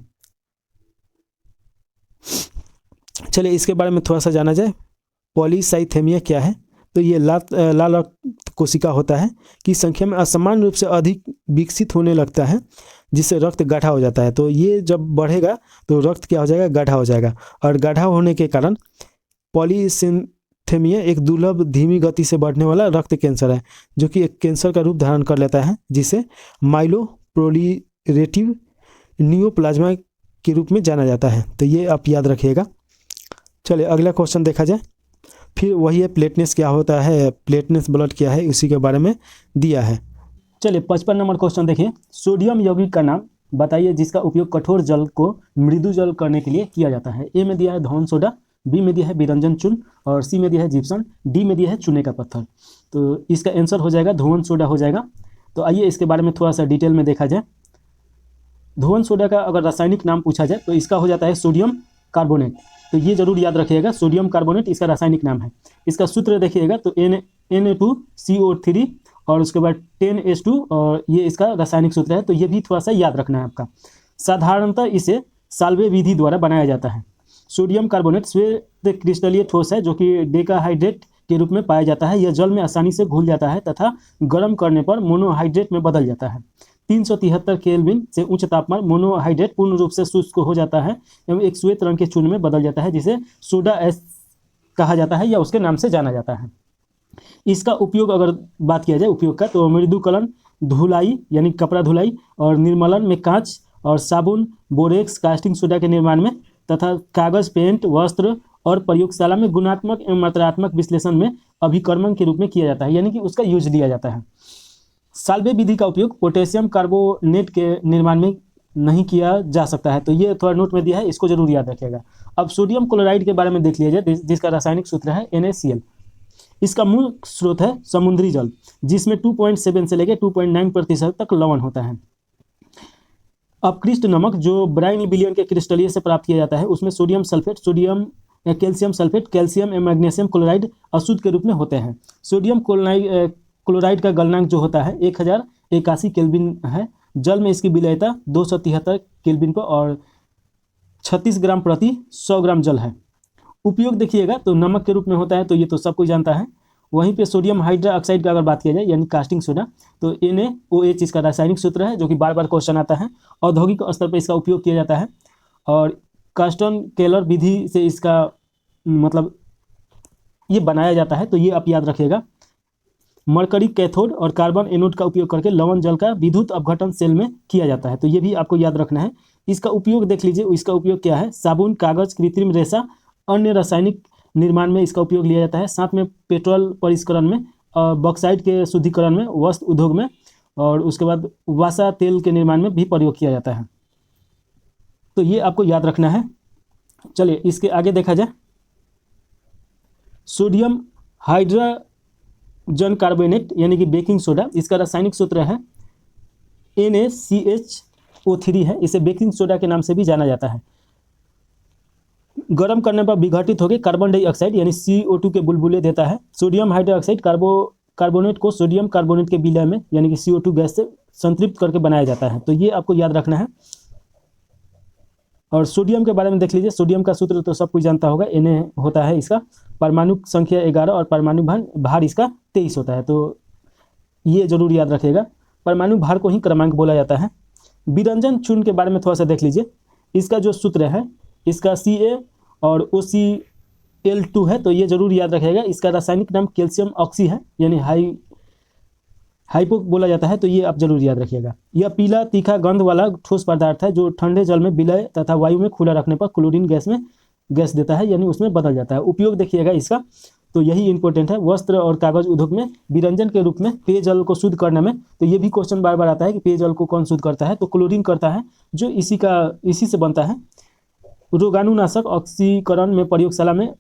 चलिए इसके बारे में थोड़ा सा जाना जाए, पॉलीसाइथेमिया क्या है? तो ये लाल रक्त कोशिका होता है कि संख्या में असमान रूप से अधिक विकसित होने लगता है, जिससे रक्त गाढ़ा हो जाता है। तो ये जब बढ़ेगा तो रक्त क्या हो जाएगा? गाढ़ा हो जाएगा, और गाढ़ा होने के कारण पॉलीसाइथेमिया एक दुर्लभ धीमी गति से बढ़ने वाला रक्त कैंसर है, जो कि एक कैंसर का रूप धारण कर लेता है, जिसे माइलोप्रोलिफरेटिव नियोप्लाज्मा के रूप में जाना जाता है। तो ये आप याद रखिएगा। चलिए अगला क्वेश्चन देखा जाए, फिर वही है प्लेटनेस क्या होता है, प्लेटनेस ब्लड क्या है, उसी के बारे में दिया है। चलिए 55 नंबर क्वेश्चन देखिए, सोडियम यौगिक का नाम बताइए जिसका उपयोग कठोर जल को मृदु जल करने के लिए किया जाता है? ए में दिया है धौन सोडा, बी में दिया है विरंजन चूर्ण और सी में दिया है जिप्सम, डी में दिया है चूने का पत्थर। तो इसका आंसर हो जाएगा धुवन सोडा हो जाएगा। तो आइए इसके बारे में थोड़ा सा डिटेल में देखा जाए। धुवन सोडा का अगर रासायनिक नाम पूछा जाए तो इसका हो जाता है सोडियम कार्बोनेट। तो ये जरूर याद रखिएगा, सोडियम कार्बोनेट इसका रासायनिक नाम है। इसका सूत्र देखिएगा तो Na2CO3 और उसके बाद 10H2 और ये इसका रासायनिक सूत्र है, तो ये भी थोड़ा सा याद रखना है आपका। साधारणतः इसे साल्वे विधि द्वारा बनाया जाता है। सोडियम कार्बोनेट श्वेत क्रिस्टलीय ठोस है जो कि डेकाहाइड्रेट के रूप में पाया जाता है। यह जल में आसानी से घुल जाता है तथा गर्म करने पर मोनोहाइड्रेट में बदल जाता है। 373 केल्विन से उच्च तापमान मोनोहाइड्रेट पूर्ण रूप से शुष्क हो जाता है एवं एक श्वेत रंग के चूर्ण में बदल जाता है, जिसे सोडा ऐश कहा जाता है या उसके नाम से जाना जाता है। इसका उपयोग अगर बात किया जाए उपयोग का, तो मृदुकरण, धुलाई यानी कपड़ा धुलाई और निर्मलन में कांच और साबुन, बोरेक्स, कास्टिंग सोडा के निर्माण में तथा कागज, पेंट, वस्त्र और प्रयोगशाला में गुणात्मक एवं मात्रात्मक विश्लेषण में अभिकर्मक के रूप में किया जाता है, यानी कि उसका यूज लिया जाता है। साल्वे विधि का उपयोग पोटेशियम कार्बोनेट के निर्माण में नहीं किया जा सकता है, तो ये थोड़ा नोट में दिया है, इसको जरूर याद रखिएगा। अब सोडियम क्लोराइड के बारे में देख लिया जाए, जिसका रासायनिक सूत्र है NaCl। इसका मूल स्रोत है समुद्री जल, जिसमें 2.7 से लेकर 2.9% तक लवण होता है। अपकृष्ट नमक जो ब्राइन विलियन के क्रिस्टलीय से प्राप्त किया जाता है, उसमें sodium sulphate, sodium calcium sulphate, calcium एवं मैग्नीशियम क्लोराइड अशुद्ध के रूप में होते हैं। सोडियम क्लोराइड का गलनांक जो होता है 1081 केल्विन है। जल में इसकी विलयता 273 केल्विन पर और 36 ग्राम प्रति 100 ग्राम जल है। उपयोग देखिएगा तो नमक के रूप में होता है, तो ये तो सब कोई जानता है। वहीं पे सोडियम हाइड्रोक्साइड का अगर बात किया जाए यानी कास्टिंग सोडा, तो NaOH इसका रासायनिक सूत्र है जो कि बार बार क्वेश्चन आता है। औद्योगिक स्तर पर इसका उपयोग किया जाता है और कास्टन केलर विधि से इसका मतलब ये बनाया जाता है, तो ये आप याद रखिएगा। मरकरी कैथोड और कार्बन एनोड का उपयोग करके लवण जल का विद्युत अपघटन सेल में किया जाता है, तो ये भी आपको याद रखना है। इसका उपयोग देख लीजिए, इसका उपयोग क्या है, साबुन, कागज, कृत्रिम रेशा, अन्य रासायनिक निर्माण में इसका उपयोग लिया जाता है। साथ में पेट्रोल परिष्करण में, बॉक्साइट के शुद्धिकरण में, वस्त्र उद्योग में और उसके बाद वासा तेल के निर्माण में भी प्रयोग किया जाता है, तो ये आपको याद रखना है। चलिए इसके आगे देखा जाए। सोडियम हाइड्रोजन कार्बोनेट यानी कि बेकिंग सोडा, इसका रासायनिक सूत्र है NaCHO3 है। इसे बेकिंग सोडा के नाम से भी जाना जाता है। गर्म करने पर विघटित होकर कार्बन डाइऑक्साइड यानी CO2 के बुलबुले देता है। सोडियम हाइड्रोक्साइड कार्बोनेट को सोडियम कार्बोनेट के विलय में यानी कि CO2 गैस से संतृप्त करके बनाया जाता है, तो ये आपको याद रखना है। और सोडियम के बारे में देख लीजिए। सोडियम का सूत्र तो सब कुछ जानता होगा, Na होता है इसका, परमाणु संख्या 11 और परमाणु भार इसका 23 होता है, तो ये जरूर याद रखिएगा। परमाणु भार को ही क्रमांक बोला जाता है। विरंजन चूर्ण के बारे में थोड़ा सा देख लीजिए। इसका जो सूत्र है, इसका Ca और OCl2 है, तो ये जरूर याद रखिएगा। इसका रासायनिक नाम कैल्शियम ऑक्सी है यानी हाइपो बोला जाता है, तो ये आप जरूर याद रखिएगा। यह पीला तीखा गंध वाला ठोस पदार्थ है जो ठंडे जल में विलय तथा वायु में खुला रखने पर क्लोरीन गैस देता है, यानी उसमें बदल जाता है। उपयोग देखिएगा इसका, तो यही इंपॉर्टेंट है। वस्त्र और कागज उद्योग में विरंजन के रूप में पेयजल को शुद्ध करने में, तो ये भी क्वेश्चन बार बार आता है कि पेयजल को कौन शुद्ध करता है, तो क्लोरीन करता है जो इसी से बनता है। रोगाणुनाशक ऑक्सीकरण में प्रयोगशाला में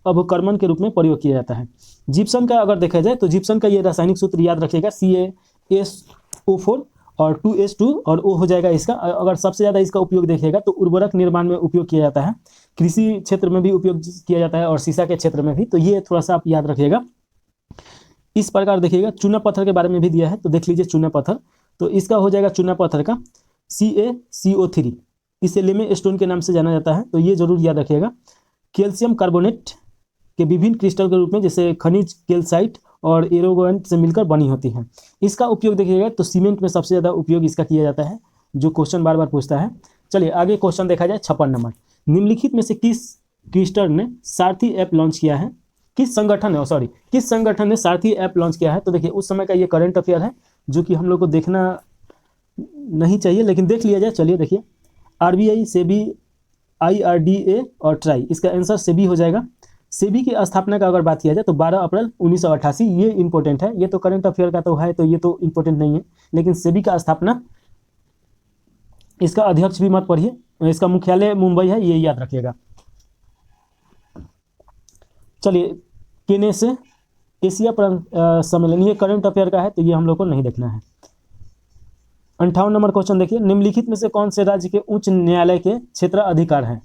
अवकर्मण के रूप में प्रयोग किया जाता है। जिप्सम का अगर देखा जाए तो जिप्सम का ये रासायनिक सूत्र याद रखिएगा, CaSO4 और 2H2 और O हो जाएगा इसका। अगर सबसे ज़्यादा इसका उपयोग देखिएगा तो उर्वरक निर्माण में उपयोग किया जाता है, कृषि क्षेत्र में भी उपयोग किया जाता है और शीशा के क्षेत्र में भी, तो ये थोड़ा सा आप याद रखिएगा। इस प्रकार देखिएगा। चूना पत्थर के बारे में भी दिया है, तो देख लीजिए चूना पत्थर, तो इसका हो जाएगा चूना पत्थर का CaCO3, इसे लेमे स्टोन के नाम से जाना जाता है, तो ये जरूर याद रखिएगा। कैल्शियम कार्बोनेट के विभिन्न क्रिस्टल के रूप में जैसे खनिज कैल्साइट और एरोगोएंट से मिलकर बनी होती हैं। इसका उपयोग देखिएगा तो सीमेंट में सबसे ज़्यादा उपयोग इसका किया जाता है, जो क्वेश्चन बार बार पूछता है। चलिए आगे क्वेश्चन देखा जाए 56 नंबर। निम्नलिखित में से किस क्रिस्टल ने सारथी ऐप लॉन्च किया है? किस संगठन ने सारथी ऐप लॉन्च किया है? तो देखिए उस समय का ये करंट अफेयर है जो कि हम लोग को देखना नहीं चाहिए, लेकिन देख लिया जाए। चलिए देखिए, RBI, सेबी, IRDA और ट्राई, इसका आंसर सेबी हो जाएगा। सेबी की स्थापना का अगर बात किया जाए तो 12 अप्रैल 1988, ये इंपॉर्टेंट है। ये तो करंट अफेयर का तो है, तो ये तो इंपॉर्टेंट नहीं है, लेकिन सेबी का स्थापना, इसका अध्यक्ष भी मत पढ़िए, इसका मुख्यालय मुंबई है, ये याद रखिएगा। चलिए केनेस एशिया सम्मेलन, ये करंट अफेयर का है, तो ये हम लोग को नहीं देखना है। 58 नंबर क्वेश्चन देखिए, निम्नलिखित में से कौन से राज्य के उच्च न्यायालय के क्षेत्र अधिकार हैं?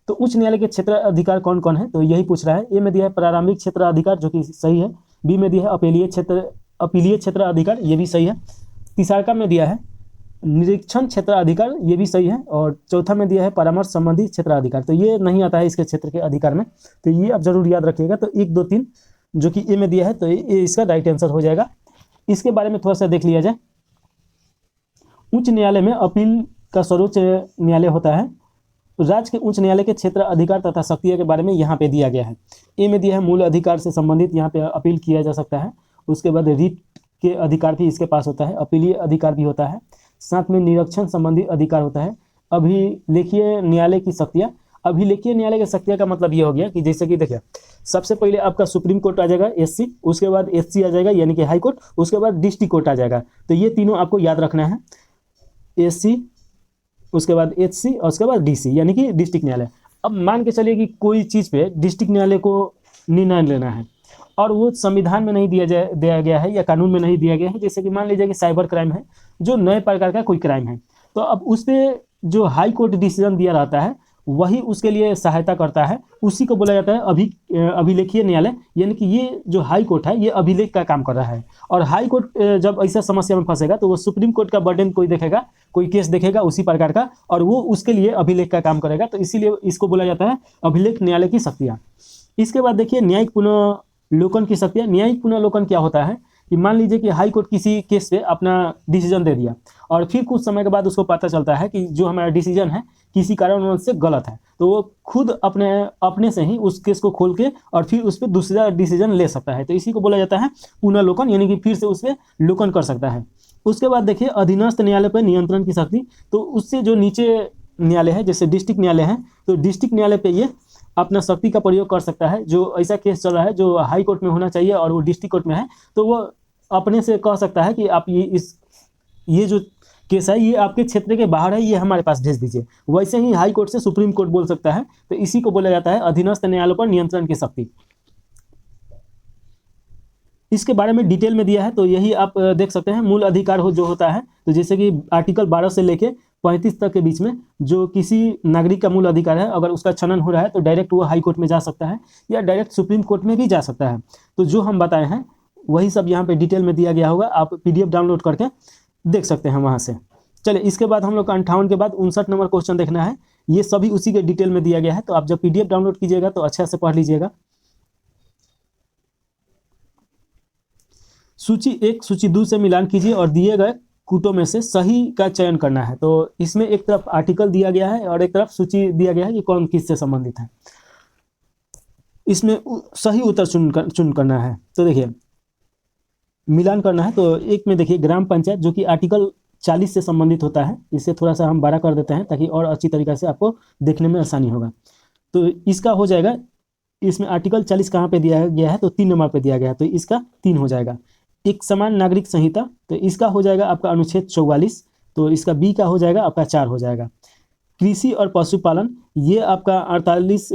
तो उच्च न्यायालय के क्षेत्र अधिकार कौन कौन है, तो यही पूछ रहा है। ए में दिया है प्रारंभिक क्षेत्र अधिकार, जो कि सही है। बी में दिया है अपीलीय क्षेत्र अधिकार, ये भी सही है। तीसरा में दिया है निरीक्षण क्षेत्राधिकार, ये भी सही है। और चौथा में दिया है परामर्श संबंधी क्षेत्राधिकार, तो ये नहीं आता है इसके क्षेत्र के अधिकार में, तो ये आप जरूर याद रखिएगा। तो 1, 2, 3 जो कि ए में दिया है, तो ये इसका राइट आंसर हो जाएगा। इसके बारे में थोड़ा सा देख लिया जाए। उच्च न्यायालय में अपील का सर्वोच्च न्यायालय होता है। राज्य के उच्च न्यायालय के क्षेत्र अधिकार तथा शक्तियों के बारे में यहाँ पे दिया गया है। ए में दिया है मूल अधिकार से संबंधित यहाँ पे अपील किया जा सकता है। उसके बाद रीट के अधिकार भी इसके पास होता है, अपीलीय अधिकार भी होता है, साथ में निरीक्षण संबंधी अधिकार होता है। अभिलेखीय न्यायालय की शक्तियाँ, अभिलेखीय न्यायालय की शक्तियाँ का मतलब ये हो गया कि जैसे कि देखिए, सबसे पहले आपका सुप्रीम कोर्ट आ जाएगा एससी, उसके बाद एससी आ जाएगा यानी कि हाई कोर्ट, उसके बाद डिस्ट्रिक्ट कोर्ट आ जाएगा। तो ये तीनों आपको याद रखना है, एससी, उसके बाद एचसी और उसके बाद डीसी यानी कि डिस्ट्रिक्ट न्यायालय। अब मान के चलिए कि कोई चीज़ पे डिस्ट्रिक्ट न्यायालय को निर्णय लेना है और वो संविधान में नहीं दिया गया है या कानून में नहीं दिया गया है। जैसे कि मान लीजिए कि साइबर क्राइम है, जो नए प्रकार का कोई क्राइम है, तो अब उस पर जो हाई कोर्ट डिसीजन दिया रहता है वही उसके लिए सहायता करता है, उसी को बोला जाता है अभिलेखीय न्यायालय। यानी कि ये जो हाई कोर्ट है ये अभिलेख का काम कर रहा है। और हाई कोर्ट जब ऐसा समस्या में फंसेगा तो वो सुप्रीम कोर्ट का बर्डन कोई देखेगा, कोई केस देखेगा उसी प्रकार का, और वो उसके लिए अभिलेख का काम करेगा। तो इसीलिए इसको बोला जाता है अभिलेख न्यायालय की शक्तियाँ। इसके बाद देखिए न्यायिक पुनर्लोकन की शक्तियाँ। न्यायिक पुनर्लोकन क्या होता है कि मान लीजिए कि हाई कोर्ट किसी केस पे अपना डिसीजन दे दिया और फिर कुछ समय के बाद उसको पता चलता है कि जो हमारा डिसीजन है किसी कारणवश से गलत है, तो वो खुद अपने से ही उस केस को खोल के और फिर उस पर दूसरा डिसीजन ले सकता है। तो इसी को बोला जाता है पुनर्लोकन, यानी कि फिर से उस पर लोकन कर सकता है। उसके बाद देखिए अधीनस्थ न्यायालय पर नियंत्रण की शक्ति। तो उससे जो नीचे न्यायालय है, जैसे डिस्ट्रिक्ट न्यायालय है, तो डिस्ट्रिक्ट न्यायालय पे ये अपना शक्ति का प्रयोग कर सकता है। जो ऐसा केस चल रहा है जो हाई कोर्ट में होना चाहिए और वो डिस्ट्रिक्ट कोर्ट में है, तो वो अपने से कह सकता है कि आप ये जो केस है ये आपके क्षेत्र के बाहर है, ये हमारे पास भेज दीजिए। वैसे ही हाई कोर्ट से सुप्रीम कोर्ट बोल सकता है। तो इसी को बोला जाता है अधीनस्थ न्यायालयों पर नियंत्रण की शक्ति। इसके बारे में डिटेल में दिया है, तो यही आप देख सकते हैं। मूल अधिकार जो होता है, तो जैसे कि आर्टिकल 12 से लेके 35 तक के बीच में जो किसी नागरिक का मूल अधिकार है, अगर उसका छनन हो रहा है तो डायरेक्ट वो हाई कोर्ट में जा सकता है या डायरेक्ट सुप्रीम कोर्ट में भी जा सकता है। तो जो हम बताए हैं वही सब यहाँ पे डिटेल में दिया गया होगा, आप PDF डाउनलोड करके देख सकते हैं वहाँ से। चलिए, इसके बाद हम लोग का 58 के बाद 59 नंबर क्वेश्चन देखना है। ये सभी उसी के डिटेल में दिया गया है, तो आप जब PDF डाउनलोड कीजिएगा तो अच्छे से पढ़ लीजिएगा। सूची 1 सूची 2 से मिलान कीजिए और दिए गए कूटों में से सही का चयन करना है। तो इसमें एक तरफ आर्टिकल दिया गया है और एक तरफ सूची दिया गया है कि कौन किससे संबंधित है। इसमें सही उत्तर चुन करना है। तो देखिए मिलान करना है, तो एक में देखिए ग्राम पंचायत जो कि आर्टिकल 40 से संबंधित होता है। इसे थोड़ा सा हम 12 कर देते हैं ताकि और अच्छी तरीके से आपको देखने में आसानी होगा। तो इसका हो जाएगा, इसमें आर्टिकल 40 कहाँ पे दिया गया है, तो 3 नंबर पे दिया गया है, तो इसका 3 हो जाएगा। एक समान नागरिक संहिता, तो इसका हो जाएगा आपका अनुच्छेद 44, तो इसका बी का हो जाएगा आपका 4 हो जाएगा। कृषि और पशुपालन, ये आपका 48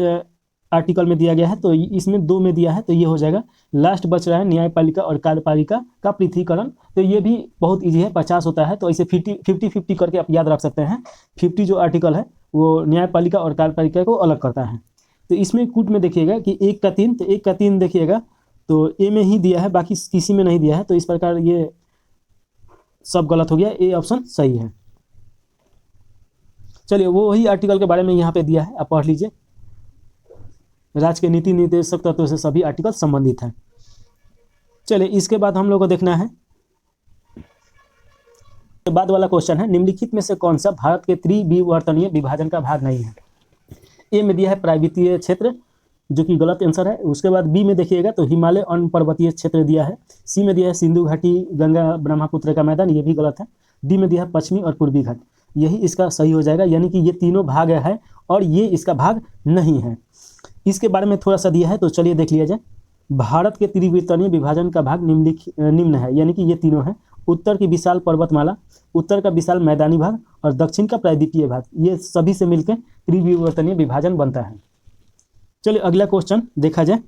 आर्टिकल में दिया गया है, तो इसमें 2 में दिया है, तो ये हो जाएगा। लास्ट बच रहा है न्यायपालिका और कार्यपालिका का पृथकीकरण, तो ये भी बहुत इजी है, 50 होता है, तो इसे 50-50 करके आप याद रख सकते हैं। 50 जो आर्टिकल है वो न्यायपालिका और कार्यपालिका को अलग करता है। तो इसमें कूट में देखिएगा कि 1 का 3, तो 1 का 3 देखिएगा तो ए में ही दिया है, बाकी किसी में नहीं दिया है, तो इस प्रकार ये सब गलत हो गया, ए ऑप्शन सही है। चलिए, वो वही आर्टिकल के बारे में यहाँ पे दिया है, आप पढ़ लीजिए। राज्य के नीति निर्देशक तत्वों से सभी आर्टिकल संबंधित हैं। चलिए, इसके बाद हम लोग को देखना है, के बाद वाला क्वेश्चन है निम्नलिखित में से कौन सा भारत के त्रिविवर्तनीय विभाजन का भाग नहीं है। ए में दिया है प्रायद्वीपीय क्षेत्र, जो कि गलत आंसर है। उसके बाद बी में देखिएगा तो हिमालय अन्य पर्वतीय क्षेत्र दिया है। सी में दिया है सिंधु घाटी गंगा ब्रह्मपुत्र का मैदान, ये भी गलत है। डी में दिया है पश्चिमी और पूर्वी घाट, यही इसका सही हो जाएगा। यानी कि ये तीनों भाग है और ये इसका भाग नहीं है। इसके बारे में थोड़ा सा दिया है, तो चलिए देख लिया जाए। भारत के त्रिविवर्तनीय विभाजन का भाग निम्न है, यानी कि ये तीनों है। उत्तर की विशाल पर्वतमाला, उत्तर का विशाल मैदानी भाग और दक्षिण का प्रायद्वीपीय भाग, ये सभी से मिलकर त्रिविवर्तनीय विभाजन बनता है। चलिए अगला क्वेश्चन देखा जाए।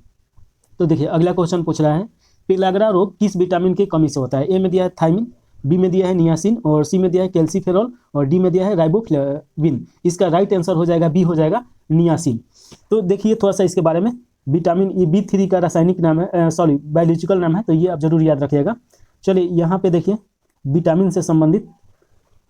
तो देखिए अगला क्वेश्चन पूछ रहा है पेलाग्रा रोग किस विटामिन की कमी से होता है। ए में दिया है थायमिन, बी में दिया है नियासिन और सी में दिया है कैल्सीफेरॉल और डी में दिया है राइबोफ्लेविन। इसका राइट आंसर हो जाएगा बी, हो जाएगा नियासिन। तो देखिए थोड़ा सा इसके बारे में, विटामिन ई B3 का रासायनिक नाम है, बायोलॉजिकल नाम है, तो ये आप जरूर याद रखिएगा। चलिए यहाँ पे देखिए विटामिन से संबंधित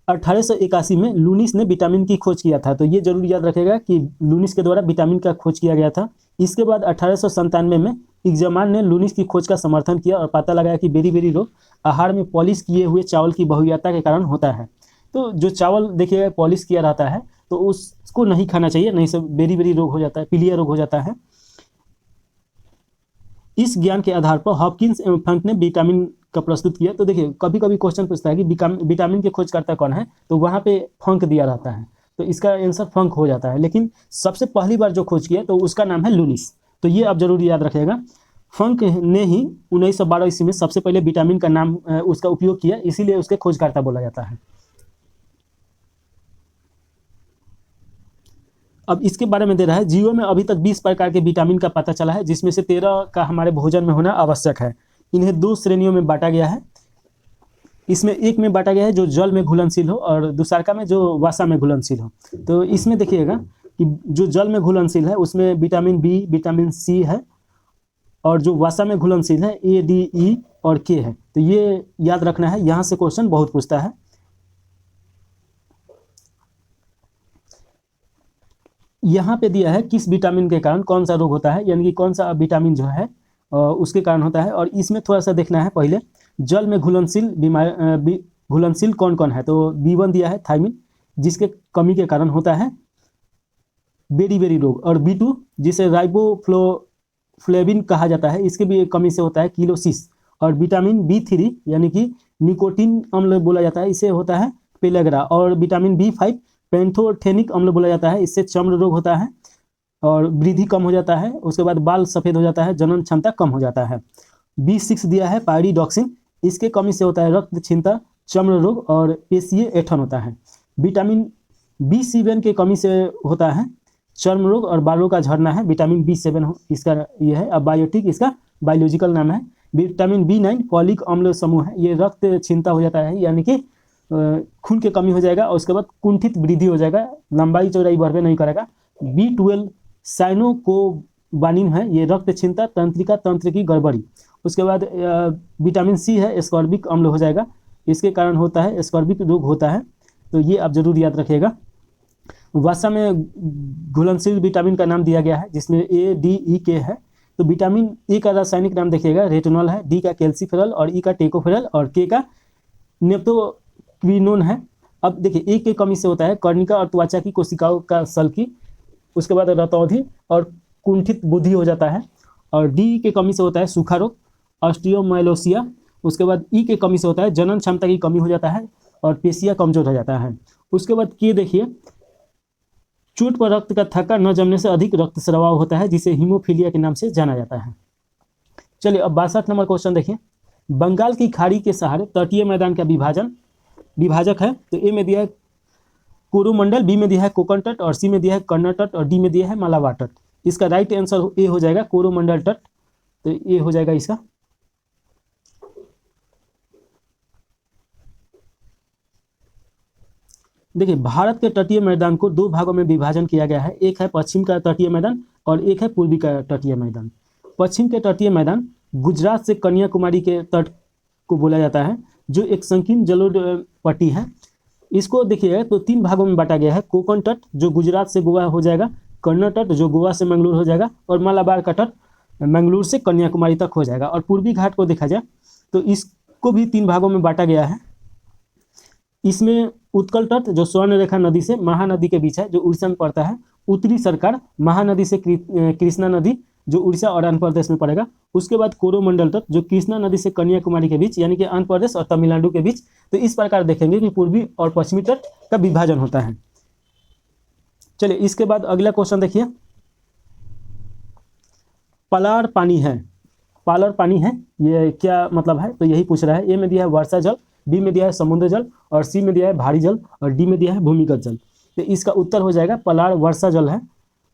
1881 में लूनिस ने विटामिन की खोज किया था, तो ये जरूर याद रखेगा कि लूनिस के द्वारा विटामिन का खोज किया गया था। इसके बाद 1897 में इग्जमान ने लूनिस की खोज का समर्थन किया और पता लगाया कि बेरी रोग आहार में पॉलिश किए हुए चावल की बहुतायत के कारण होता है। तो जो चावल देखिए पॉलिश किया रहता है तो उसको नहीं खाना चाहिए, नहीं से बेरी रोग हो जाता है, पीलिया रोग हो जाता है। इस ज्ञान के आधार पर हॉपकिंस एवं फंक ने विटामिन का प्रस्तुत किया। तो देखिए कभी कभी क्वेश्चन पूछता है कि विटामिन के खोजकर्ता कौन है, तो वहाँ पे फंक दिया रहता है, तो इसका आंसर फंक हो जाता है। लेकिन सबसे पहली बार जो खोज किया तो उसका नाम है लूनिस, तो ये आप जरूर याद रखिएगा। फंक ने ही 1912 ईस्वी में सबसे पहले विटामिन का नाम उसका उपयोग किया, इसीलिए उसके खोजकर्ता बोला जाता है। अब इसके बारे में दे रहा है, जीवों में अभी तक 20 प्रकार के विटामिन का पता चला है, जिसमें से 13 का हमारे भोजन में होना आवश्यक है। इन्हें 2 श्रेणियों में बांटा गया है। इसमें एक में बांटा गया है जो जल में घुलनशील हो और दूसरा में जो वसा में घुलनशील हो। तो इसमें देखिएगा कि जो जल में घुलनशील है उसमें विटामिन बी, विटामिन सी है, और जो वसा में घुलनशील है ए, डी, ई और के है। तो ये याद रखना है, यहाँ से क्वेश्चन बहुत पूछता है। यहाँ पे दिया है किस विटामिन के कारण कौन सा रोग होता है, यानी कि कौन सा विटामिन जो है उसके कारण होता है। और इसमें थोड़ा सा देखना है पहले, जल में घुलनशील कौन कौन है। तो B1 दिया है थायमिन, जिसके कमी के कारण होता है बेरी रोग, और B2 जिसे राइबोफ्लेविन कहा जाता है, इसके भी कमी से होता है किलोसिस। और विटामिन B3 यानी कि निकोटीन अम्ल बोला जाता है, इससे होता है पेलेग्रा। और विटामिन B5 पैंथोथेनिक अम्ल बोला जाता है, इससे चर्म रोग होता है और वृद्धि कम हो जाता है। उसके बाद बाल सफ़ेद हो जाता है, जनन क्षमता कम हो जाता है। B6 दिया है पायरिडॉक्सिन, इसके कमी से होता है रक्त क्षीणता, चर्म रोग और पेशीय ऐंठन होता है। विटामिन B7 के कमी से होता है चर्म रोग और बालों का झड़ना है, विटामिन B7 इसका ये है। अब बायोटिक इसका बायोलॉजिकल नाम है। विटामिन B9 फॉलिक अम्ल समूह है, ये रक्त क्षीणता हो जाता है, यानी कि खून की कमी हो जाएगा और उसके बाद कुंठित वृद्धि हो जाएगा, लंबाई चौड़ाई बढ़वे नहीं करेगा। B12 साइनोकोबानिन है, ये रक्त क्षीणता, तंत्रिका तंत्र की गड़बड़ी। उसके बाद विटामिन C है, एस्कॉर्बिक अम्ल हो जाएगा, इसके कारण होता है एस्कॉर्बिक रोग होता है, तो ये आप जरूर याद रखिएगा। वसा में घुलनशील विटामिन का नाम दिया गया है, जिसमें A, D, E, K है। तो विटामिन ए का रासायनिक नाम देखिएगा रेटिनॉल है, डी का कैल्सीफेरॉल और ई का टेकोफेरॉल और के का नेप्टोक्विनोन है। अब देखिए ए के कमी से होता है कर्णिका और त्वचा की कोशिकाओं का सल्की, उसके बाद रतौंधी और कुंठित बुद्धि हो जाता है। और डी के कमी से होता है सूखा रोग, ऑस्टियोमाइलोसिया। उसके बाद ई के कमी से होता है जनन क्षमता की कमी हो जाता है और पेशिया कमजोर हो जाता है। उसके बाद के देखिए, चोट पर रक्त का थक्का न जमने से अधिक रक्तस्राव होता है, जिसे हीमोफीलिया के नाम से जाना जाता है। चलिए अब 62 नंबर क्वेश्चन देखिए, बंगाल की खाड़ी के सहारे तटीय मैदान का विभाजक है। तो ए में दिया है कोरोमंडल, बी में दिया है कोकण तट और सी में दिया है कन्नड़ तट और डी में दिया है मालाबार तट। इसका राइट आंसर ए हो जाएगा कोरोमंडल तट, तो ये हो जाएगा इसका। देखिए भारत के तटीय मैदान को 2 भागों में विभाजन किया गया है, एक है पश्चिम का तटीय मैदान और एक है पूर्वी का तटीय मैदान। पश्चिम के तटीय मैदान गुजरात से कन्याकुमारी के तट को बोला जाता है, जो एक संकीर्ण जलोढ़ पट्टी है। इसको देखिए तो 3 भागों में बांटा गया है, कोकण तट जो गुजरात से गोवा हो जाएगा, कन्नड़ तट जो गोवा से मंगलूर हो जाएगा और मालाबार का तट मंगलूर से कन्याकुमारी तक हो जाएगा। और पूर्वी घाट को देखा जाए तो इसको भी 3 भागों में बांटा गया है। इसमें उत्कल तट जो स्वर्ण रेखा नदी से महानदी के बीच है, जो उड़ीसा में पड़ता है, उत्तरी सरकार महानदी से कृष्णा नदी जो उड़ीसा और आंध्र प्रदेश में पड़ेगा। उसके बाद कोरोमंडल तट जो कृष्णा नदी से कन्याकुमारी के बीच, यानी कि आंध्र प्रदेश और तमिलनाडु के बीच। तो इस प्रकार देखेंगे कि पूर्वी और पश्चिमी तट का विभाजन होता है। चलिए इसके बाद अगला क्वेश्चन देखिए, पलार पानी है, पालर पानी है, ये क्या मतलब है, तो यही पूछ रहा है। ए में दिया है वर्षा जल, बी में दिया है समुद्र जल और सी में दिया है भारी जल और डी में दिया है भूमिगत जल। तो इसका उत्तर हो जाएगा पलार वर्षा जल है।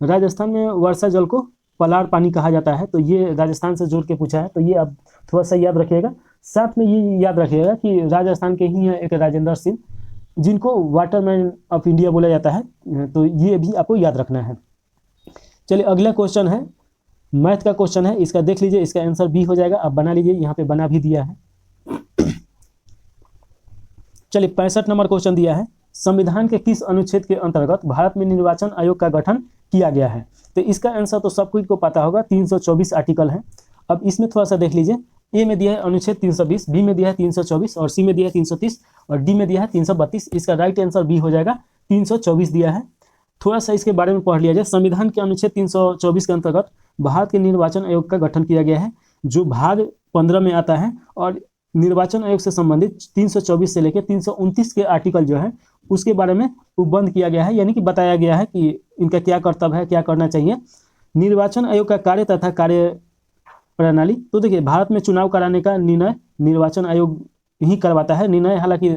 राजस्थान में वर्षा जल को पलार पानी कहा जाता है, तो ये राजस्थान से जोड़ के पूछा है, तो ये आप थोड़ा सा याद रखिएगा। साथ में ये याद रखिएगा कि राजस्थान के ही हैं एक राजेंद्र सिंह, जिनको वाटरमैन ऑफ इंडिया बोला जाता है, तो ये भी आपको याद रखना है। चलिए अगला क्वेश्चन है, मैथ का क्वेश्चन है, इसका देख लीजिए, इसका आंसर बी हो जाएगा। आप बना लीजिए, यहाँ पे बना भी दिया है। चलिए 65 नंबर क्वेश्चन दिया है, संविधान के किस अनुच्छेद के अंतर्गत भारत में निर्वाचन आयोग का गठन किया गया है? तो इसका आंसर तो सब कुछ को पता होगा, 324 आर्टिकल है। अब इसमें थोड़ा सा देख लीजिए, ए में दिया है अनुच्छेद 320, बी में दिया है 324 और सी में दिया है 330 और डी में दिया है 332। इसका राइट आंसर बी हो जाएगा, 324 दिया है। थोड़ा सा इसके बारे में पढ़ लिया जाए। संविधान के अनुच्छेद 324 के अंतर्गत भारत के निर्वाचन आयोग का गठन किया गया है, जो भाग 15 में आता है। और निर्वाचन आयोग से संबंधित 324 से लेकर 329 के आर्टिकल जो है उसके बारे में उपबंध किया गया है, यानी कि बताया गया है कि इनका क्या कर्तव्य है, क्या करना चाहिए। निर्वाचन आयोग का कार्य तथा कार्य प्रणाली, तो देखिए भारत में चुनाव कराने का निर्णय निर्वाचन आयोग ही करवाता है। निर्णय हालांकि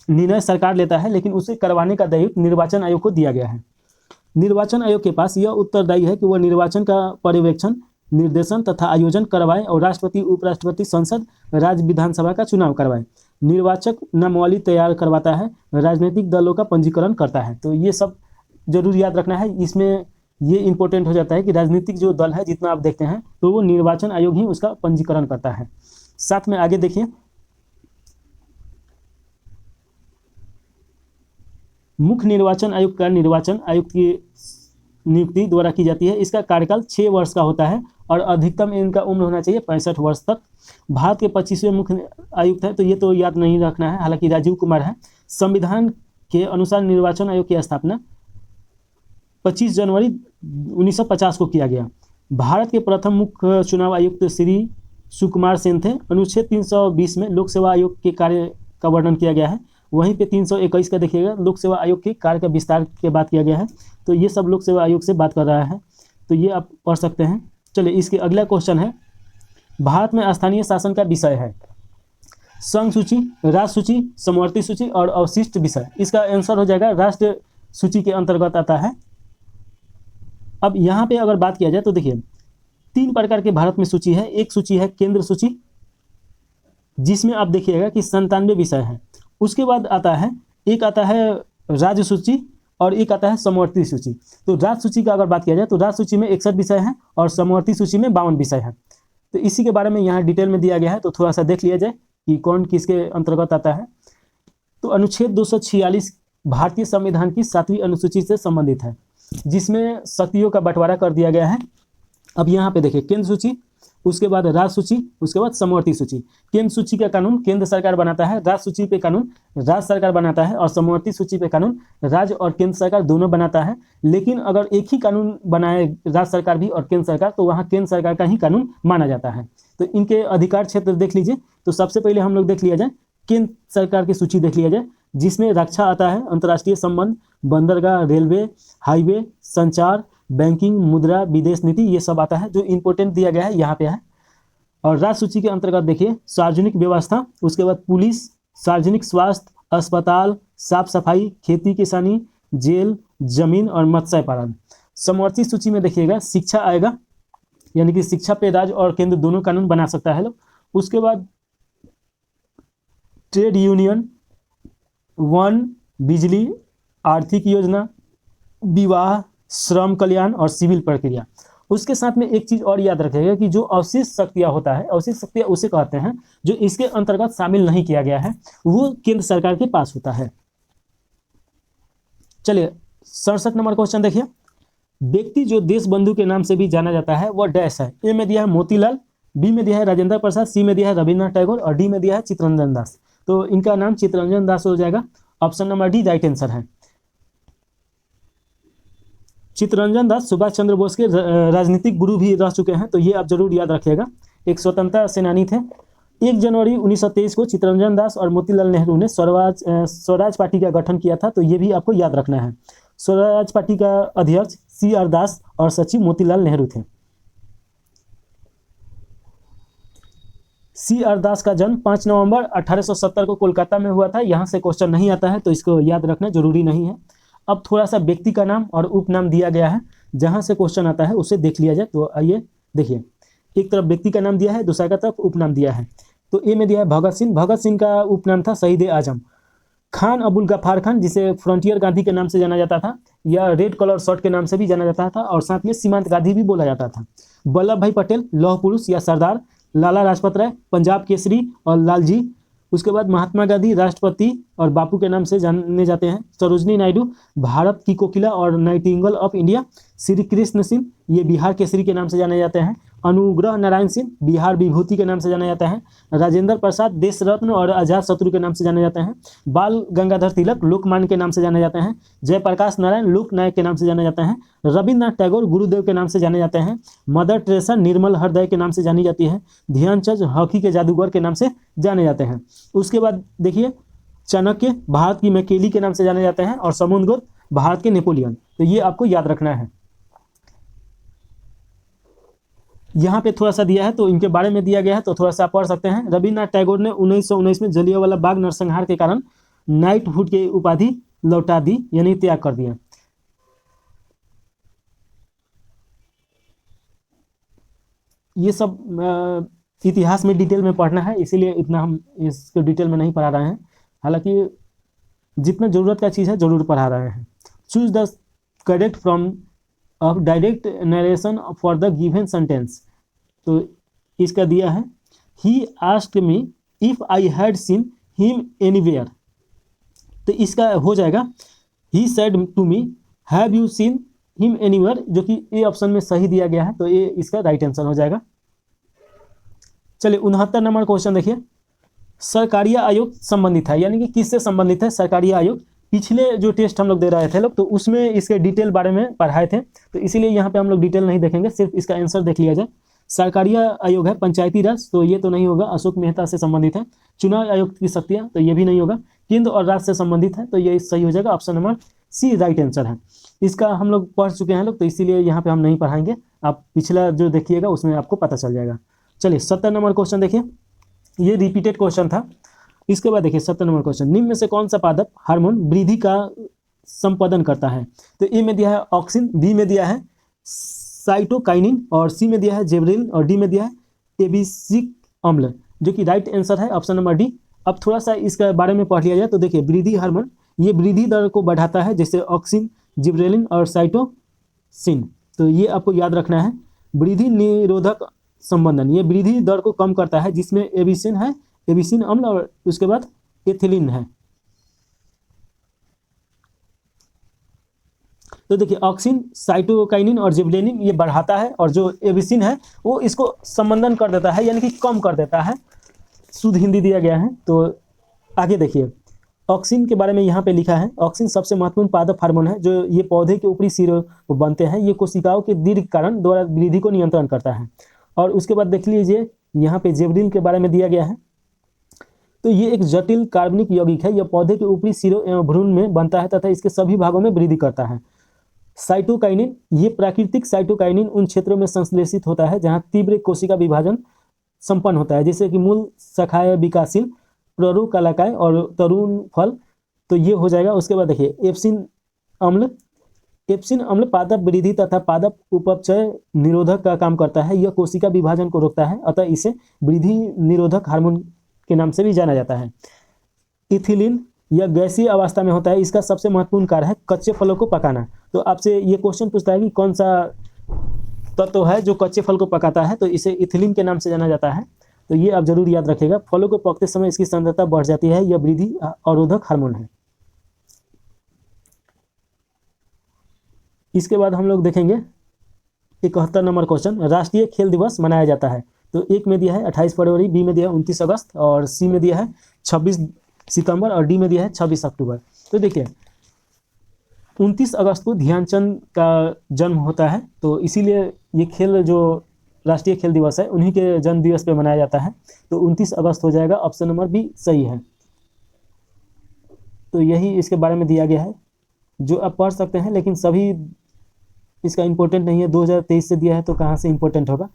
निर्णय सरकार लेता है, लेकिन उसे करवाने का दायित्व निर्वाचन आयोग को दिया गया है। निर्वाचन आयोग के पास यह उत्तरदायी है कि वह निर्वाचन का पर्यवेक्षण, निर्देशन तथा आयोजन करवाए और राष्ट्रपति, उपराष्ट्रपति, संसद, राज्य विधानसभा का चुनाव करवाए। निर्वाचक नामावली तैयार करवाता है, राजनीतिक दलों का पंजीकरण करता है। तो ये सब जरूर याद रखना है। इसमें ये इंपॉर्टेंट हो जाता है कि राजनीतिक जो दल है जितना आप देखते हैं तो वो निर्वाचन आयोग ही उसका पंजीकरण करता है। साथ में आगे देखिए, मुख्य निर्वाचन आयुक्त का निर्वाचन आयुक्त की नियुक्ति द्वारा की जाती है। इसका कार्यकाल 6 वर्ष का होता है और अधिकतम इनका उम्र होना चाहिए 65 वर्ष तक। भारत के 25वें मुख्य आयुक्त है, तो ये तो याद नहीं रखना है, हालांकि राजीव कुमार है। संविधान के अनुसार निर्वाचन आयोग की स्थापना 25 जनवरी 1950 को किया गया। भारत के प्रथम मुख्य चुनाव आयुक्त श्री सुकुमार सेन थे। अनुच्छेद 320 में लोक सेवा आयोग के कार्य का वर्णन किया गया है। वहीं पे 321 का देखिएगा, लोक सेवा आयोग के कार्य का विस्तार के बात किया गया है। तो ये सब लोक सेवा आयोग से बात कर रहा है, तो ये आप पढ़ सकते हैं। चलिए इसके अगला क्वेश्चन है, भारत में स्थानीय शासन का विषय है संघ सूची, राष्ट्र सूची, समवर्ती सूची और अवशिष्ट विषय। इसका आंसर हो जाएगा राष्ट्र सूची के अंतर्गत आता है। अब यहाँ पे अगर बात किया जाए तो देखिए 3 प्रकार के भारत में सूची है। एक सूची है केंद्र सूची, जिसमें आप देखिएगा कि 97 विषय हैं। उसके बाद आता है, एक आता है राज्य सूची और एक आता है समवर्ती सूची। तो राज्य सूची का अगर बात किया जाए तो राज्य सूची में 61 विषय हैं और समवर्ती सूची में 52 विषय हैं। तो इसी के बारे में यहाँ डिटेल में दिया गया है, तो थोड़ा सा देख लिया जाए कि कौन किसके अंतर्गत आता है। तो अनुच्छेद 246 भारतीय संविधान की 7वीं अनुसूची से संबंधित है, जिसमें शक्तियों का बंटवारा कर दिया गया है। अब यहाँ पे देखिए केंद्र सूची, उसके बाद राज्य सूची, उसके बाद समवर्ती सूची। केंद्र सूची का कानून केंद्र सरकार बनाता है, राज्य सूची पे कानून राज्य सरकार बनाता है और समवर्ती सूची पे कानून राज्य और केंद्र सरकार दोनों बनाता है। लेकिन अगर एक ही कानून बनाए राज्य सरकार भी और केंद्र सरकार, तो वहाँ केंद्र सरकार का ही कानून माना जाता है। तो इनके अधिकार क्षेत्र देख लीजिए। तो सबसे पहले हम लोग देख लिया जाए केंद्र सरकार की सूची देख लिया जाए, जिसमें रक्षा आता है, अंतर्राष्ट्रीय संबंध, बंदरगाह, रेलवे, हाईवे, संचार, बैंकिंग, मुद्रा, विदेश नीति, ये सब आता है। जो इंपॉर्टेंट दिया गया है यहाँ पे है। और राज्य सूची के अंतर्गत देखिए सार्वजनिक व्यवस्था, उसके बाद पुलिस, सार्वजनिक स्वास्थ्य, अस्पताल, साफ सफाई, खेती किसानी, जेल, जमीन और मत्स्य पालन। समवर्ती सूची में देखिएगा शिक्षा आएगा, यानी कि शिक्षा पे राज्य और केंद्र दोनों कानून बना सकता है लोग। उसके बाद ट्रेड यूनियन, वन, बिजली, आर्थिक योजना, विवाह, श्रम कल्याण और सिविल प्रक्रिया। उसके साथ में एक चीज और याद रखिएगा कि जो अवशिष्ट शक्तियां होता है, अवशिष्ट शक्तियां उसे कहते हैं जो इसके अंतर्गत शामिल नहीं किया गया है, वो केंद्र सरकार के पास होता है। चलिए 67 नंबर क्वेश्चन देखिए, व्यक्ति जो देश बंधु के नाम से भी जाना जाता है वह डैश है। ए में दिया है मोतीलाल, बी में दिया है राजेंद्र प्रसाद, सी में दिया है रविन्द्रनाथ टैगोर और डी में दिया है चित्तरंजन दास। तो इनका नाम चित्तरंजन दास हो जाएगा। Option number D right answer है। चित्तरंजन दास सुभाष चंद्र बोस के राजनीतिक गुरु भी रह चुके हैं, तो ये आप जरूर याद रखिएगा। एक स्वतंत्रता सेनानी थे। 1 जनवरी 1923 को चित्तरंजन दास और मोतीलाल नेहरू ने स्वराज पार्टी का गठन किया था, तो ये भी आपको याद रखना है। स्वराज पार्टी का अध्यक्ष CR दास और सचिव मोतीलाल नेहरू थे। CR दास का जन्म 5 नवंबर 1870 को कोलकाता में हुआ था। यहाँ से क्वेश्चन नहीं आता है, तो इसको याद रखना जरूरी नहीं है। अब थोड़ा सा व्यक्ति का नाम और उपनाम दिया गया है, जहाँ से क्वेश्चन आता है उसे देख लिया जाए। तो आइए देखिए, एक तरफ व्यक्ति का नाम दिया है, दूसरा का तरफ उपनाम दिया है। तो ए में दिया है भगत सिंह। भगत सिंह का उपनाम था शहीद आजम। खान अबुल गफ्फार खान, जिसे फ्रंटियर गांधी के नाम से जाना जाता था या रेड कलर शर्ट के नाम से भी जाना जाता था, और साथ में सीमांत गांधी भी बोला जाता था। वल्लभ भाई पटेल लौह पुरुष या सरदार। लाला लाजपत राय पंजाब केसरी और लालजी उसके बाद महात्मा गांधी राष्ट्रपति और बापू के नाम से जाने जाते हैं। सरोजनी नायडू भारत की कोकिला और Nightingale of India. Shri Krishna Singh ये बिहार केसरी के नाम से जाने जाते हैं। अनुग्रह नारायण सिंह बिहार विभूति के नाम से जाने जाते हैं। राजेंद्र प्रसाद देश रत्न और अजात शत्रु के नाम से जाने जाते हैं। बाल गंगाधर तिलक लोकमान्य के नाम से जाने जाते हैं। जयप्रकाश नारायण लोकनायक के नाम से जाने जाते हैं। रविन्द्रनाथ टैगोर गुरुदेव के नाम से जाने जाते हैं। मदर टेरेसा निर्मल हृदय के नाम से जानी जाती है। ध्यानचंद हॉकी के जादूगर के नाम से जाने जाते हैं। उसके बाद देखिए चाणक्य भारत की मैकेली के नाम से जाने जाते हैं और समुद्रगुप्त भारत के नेपोलियन। तो ये आपको याद रखना है। यहाँ पे थोड़ा सा दिया है तो इनके बारे में दिया गया है तो थोड़ा सा पढ़ सकते हैं। रविन्द्रनाथ टैगोर ने 1919 में जलियांवाला बाग नरसंहार के कारण नाइटहुड की उपाधि लौटा दी, यानी त्याग कर दिया। ये सब इतिहास में डिटेल में पढ़ना है, इसीलिए इतना हम इसको डिटेल में नहीं पढ़ा रहे हैं। हालांकि जितना ज़रूरत का चीज़ है ज़रूर पढ़ा रहे हैं। Choose the correct from of direct narration for the given sentence. तो इसका दिया है he asked me if I had seen him anywhere. तो इसका हो जाएगा he said to me have you seen him anywhere, जो कि ए ऑप्शन में सही दिया गया है, तो ये इसका राइट आंसर हो जाएगा। चलिए 69 नंबर क्वेश्चन देखिए। सरकारिया आयोग संबंधित है, यानी कि किससे संबंधित है सरकारिया आयोग। पिछले जो टेस्ट हम लोग दे रहे थे लोग, तो उसमें इसके डिटेल बारे में पढ़ाए थे, तो इसीलिए यहाँ पे हम लोग डिटेल नहीं देखेंगे, सिर्फ इसका आंसर देख लिया जाए। सरकारिया आयोग है पंचायती राज, तो ये तो नहीं होगा। अशोक मेहता से संबंधित है। चुनाव आयोग की शक्तियाँ, तो ये भी नहीं होगा। केंद्र और राज्य से संबंधित है, तो ये सही हो जाएगा। Option number C right answer है। इसका हम लोग पढ़ चुके हैं लोग, तो इसीलिए यहाँ पे हम नहीं पढ़ाएंगे। आप पिछला जो देखिएगा उसमें आपको पता चल जाएगा। चलिए 70 नंबर क्वेश्चन देखिए। ये रिपीटेड क्वेश्चन था। इसके बाद देखिए 70 नंबर क्वेश्चन। निम्न में से कौन सा पादप हार्मोन वृद्धि का संपादन करता है। तो ए में दिया है ऑक्सिन, बी में दिया है साइटोकाइनिन और सी में दिया है जेबरिन और डी में दिया है एबिसिक अम्ल, जो कि राइट आंसर है ऑप्शन नंबर डी। अब थोड़ा सा इसके बारे में पढ़ लिया जाए तो देखिए वृद्धि हार्मोन ये वृद्धि दर को बढ़ाता है, जैसे ऑक्सिन, जिब्रेलिन और साइटोसिन। तो ये आपको याद रखना है। वृद्धि निरोधक संबंधन ये वृद्धि दर को कम करता है, जिसमें एबिसिन है, एबिसिन अम्ल, और उसके बाद एथिलीन है। तो देखिए ऑक्सिन, साइटोकाइनिन और जिब्रेलिन ये बढ़ाता है, और जो एबिसिन है वो इसको संबंधन कर देता है, यानी कि कम कर देता है। शुद्ध हिंदी दिया गया है। तो आगे देखिए ऑक्सिन के बारे में यहाँ पे लिखा है। ऑक्सिन सबसे महत्वपूर्ण पादप हार्मोन है, जो ये पौधे के ऊपरी सिरों को बनते हैं। ये कोशिकाओं के दीर्घकारण द्वारा वृद्धि को नियंत्रण करता है। और उसके बाद देख लीजिए यहाँ पे जेबरिन के बारे में दिया गया है। तो ये एक जटिल कार्बनिक यौगिक है। यह पौधे के ऊपरी सिरों एवं भ्रूण में बनता है तथा इसके सभी भागों में वृद्धि करता है। साइटोकाइनिन ये प्राकृतिक साइटोकाइनिन उन क्षेत्रों में संश्लेषित होता है जहाँ तीव्र कोशिका विभाजन संपन्न होता है, जैसे कि मूल शाखाएं विकासशील प्ररुकलाकाय और तरुण फल। तो ये हो जाएगा। उसके बाद देखिए एप्सिन अम्ल। एप्सिन अम्ल पादप वृद्धि तथा पादप उपचय निरोधक का काम करता है। यह कोशिका विभाजन को रोकता है, अतः इसे वृद्धि निरोधक हार्मोन के नाम से भी जाना जाता है। इथिलीन यह गैसीय अवस्था में होता है। इसका सबसे महत्वपूर्ण कार्य है कच्चे फलों को पकाना। तो आपसे ये क्वेश्चन पूछता है कि कौन सा तत्व है जो कच्चे फल को पकाता है, तो इसे इथिलीन के नाम से जाना जाता है। तो ये आप जरूर याद रखिएगा। फलों को पकते समय इसकी सांद्रता बढ़ जाती है। यह वृद्धि अवरोधक हार्मोन है। इसके बाद हम लोग देखेंगे 71 नंबर क्वेश्चन। राष्ट्रीय खेल दिवस मनाया जाता है। तो एक में दिया है 28 फरवरी, बी में दिया है 29 अगस्त और सी में दिया है 26 सितंबर और डी में दिया है 26 अक्टूबर। तो देखिए 29 अगस्त को ध्यानचंद का जन्म होता है, तो इसीलिए ये खेल जो राष्ट्रीय खेल दिवस है उन्हीं के जन्म दिवस पे मनाया जाता है। तो 29 अगस्त हो जाएगा। ऑप्शन नंबर बी सही है। तो यही इसके बारे में दिया गया है, जो आप पढ़ सकते हैं, लेकिन सभी इसका इम्पोर्टेंट नहीं है। 2023 से दिया है तो कहाँ से इम्पोर्टेंट होगा,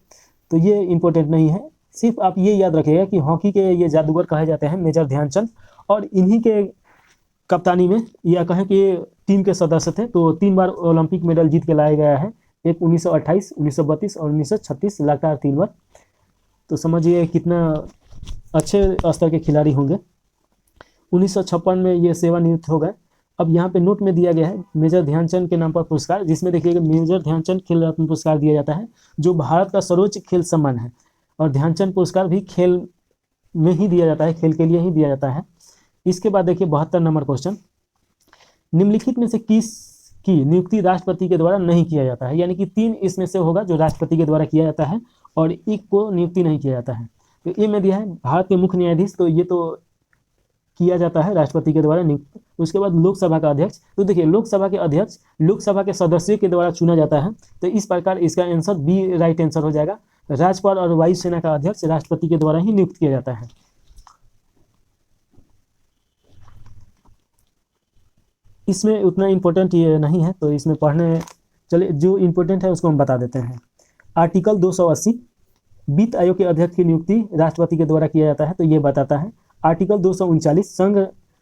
तो ये इम्पोर्टेंट नहीं है। सिर्फ आप ये याद रखिएगा कि हॉकी के ये जादूगर कहे जाते हैं मेजर ध्यानचंद, और इन्हीं के कप्तानी में या कहें कि टीम के सदस्य थे। तो 3 बार ओलंपिक मेडल जीत के लाया गया है। एक 1928, 1932 और 1936, लगातार 3 बार। तो समझिए कितना अच्छे स्तर के खिलाड़ी होंगे। 1956 में ये सेवानिवृत्त हो गए। अब यहाँ पे नोट में दिया गया है मेजर ध्यानचंद के नाम पर पुरस्कार, जिसमें देखिएगा मेजर ध्यानचंद खेल रत्न पुरस्कार दिया जाता है, जो भारत का सर्वोच्च खेल सम्मान है। और ध्यानचंद पुरस्कार भी खेल में ही दिया जाता है, खेल के लिए ही दिया जाता है। इसके बाद देखिए 72 नंबर क्वेश्चन, निम्नलिखित में से किस की नियुक्ति राष्ट्रपति के द्वारा नहीं किया जाता है, यानी कि 3 इसमें से होगा जो राष्ट्रपति के द्वारा किया जाता है और एक को नियुक्ति नहीं किया जाता है। तो ए में दिया है भारत के मुख्य न्यायाधीश, तो ये तो किया जाता है राष्ट्रपति के द्वारा नियुक्त। उसके बाद लोकसभा का अध्यक्ष, तो देखिए लोकसभा के अध्यक्ष लोकसभा के सदस्यों के द्वारा चुना जाता है, तो इस प्रकार इसका आंसर बी राइट आंसर हो जाएगा। राज्यपाल और वायुसेना का अध्यक्ष राष्ट्रपति के द्वारा ही नियुक्त किया जाता है। इसमें उतना इम्पोर्टेंट ये नहीं है, तो इसमें पढ़ने चले, जो इम्पोर्टेंट है उसको हम बता देते हैं। आर्टिकल 280 वित्त आयोग के अध्यक्ष की नियुक्ति राष्ट्रपति के द्वारा किया जाता है, तो ये बताता है। आर्टिकल 239 संघ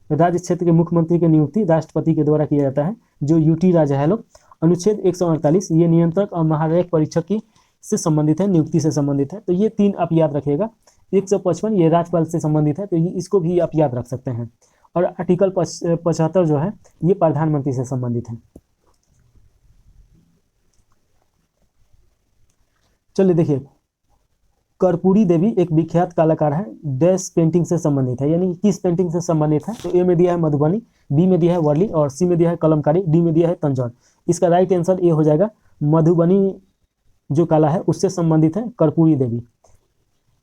राज्य क्षेत्र के मुख्यमंत्री की नियुक्ति राष्ट्रपति के द्वारा किया जाता है, जो यूटी राज्य है लोग। अनुच्छेद 148 ये नियंत्रक और महारैक परीक्षक की से संबंधित है, नियुक्ति से संबंधित है, तो ये 3 आप याद रखिएगा। 155 ये राज्यपाल से संबंधित है, तो इसको भी आप याद रख सकते हैं। और आर्टिकल 75 जो है ये प्रधानमंत्री से संबंधित है। चलिए देखिए, कर्पूरी देवी एक विख्यात कलाकार है, डैश पेंटिंग से संबंधित है, यानी किस पेंटिंग से संबंधित है, तो ए में दिया है मधुबनी, बी में दिया है वर्ली और सी में दिया है कलमकारी, डी में दिया है तंजौर। इसका राइट आंसर ए हो जाएगा, मधुबनी जो कला है उससे संबंधित है कर्पूरी देवी।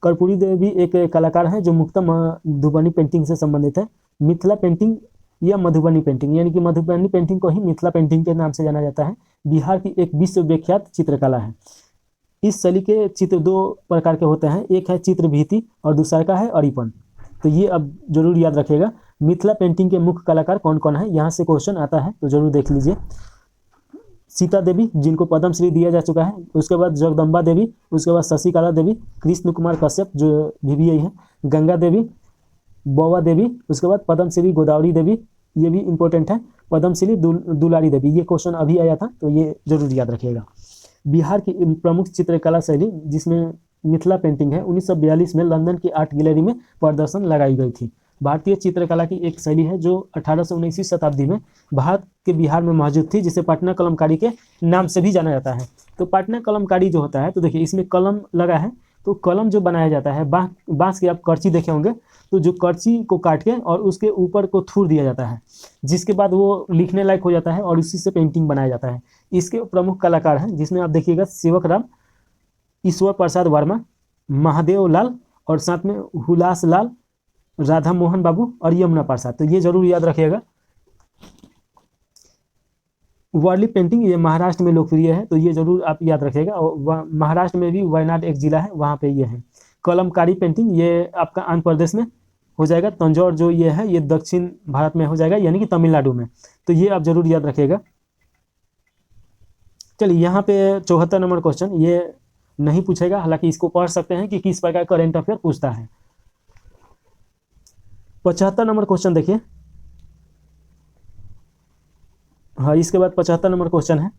कर्पूरी देवी एक कलाकार है जो मुख्यतः मधुबनी पेंटिंग से संबंधित है। मिथिला पेंटिंग या मधुबनी पेंटिंग, यानी कि मधुबनी पेंटिंग को ही मिथिला पेंटिंग के नाम से जाना जाता है, बिहार की एक विश्व विख्यात चित्रकला है। इस शैली के चित्र 2 प्रकार के होते हैं, एक है चित्र भीति और दूसरा का है अरिपन, तो ये अब जरूर याद रखिएगा। मिथिला पेंटिंग के मुख्य कलाकार कौन कौन है, यहाँ से क्वेश्चन आता है, तो जरूर देख लीजिए। सीता देवी जिनको पद्मश्री दिया जा चुका है, उसके बाद जगदम्बा देवी, उसके बाद शशिकला देवी, कृष्ण कुमार कश्यप जो VVI है, गंगा देवी, बौवा देवी, उसके बाद पद्मश्री गोदावरी देवी, ये भी इंपॉर्टेंट है, पद्मश्री दुलारी देवी। ये क्वेश्चन अभी आया था, तो ये जरूर याद रखिएगा। बिहार की प्रमुख चित्रकला शैली जिसमें मिथिला पेंटिंग है, 1942 में लंदन की आर्ट गैलरी में प्रदर्शन लगाई गई थी। भारतीय चित्रकला की एक शैली है जो 18 से 19वीं शताब्दी में भारत के बिहार में मौजूद थी, जिसे पटना कलमकारी के नाम से भी जाना जाता है। तो पटना कलमकारी जो होता है, तो देखिए इसमें कलम लगा है, तो कलम जो बनाया जाता है बांस की आप करची देखे होंगे, तो जो करची को काट के और उसके ऊपर को थूर दिया जाता है, जिसके बाद वो लिखने लायक हो जाता है और उसी से पेंटिंग बनाया जाता है। इसके प्रमुख कलाकार हैं जिसमें आप देखिएगा सेवक राम, ईश्वर प्रसाद वर्मा, महादेव लाल और साथ में हुलास लाल, राधा मोहन बाबू और यमुना प्रसाद, तो ये जरूर याद रखिएगा। वर्ली पेंटिंग ये महाराष्ट्र में लोकप्रिय है, तो ये जरूर आप याद रखिएगा। और महाराष्ट्र में भी वायनाड एक जिला है, वहाँ पे ये है। कलमकारी पेंटिंग ये आपका आंध्र प्रदेश में हो जाएगा। तंजौर जो ये है ये दक्षिण भारत में हो जाएगा, यानी कि तमिलनाडु में, तो ये आप जरूर याद रखिएगा। चलिए यहाँ पे 74 नंबर क्वेश्चन ये नहीं पूछेगा, हालांकि इसको पढ़ सकते हैं कि किस प्रकार करेंट अफेयर पूछता है। 75 नंबर क्वेश्चन देखिए, हाँ इसके बाद 75 नंबर क्वेश्चन है,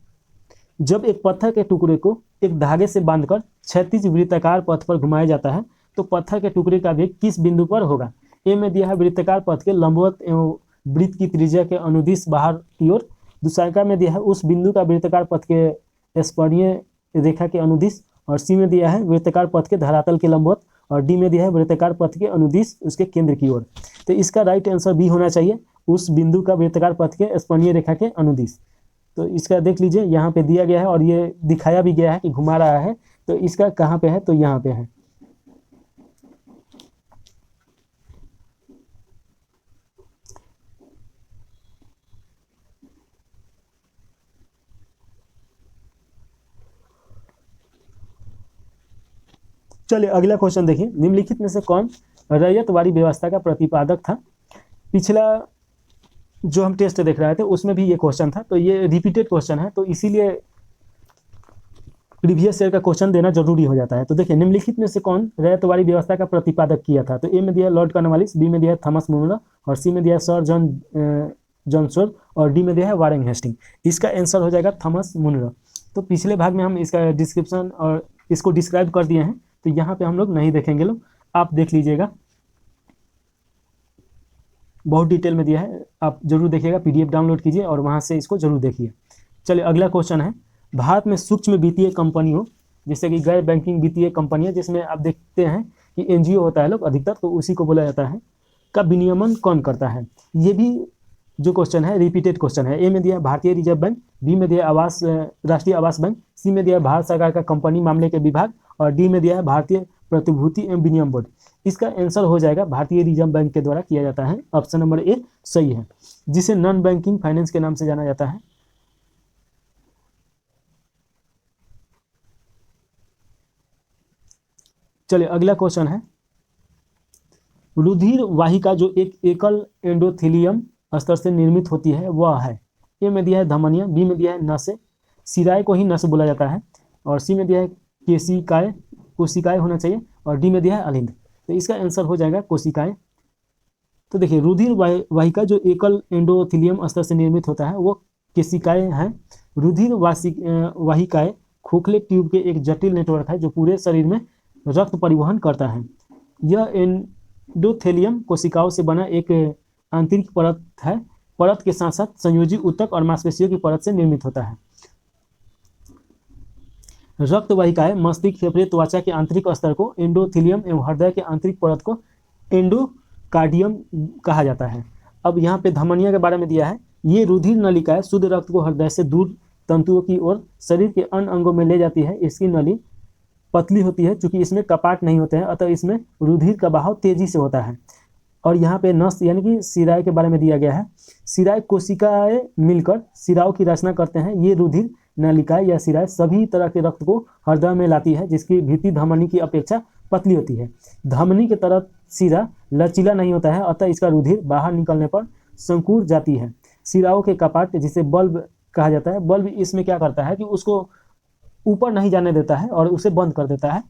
जब एक पत्थर के टुकड़े को एक धागे से बांधकर क्षैतिज वृत्ताकार पथ पर घुमाया जाता है तो पत्थर के टुकड़े का वेग किस बिंदु पर होगा। ए में दिया है वृत्ताकार पथ के लंबवत एवं वृत्त की त्रिज्या के अनुदिश बाहर की ओर। दूसरा में दिया है उस बिंदु का वृत्ताकार पथ के स्पर्शीय रेखा के अनुदिश। और सी में दिया है वृत्ताकार पथ के धरातल के लंबवत। और डी में दिया है वृत्ताकार पथ के अनुदिश उसके केंद्र की ओर। तो इसका राइट आंसर बी होना चाहिए, उस बिंदु का वृत्ताकार पथ के स्पर्शीय रेखा के अनुदिश। तो इसका देख लीजिए यहाँ पे दिया गया है और ये दिखाया भी गया है कि घुमा रहा है, तो इसका कहाँ पे है, तो यहाँ पे है। चलिए अगला क्वेश्चन देखिए, निम्नलिखित में से कौन रैयतवाड़ी व्यवस्था का प्रतिपादक था। पिछला जो हम टेस्ट देख रहे थे उसमें भी ये क्वेश्चन था, तो ये रिपीटेड क्वेश्चन है, तो इसीलिए प्रीवियस ईयर का क्वेश्चन देना जरूरी हो जाता है। तो देखिए निम्नलिखित में से कौन रैयतवाड़ी व्यवस्था का प्रतिपादक किया था। तो ए में दिया लॉर्ड कॉर्नवालिस, बी में दिया थॉमस मुनरो और सी में दिया सर जॉनसन और डी में दिया है वारेन हेस्टिंग। इसका आंसर हो जाएगा थॉमस मुनरो। तो पिछले भाग में हम इसका डिस्क्रिप्शन और इसको डिस्क्राइब कर दिए हैं, तो यहाँ पे हम लोग नहीं देखेंगे, लोग आप देख लीजिएगा, बहुत डिटेल में दिया है, आप जरूर देखिएगा, PDF डाउनलोड कीजिए और वहाँ से इसको जरूर देखिए। चलिए अगला क्वेश्चन है, भारत में सूक्ष्म वित्तीय कंपनियों जैसे कि गैर बैंकिंग वित्तीय कंपनियां जिसमें आप देखते हैं कि एनजीओ होता है लोग अधिकतर, तो उसी को बोला जाता है, का विनियमन कौन करता है। ये भी जो क्वेश्चन है रिपीटेड क्वेश्चन है। ए में दिया है भारतीय रिजर्व बैंक, बी में दिया है राष्ट्रीय आवास बैंक, सी में दिया है भारत सरकार का कंपनी मामले के विभाग, और डी में दिया है भारतीय प्रतिभूति एवं विनिमय बोर्ड। इसका आंसर हो जाएगा भारतीय रिजर्व बैंक के द्वारा किया जाता है। ऑप्शन नंबर ए सही है, जिसे नॉन बैंकिंग फाइनेंस के नाम से जाना जाता है। चलिए अगला क्वेश्चन है, रुधिर वाहिका जो एक एकल एंडोथेलियम स्तर से निर्मित होती है वह है। ए में दिया है धमनियां, बी में दिया है नसें, सिराए को ही नस बोला जाता है, और सी में दिया है केशिकाएं, कोशिकाएं होना चाहिए, और डी में दिया है अलिंद। तो इसका आंसर हो जाएगा कोशिकाएं। तो देखिए रुधिर वाहिका जो एकल एंडोथेलियम स्तर से निर्मित होता है वो केशिकाएं हैं। रुधिर वाहिकाएं खोखले ट्यूब के एक जटिल नेटवर्क है जो पूरे शरीर में रक्त परिवहन करता है। यह एंडोथेलियम कोशिकाओं से बना एक आंतरिक परत है। परत के साथ साथ संयोजी ऊतक और मांसपेशियों की परत से निर्मित होता है। रक्त वाहिकाएं मस्तिष्क, फेफड़े, त्वचा के आंतरिक स्तर को एंडोथेलियम एवं हृदय के आंतरिक परत को एंडोकार्डियम कहा जाता है। अब यहाँ पे धमनिया के बारे में दिया है। ये रुधिर नलिकाएं शुद्ध रक्त को हृदय से दूर तंतुओं की ओर शरीर के अन्य अंगों में ले जाती है। इसकी नली पतली होती है, चूंकि इसमें कपाट नहीं होते हैं, अतः इसमें रुधिर का बहाव तेजी से होता है। और यहाँ पे नस यानी कि सिराए के बारे में दिया गया है। सिराए कोशिकाएं मिलकर सिराओं की रचना करते हैं। ये रुधिर नलिकाएं या सिराएं सभी तरह के रक्त को हृदय में लाती है, जिसकी भित्ति धमनी की अपेक्षा पतली होती है। धमनी की तरह सिरा लचीला नहीं होता है, अतः इसका रुधिर बाहर निकलने पर संकुर जाती है। सिराओं के कपाट जिसे बल्ब कहा जाता है, बल्ब इसमें क्या करता है कि उसको ऊपर नहीं जाने देता है और उसे बंद कर देता है।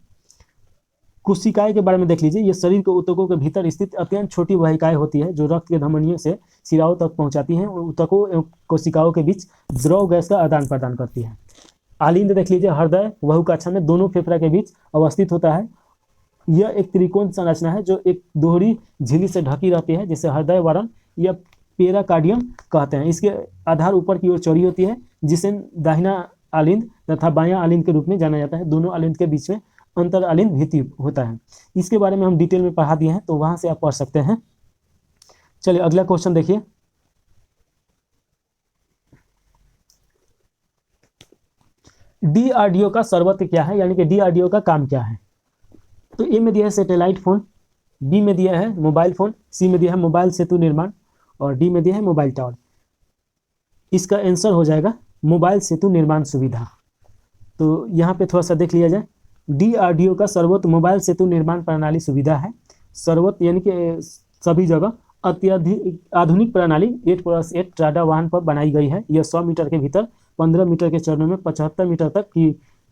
कोशिकाएं के बारे में देख लीजिए। ये शरीर के ऊतकों के भीतर स्थित अत्यंत छोटी वाहिकाएं होती है जो रक्त के धमनियों से सिराओं तक पहुंचाती हैं और ऊतकों एवं कोशिकाओं के बीच द्रव गैस का आदान प्रदान करती है। आलिंद देख लीजिए, हृदय बहुकक्षा में दोनों फेफड़ा के बीच अवस्थित होता है। यह एक त्रिकोण संरचना है जो एक दोहरी झिल्ली से ढकी रहती है, जिसे हृदय वरण या पेराकार्डियम कहते हैं। इसके आधार ऊपर की ओर चौड़ी होती है, जिसे दाहिना आलिंद तथा बायां आलिंद के रूप में जाना जाता है। दोनों आलिंद के बीच में अंतर आलिंद भित्ति होता है। इसके बारे में हम डिटेल में पढ़ा दिए हैं, तो वहां से आप पढ़ सकते हैं। चलिए अगला क्वेश्चन देखिए, डीआरडीओ का सर्वत्र क्या है, यानी कि डीआरडीओ का काम क्या है। तो ए में दिया है सैटेलाइट फोन, बी में दिया है मोबाइल फोन, सी में दिया है मोबाइल सेतु निर्माण, और डी में दिया है मोबाइल टावर। इसका आंसर हो जाएगा मोबाइल सेतु निर्माण सुविधा। तो यहाँ पे थोड़ा सा देख लिया जाए। डीआरडीओ का सर्वोत्त मोबाइल सेतु निर्माण प्रणाली सुविधा है। सर्वोत्त यानी कि सभी जगह अत्याधिक आधुनिक प्रणाली 8+8 टाडा वाहन पर बनाई गई है। यह 100 मीटर के भीतर 15 मीटर के चरणों में 75 मीटर तक की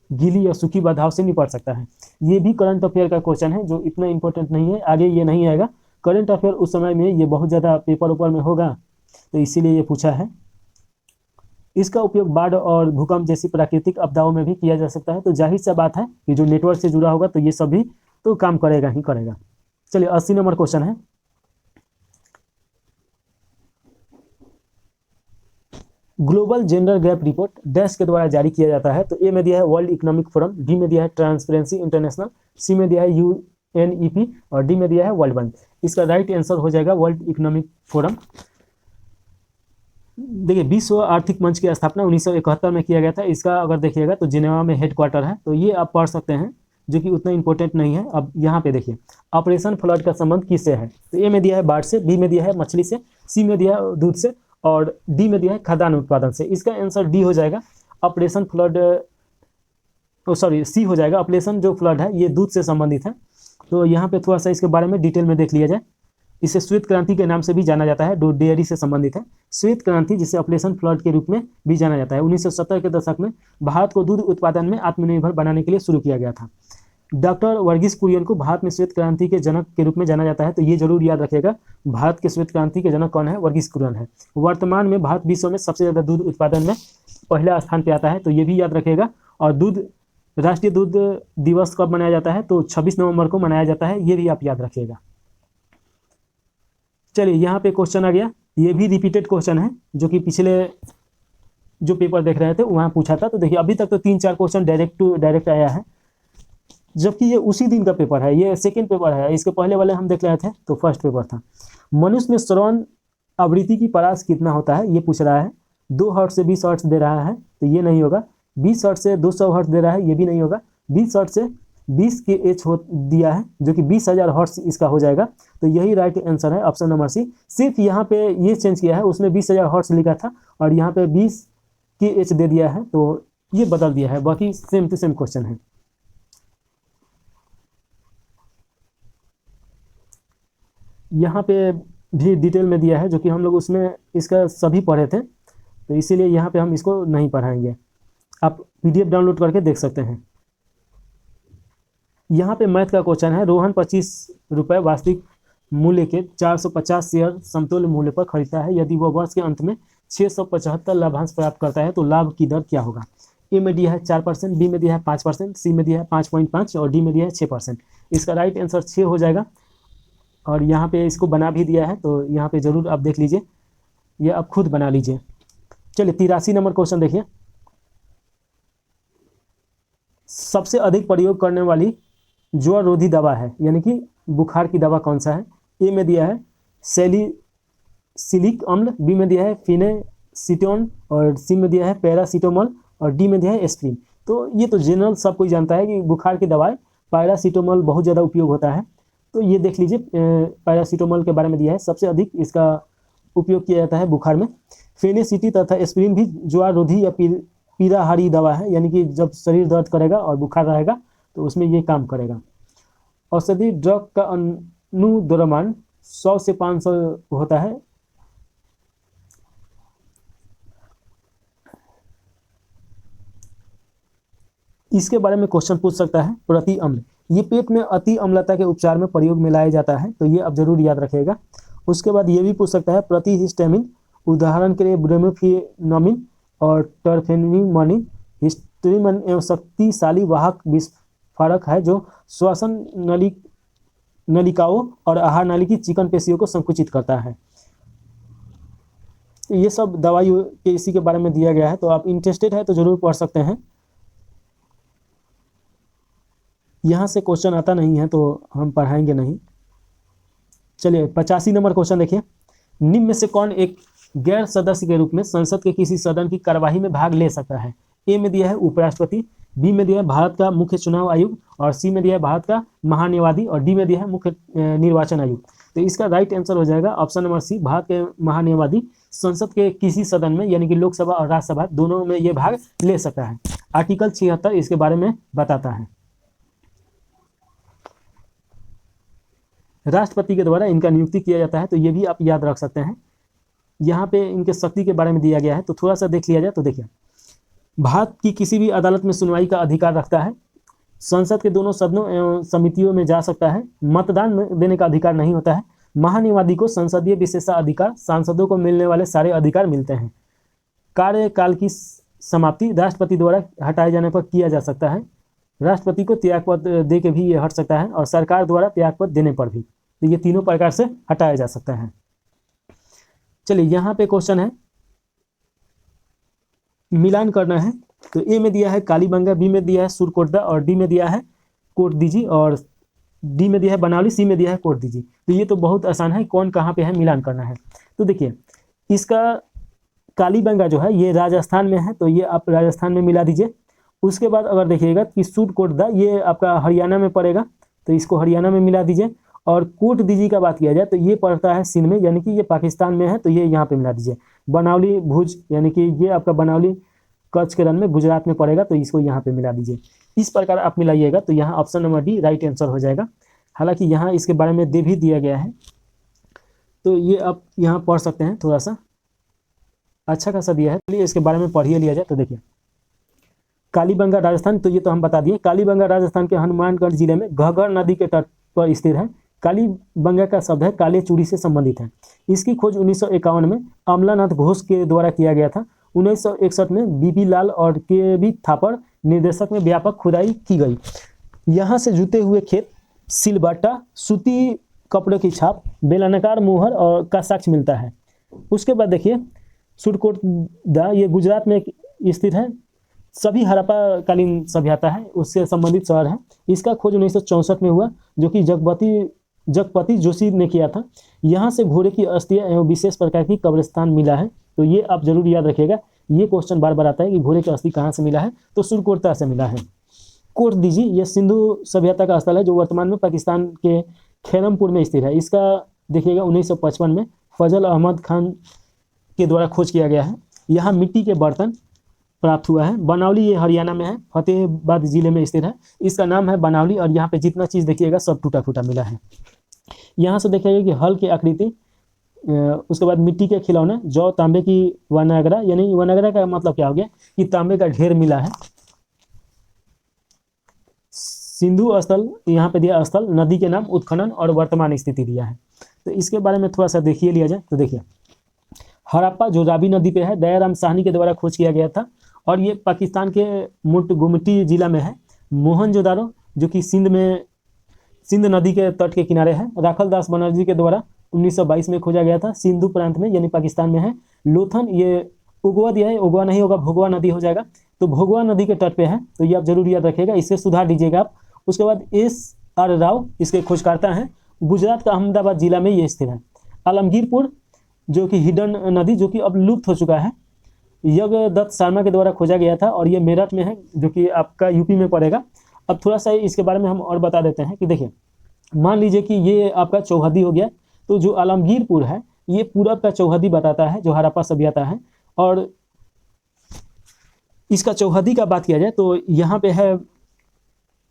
गीली या सूखी बाधाओं से निपट सकता है। ये भी करंट अफेयर का क्वेश्चन है जो इतना इंपॉर्टेंट नहीं है, आगे ये नहीं आएगा। करंट अफेयर उस समय में ये बहुत ज़्यादा पेपर ऊपर में होगा, तो इसीलिए ये पूछा है। इसका उपयोग बाढ़ और भूकंप जैसी प्राकृतिक आपदाओं में भी किया जा सकता है। तो जाहिर सा बात है कि जो नेटवर्क से जुड़ा होगा तो ये सभी तो काम करेगा ही करेगा। चलिए 80 नंबर क्वेश्चन है, global gender gap report dash के द्वारा जारी किया जाता है। तो ए में दिया है वर्ल्ड इकोनॉमिक फोरम, बी में दिया है ट्रांसपेरेंसी इंटरनेशनल, सी में दिया है यूएनईपी, और डी में दिया है वर्ल्ड बैंक। इसका राइट आंसर हो जाएगा वर्ल्ड इकोनॉमिक फोरम। देखिए विश्व आर्थिक मंच की स्थापना 1971 में किया गया था। इसका अगर देखिएगा तो जिनेवा में हेडक्वार्टर है, तो ये आप पढ़ सकते हैं, जो कि उतना इंपॉर्टेंट नहीं है। अब यहाँ पे देखिए ऑपरेशन फ्लड का संबंध किससे है। तो ए में दिया है बाढ़ से, बी में दिया है मछली से, सी में दिया है दूध से, और डी में दिया है खाद्यान्न उत्पादन से। इसका आंसर डी हो जाएगा ऑपरेशन फ्लड, सी हो जाएगा। ऑपरेशन जो फ्लड है ये दूध से संबंधित है। तो यहाँ पे थोड़ा सा इसके बारे में डिटेल में देख लिया जाए। इसे श्वेत क्रांति के नाम से भी जाना जाता है, जो डेयरी से संबंधित है। श्वेत क्रांति जिसे ऑपरेशन फ्लड के रूप में भी जाना जाता है, 1970 के दशक में भारत को दूध उत्पादन में आत्मनिर्भर बनाने के लिए शुरू किया गया था। डॉक्टर वर्गीस कुरियन को भारत में श्वेत क्रांति के जनक के रूप में जाना जाता है। तो ये जरूर याद रखिएगा, भारत के श्वेत क्रांति के जनक कौन है, वर्गीस कुरियन है। वर्तमान में भारत विश्व में सबसे ज़्यादा दूध उत्पादन में पहला स्थान पे आता है, तो ये भी याद रखिएगा। और राष्ट्रीय दूध दिवस कब मनाया जाता है, तो 26 नवंबर को मनाया जाता है, ये भी आप याद रखिएगा। चलिए यहाँ पे क्वेश्चन आ गया, ये भी रिपीटेड क्वेश्चन है, जो कि पिछले जो पेपर देख रहे थे वहाँ पूछा था। तो देखिए अभी तक तो 3-4 क्वेश्चन डायरेक्ट टू डायरेक्ट आया है। जबकि ये उसी दिन का पेपर है, ये सेकंड पेपर है, इसके पहले वाले हम देख रहे थे तो फर्स्ट पेपर था। मनुष्य में श्रवण आवृत्ति की परास कितना होता है ये पूछ रहा है। 2 हर्ट्ज से 20 हर्ट्ज दे रहा है तो ये नहीं होगा। 20 हर्ट्ज से 200 हर्ट्ज दे रहा है, ये भी नहीं होगा। 20 हर्ट्ज से 20 के एच हो दिया है जो कि 20,000 हर्ट्ज इसका हो जाएगा। तो यही राइट आंसर है, ऑप्शन नंबर सी। सिर्फ यहाँ पे ये चेंज किया है, उसमें 20,000 हर्ट्ज लिखा था और यहाँ पे 20 के एच दे दिया है, तो ये बदल दिया है, बाकी सेम टू सेम क्वेश्चन है। यहाँ पे भी डिटेल में दिया है जो कि हम लोग उसमें इसका सभी पढ़े थे, तो इसीलिए यहाँ पे हम इसको नहीं पढ़ाएंगे। आप PDF डाउनलोड करके देख सकते हैं। यहाँ पे मैथ का क्वेश्चन है। रोहन 25 रुपये वास्तविक मूल्य के 450 शेयर समतुल्य मूल्य पर खरीदता है। यदि वह वर्ष के अंत में 675 लाभांश प्राप्त करता है तो लाभ की दर क्या होगा। ए में दिया है 4%, बी में दिया है 5%, सी में दिया है 5.5 और डी में दिया है 6%। इसका राइट आंसर 6 हो जाएगा। और यहाँ पे इसको बना भी दिया है, तो यहाँ पे ज़रूर आप देख लीजिए, ये आप खुद बना लीजिए। चलिए 83 नंबर क्वेश्चन देखिए। सबसे अधिक प्रयोग करने वाली ज्वर रोधी दवा है, यानी कि बुखार की दवा कौन सा है। ए में दिया है सैलिसिलिक अम्ल, बी में दिया है फिनेसिटोन और सी में दिया है पैरासीटामोल और डी में दिया है एस्प्रिन। तो ये तो जनरल सब कोई जानता है कि बुखार की दवाई पैरासीटामोल बहुत ज़्यादा उपयोग होता है। तो ये देख लीजिए, पैरासीटामोल के बारे में दिया है, सबसे अधिक इसका उपयोग किया जाता है बुखार में। फेनेसिटी तथा एस्प्रिन भी ज्वर रोधी या पीड़ाहारी दवा है, यानी कि जब शरीर दर्द करेगा और बुखार रहेगा तो उसमें ये काम करेगा। औषधि ड्रग का अनुद्रव्यमान 100 से 500 होता है। इसके बारे में क्वेश्चन पूछ सकता है। प्रति अम्ल, ये पेट में अति अम्लता के उपचार में प्रयोग में लाया जाता है, तो ये आप जरूर याद रखिएगा। उसके बाद ये भी पूछ सकता है प्रति हिस्टामिन, उदाहरण के लिए ब्रोमेफेनामिन और टर्फेनिमोनिन। हिस्टामिन एवं शक्तिशाली वाहक विस्फोरक है जो श्वसन नलिकाओं और आहार नाली की चिकन पेशियों को संकुचित करता है। ये सब दवाई के इसी के बारे में दिया गया है, तो आप इंटरेस्टेड है तो जरूर पढ़ सकते हैं। यहाँ से क्वेश्चन आता नहीं है तो हम पढ़ाएंगे नहीं। चलिए 85 नंबर क्वेश्चन देखिए। निम्न में से कौन एक गैर सदस्य के रूप में संसद के किसी सदन की कार्यवाही में भाग ले सकता है। ए में दिया है उपराष्ट्रपति, बी में दिया है भारत का मुख्य चुनाव आयुक्त और सी में दिया है भारत का महान्यायवादी और डी में दिया है मुख्य निर्वाचन आयुक्त। तो इसका राइट आंसर हो जाएगा ऑप्शन नंबर सी, भारत के महान्यायवादी संसद के किसी सदन में, यानी कि लोकसभा और राज्यसभा दोनों में ये भाग ले सकता है। आर्टिकल 76 इसके बारे में बताता है। राष्ट्रपति के द्वारा इनका नियुक्ति किया जाता है, तो ये भी आप याद रख सकते हैं। यहाँ पे इनके शक्ति के बारे में दिया गया है, तो थोड़ा सा देख लिया जाए तो देखिए, भारत की किसी भी अदालत में सुनवाई का अधिकार रखता है, संसद के दोनों सदनों एवं समितियों में जा सकता है, मतदान देने का अधिकार नहीं होता है, महान्यायवादी को संसदीय विशेषाधिकार, सांसदों को मिलने वाले सारे अधिकार मिलते हैं। कार्यकाल की समाप्ति राष्ट्रपति द्वारा हटाए जाने पर किया जा सकता है, राष्ट्रपति को त्यागपद दे के भी ये हट सकता है और सरकार द्वारा त्यागपद देने पर भी, तो ये तीनों प्रकार से हटाया जा सकता है। चलिए यहाँ पे क्वेश्चन है, मिलान करना है। तो ए में दिया है कालीबंगा, बी में दिया है सुरकोटदा और डी में दिया है कोटदीजी और डी में दिया है बनावली, सी में दिया है कोटदीजी। तो ये तो बहुत आसान है, कौन कहाँ पे है मिलान करना है। तो देखिए इसका कालीबंगा जो है ये राजस्थान में है, तो ये आप राजस्थान में मिला दीजिए। उसके बाद अगर देखिएगा कि सुरकोटदा ये आपका हरियाणा में पड़ेगा, तो इसको हरियाणा में मिला दीजिए। और कोटदीजी का बात किया जाए तो ये पड़ता है सिंध में, यानी कि ये पाकिस्तान में है, तो ये यहाँ पे मिला दीजिए। बनावली भुज, यानी कि ये आपका बनावली कच्छ के रन में गुजरात में पड़ेगा, तो इसको यहाँ पे मिला दीजिए। इस प्रकार आप मिलाइएगा तो यहाँ option number D right answer हो जाएगा। हालांकि यहाँ इसके बारे में दे भी दिया गया है, तो ये आप यहाँ पढ़ सकते हैं, थोड़ा सा अच्छा खासा दिया है, चलिए इसके बारे में पढ़िए लिया जाए। तो देखिए कालीबंगा राजस्थान, तो ये तो हम बता दिए। कालीबंगा राजस्थान के हनुमानगढ़ जिले में घग्गर नदी के तट पर स्थित है। कालीबंगा का शब्द है काले चूड़ी से संबंधित है। इसकी खोज 1951 में अमलानाथ घोष के द्वारा किया गया था। 1961 में बीपी लाल और के थापर निर्देशक में व्यापक खुदाई की गई। यहाँ से जुते हुए खेत, सिलबट्टा, सूती कपड़े की छाप, बेलनाकार मुहर और का साक्ष्य मिलता है। उसके बाद देखिए सुरकोटदा, ये गुजरात में स्थित है। सभी हड़प्पा कालीन सभ्यता है उससे संबंधित शहर है। इसका खोज 1964 में हुआ, जो कि जगपति जोशी ने किया था। यहाँ से घोड़े की अस्थियां एवं विशेष प्रकार की कब्रिस्तान मिला है। तो ये आप जरूर याद रखिएगा, ये क्वेश्चन बार बार आता है कि घोड़े की अस्थि कहाँ से मिला है, तो सुरकोर्ता से मिला है। कोट दीजिए, यह सिंधु सभ्यता का स्थल है जो वर्तमान में पाकिस्तान के खैरमपुर में स्थित है। इसका देखिएगा 1955 में फजल अहमद खान के द्वारा खोज किया गया है। यहाँ मिट्टी के बर्तन प्राप्त हुआ है। बनावली ये हरियाणा में है, फतेहाबाद जिले में स्थित है। इसका नाम है बनावली और यहाँ पे जितना चीज़ देखिएगा सब टूटा फूटा मिला है। यहाँ से देखिएगा कि हल की आकृति, उसके बाद मिट्टी के खिलौने, जौ, तांबे की वनागरा, यानी वनागरा का मतलब क्या हो गया कि तांबे का ढेर मिला है। सिंधु स्थल यहाँ पे दिया, स्थल, नदी के नाम, उत्खनन और वर्तमान स्थिति दिया है। तो इसके बारे में थोड़ा सा देखिए लिया जाए तो देखिए, हड़प्पा जो रावी नदी पे है, दयाराम साहनी के द्वारा खोज किया गया था और ये पाकिस्तान के गुमटी जिला में है। मोहनजोदारो जो कि सिंध नदी के तट के किनारे है, राखल दास बनर्जी के द्वारा 1922 में खोजा गया था, सिंधु प्रांत में यानी पाकिस्तान में है। लोथन ये उगवा दिया है, उगवा नहीं होगा, भोगवा नदी हो जाएगा, तो भोगवा नदी के तट पे है, तो ये आप जरूर याद रखिएगा, इससे सुधार दीजिएगा आप। उसके बाद SR राव इसके खोजकर्ता हैं, गुजरात का अहमदाबाद जिला में ये स्थित है। आलमगीरपुर जो कि हिडन नदी जो कि अब लुप्त हो चुका है, यज्ञदत्त शर्मा के द्वारा खोजा गया था और ये मेरठ में है जो कि आपका यूपी में पड़ेगा। अब थोड़ा सा इसके बारे में हम और बता देते हैं कि देखिए, मान लीजिए कि ये आपका चौहदी हो गया, तो जो आलमगीरपुर है ये पूरब का चौहदी बताता है जो हड़प्पा सभ्यता है। और इसका चौहदी का बात किया जाए तो यहाँ पे है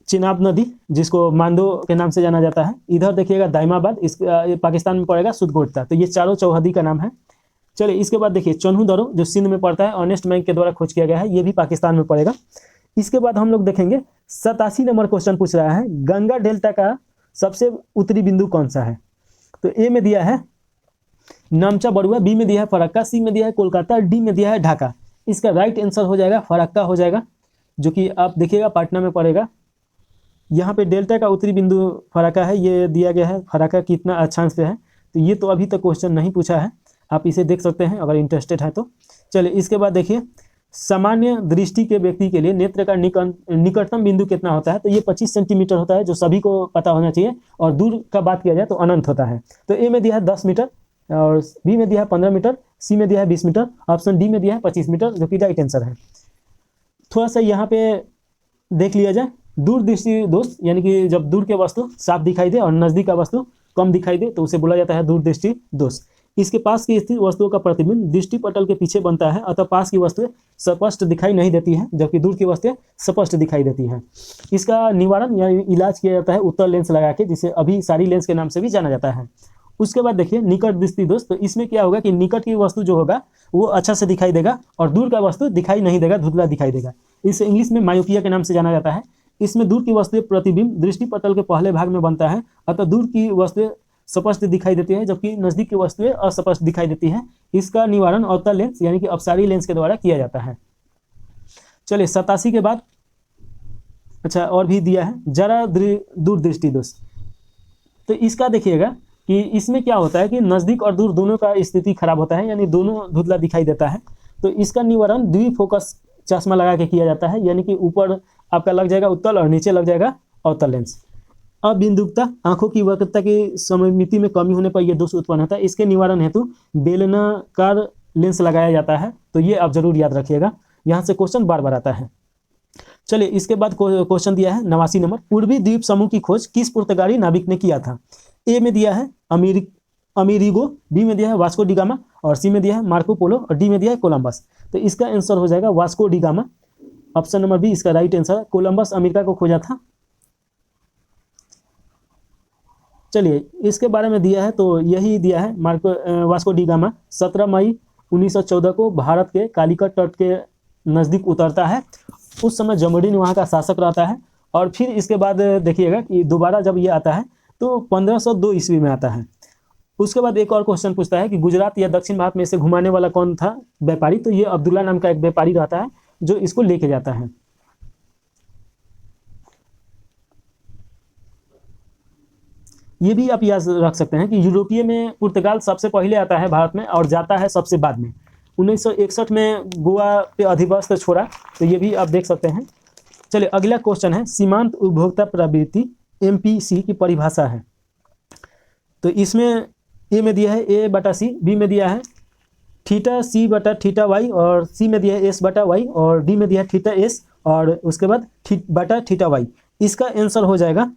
चिनाब नदी जिसको मांडो के नाम से जाना जाता है। इधर देखिएगा दाइमाबाद, इस पाकिस्तान में पड़ेगा, सुदकोटा। तो ये चारों चौहदी का नाम है। चलिए इसके बाद देखिए चन्हू दरो जो सिंध में पड़ता है, ऑनेस्ट मैंक के द्वारा खोज किया गया है, ये भी पाकिस्तान में पड़ेगा। इसके बाद हम लोग देखेंगे 87 नंबर क्वेश्चन पूछ रहा है, गंगा डेल्टा का सबसे उत्तरी बिंदु कौन सा है। तो ए में दिया है नामचा बरुआ, बी में दिया है फरक्का, सी में दिया है कोलकाता, डी में दिया है ढाका। इसका राइट आंसर हो जाएगा फरक्का हो जाएगा, जो कि आप देखिएगा पटना में पड़ेगा। यहाँ पे डेल्टा का उत्तरी बिंदु फरक्का है, ये दिया गया है, फरक्का कितना अक्षांश पे है, तो ये तो अभी तक क्वेश्चन नहीं पूछा है, आप इसे देख सकते हैं अगर इंटरेस्टेड है तो। चलिए इसके बाद देखिए, सामान्य दृष्टि के व्यक्ति के लिए नेत्र का निकटतम बिंदु कितना होता है, तो ये 25 सेंटीमीटर होता है, जो सभी को पता होना चाहिए। और दूर का बात किया जाए तो अनंत होता है। तो ए में दिया है 10 मीटर, और बी में दिया है 15 मीटर, सी में दिया है 20 मीटर, ऑप्शन डी में दिया है 25 मीटर, जो कि राइट आंसर है। थोड़ा सा यहाँ पे देख लिया जाए, दूरदृष्टि दोष, यानी कि जब दूर के वस्तु साफ दिखाई दे और नजदीक का वस्तु कम दिखाई दे तो उसे बोला जाता है दूरदृष्टि दोष। इसके पास की स्थित वस्तुओं का प्रतिबिंब दृष्टि पटल के पीछे बनता है, अतः पास की वस्तुएं स्पष्ट दिखाई नहीं देती हैं, जबकि दूर की वस्तुएं स्पष्ट दिखाई देती हैं। इसका निवारण या इलाज किया जाता है उत्तर लेंस लगा के, जिसे अभी सारी लेंस के नाम से भी जाना जाता है। उसके बाद देखिए निकट दृष्टि दोष, तो इसमें क्या होगा कि निकट की वस्तु जो होगा वो अच्छा से दिखाई देगा और दूर का वस्तु दिखाई नहीं देगा, धुंधला दिखाई देगा। इसे इंग्लिश में मायोपिया के नाम से जाना जाता है। इसमें दूर की वस्तुएं प्रतिबिंब दृष्टि पटल के पहले भाग में बनता है, अतः दूर की वस्तुएं स्पष्ट दिखाई देती है, जबकि नजदीक की वस्तुएं अस्पष्ट दिखाई देती है। इसका निवारण अवतल लेंस यानी कि अपसारी लेंस के द्वारा किया जाता है। चलिए 87 के बाद अच्छा और भी दिया है जरा दूरदृष्टि दोष। तो इसका देखिएगा कि इसमें क्या होता है कि नजदीक और दूर दोनों का स्थिति खराब होता है, यानी दोनों धुंधला दिखाई देता है। तो इसका निवारण द्विफोकस चश्मा लगा के किया जाता है, यानी कि ऊपर आपका लग जाएगा उत्तल और नीचे लग जाएगा अवतल लेंस। अबिंदुकता, आंखों की वक्रता की सममिति में कमी होने पर यह दोष उत्पन्न होता है। इसके निवारण हेतु बेलनाकार लेंस लगाया जाता है, तो ये आप जरूर याद रखिएगा, यहाँ से क्वेश्चन बार बार आता है। चलिए इसके बाद क्वेश्चन दिया है 89 नंबर, पूर्वी द्वीप समूह की खोज किस पुर्तगाली नाविक ने किया था। ए में दिया है अमेरिगो, बी में दिया है वास्को डी गामा, और सी में दिया है मार्को पोलो, और डी में दिया है कोलंबस। तो इसका आंसर हो जाएगा Vasco da Gama, option number B इसका राइट आंसर है। कोलंबस अमेरिका को खोजा था। चलिए इसके बारे में दिया है तो यही दिया है, वास्को डी गामा 17 मई 1914 को भारत के कालीकट तट के नज़दीक उतरता है। उस समय जमोरिन वहाँ का शासक रहता है, और फिर इसके बाद देखिएगा कि दोबारा जब ये आता है तो 1502 ईस्वी में आता है। उसके बाद एक और क्वेश्चन पूछता है कि गुजरात या दक्षिण भारत में से घुमाने वाला कौन था व्यापारी। तो ये अब्दुल्ला नाम का एक व्यापारी रहता है जो इसको लेके जाता है। ये भी आप याद रख सकते हैं कि यूरोपीय में पुर्तगाल सबसे पहले आता है भारत में और जाता है सबसे बाद में। 1961 में गोवा पे अधिवस्त छोड़ा, तो ये भी आप देख सकते हैं। चलिए अगला क्वेश्चन है, सीमांत उपभोक्ता प्रवृत्ति एमपीसी की परिभाषा है। तो इसमें ए में दिया है ए बटा सी, बी में दिया है थीटा सी बटा थीटा वाई, और सी में दिया है एस बटा वाई, और डी में दिया है थीटा एस, और उसके बाद बटा थीटा वाई। इसका आंसर हो जाएगा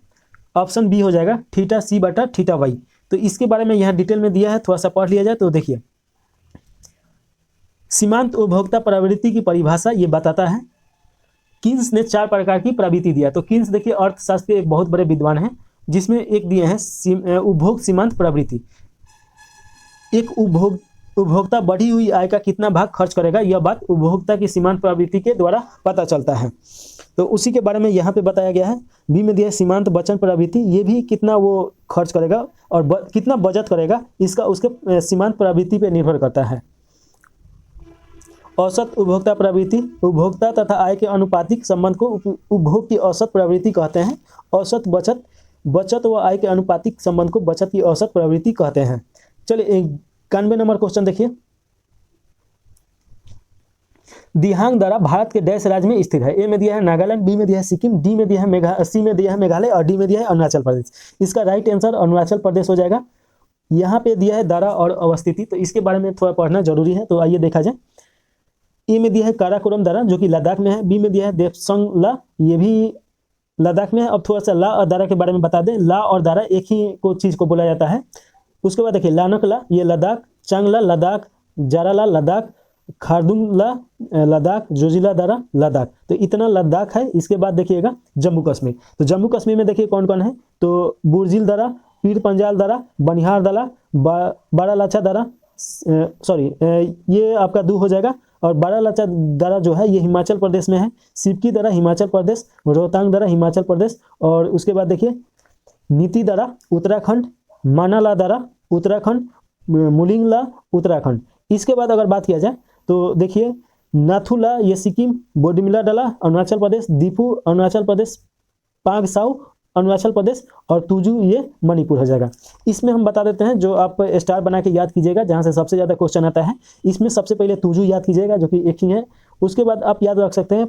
ऑप्शन बी हो जाएगा थीटा सी बटा थीटा वाई। तो इसके बारे में यहाँ डिटेल में दिया है, थोड़ा सा पढ़ लिया जाए तो देखिए, सीमांत उपभोक्ता प्रवृत्ति की परिभाषा ये बताता है, किन्स ने 4 प्रकार की प्रवृत्ति दिया। तो किन्स देखिए अर्थशास्त्र के एक बहुत बड़े विद्वान हैं, जिसमें एक दिए हैं उपभोग सीमांत प्रवृत्ति। एक उपभोक्ता बढ़ी हुई आय का कितना भाग खर्च करेगा, यह बात उपभोक्ता की सीमांत प्रवृत्ति के द्वारा पता चलता है। तो उसी के बारे में यहाँ पे बताया गया है। बी में दिया है सीमांत बचत प्रवृत्ति, ये भी कितना वो खर्च करेगा और कितना बचत करेगा, इसका उसके सीमांत प्रवृत्ति पे निर्भर करता है। औसत उपभोक्ता प्रवृत्ति, उपभोक्ता तथा आय के अनुपातिक संबंध को उपभोग की औसत प्रवृत्ति कहते हैं। औसत बचत व आय के अनुपातिक संबंध को बचत की औसत प्रवृत्ति कहते हैं। चलिए 91 नंबर क्वेश्चन देखिए, दिहांग दरा भारत के डैश राज्य में स्थित है। ए में दिया है नागालैंड, बी में दिया है सिक्किम, डी में दिया है सी में दिया है मेघालय, और डी में दिया है अरुणाचल प्रदेश। इसका राइट आंसर अरुणाचल प्रदेश हो जाएगा। यहाँ पे दिया है दरा और अवस्थिति, तो इसके बारे में थोड़ा पढ़ना जरूरी है, तो आइए देखा जाए। ए में दिया है काराकोरम दरा जो कि लद्दाख में है, बी में दिया है देपसंग ला, ये भी लद्दाख में है। अब थोड़ा सा ला और दरा के बारे में बता दें, ला और दरा एक ही को चीज़ को बोला जाता है। उसके बाद देखिए लानकला ये लद्दाख, चांगला लद्दाख, जाराला लद्दाख, खारदुंगला लद्दाख, जोजिला दरा लद्दाख। तो इतना लद्दाख है। इसके बाद देखिएगा जम्मू कश्मीर, तो जम्मू कश्मीर में देखिए कौन कौन है, तो बुर्जिल दरा, पीर पंजाल दरा, बनिहार दरा, बारालाचा दरा, सॉरी ये आपका दू हो जाएगा। और बारालाचा दरा जो है ये हिमाचल प्रदेश में है, सिपकी दरा हिमाचल प्रदेश, रोहतांग दरा हिमाचल प्रदेश, और उसके बाद देखिए नीति दरा उत्तराखंड, मानाला दरा उत्तराखंड, मुलिंगला उत्तराखंड। इसके बाद अगर बात किया जाए तो देखिए नाथुला ये सिक्किम, बोडमिला डला अरुणाचल प्रदेश, दीपू अरुणाचल प्रदेश, पांगसाउ अरुणाचल प्रदेश, और तुजू ये मणिपुर हो जाएगा। इसमें हम बता देते हैं, जो आप स्टार बना के याद कीजिएगा, जहाँ से सबसे ज़्यादा क्वेश्चन आता है। इसमें सबसे पहले तुजू याद कीजिएगा जो कि एक ही है। उसके बाद आप याद रख सकते हैं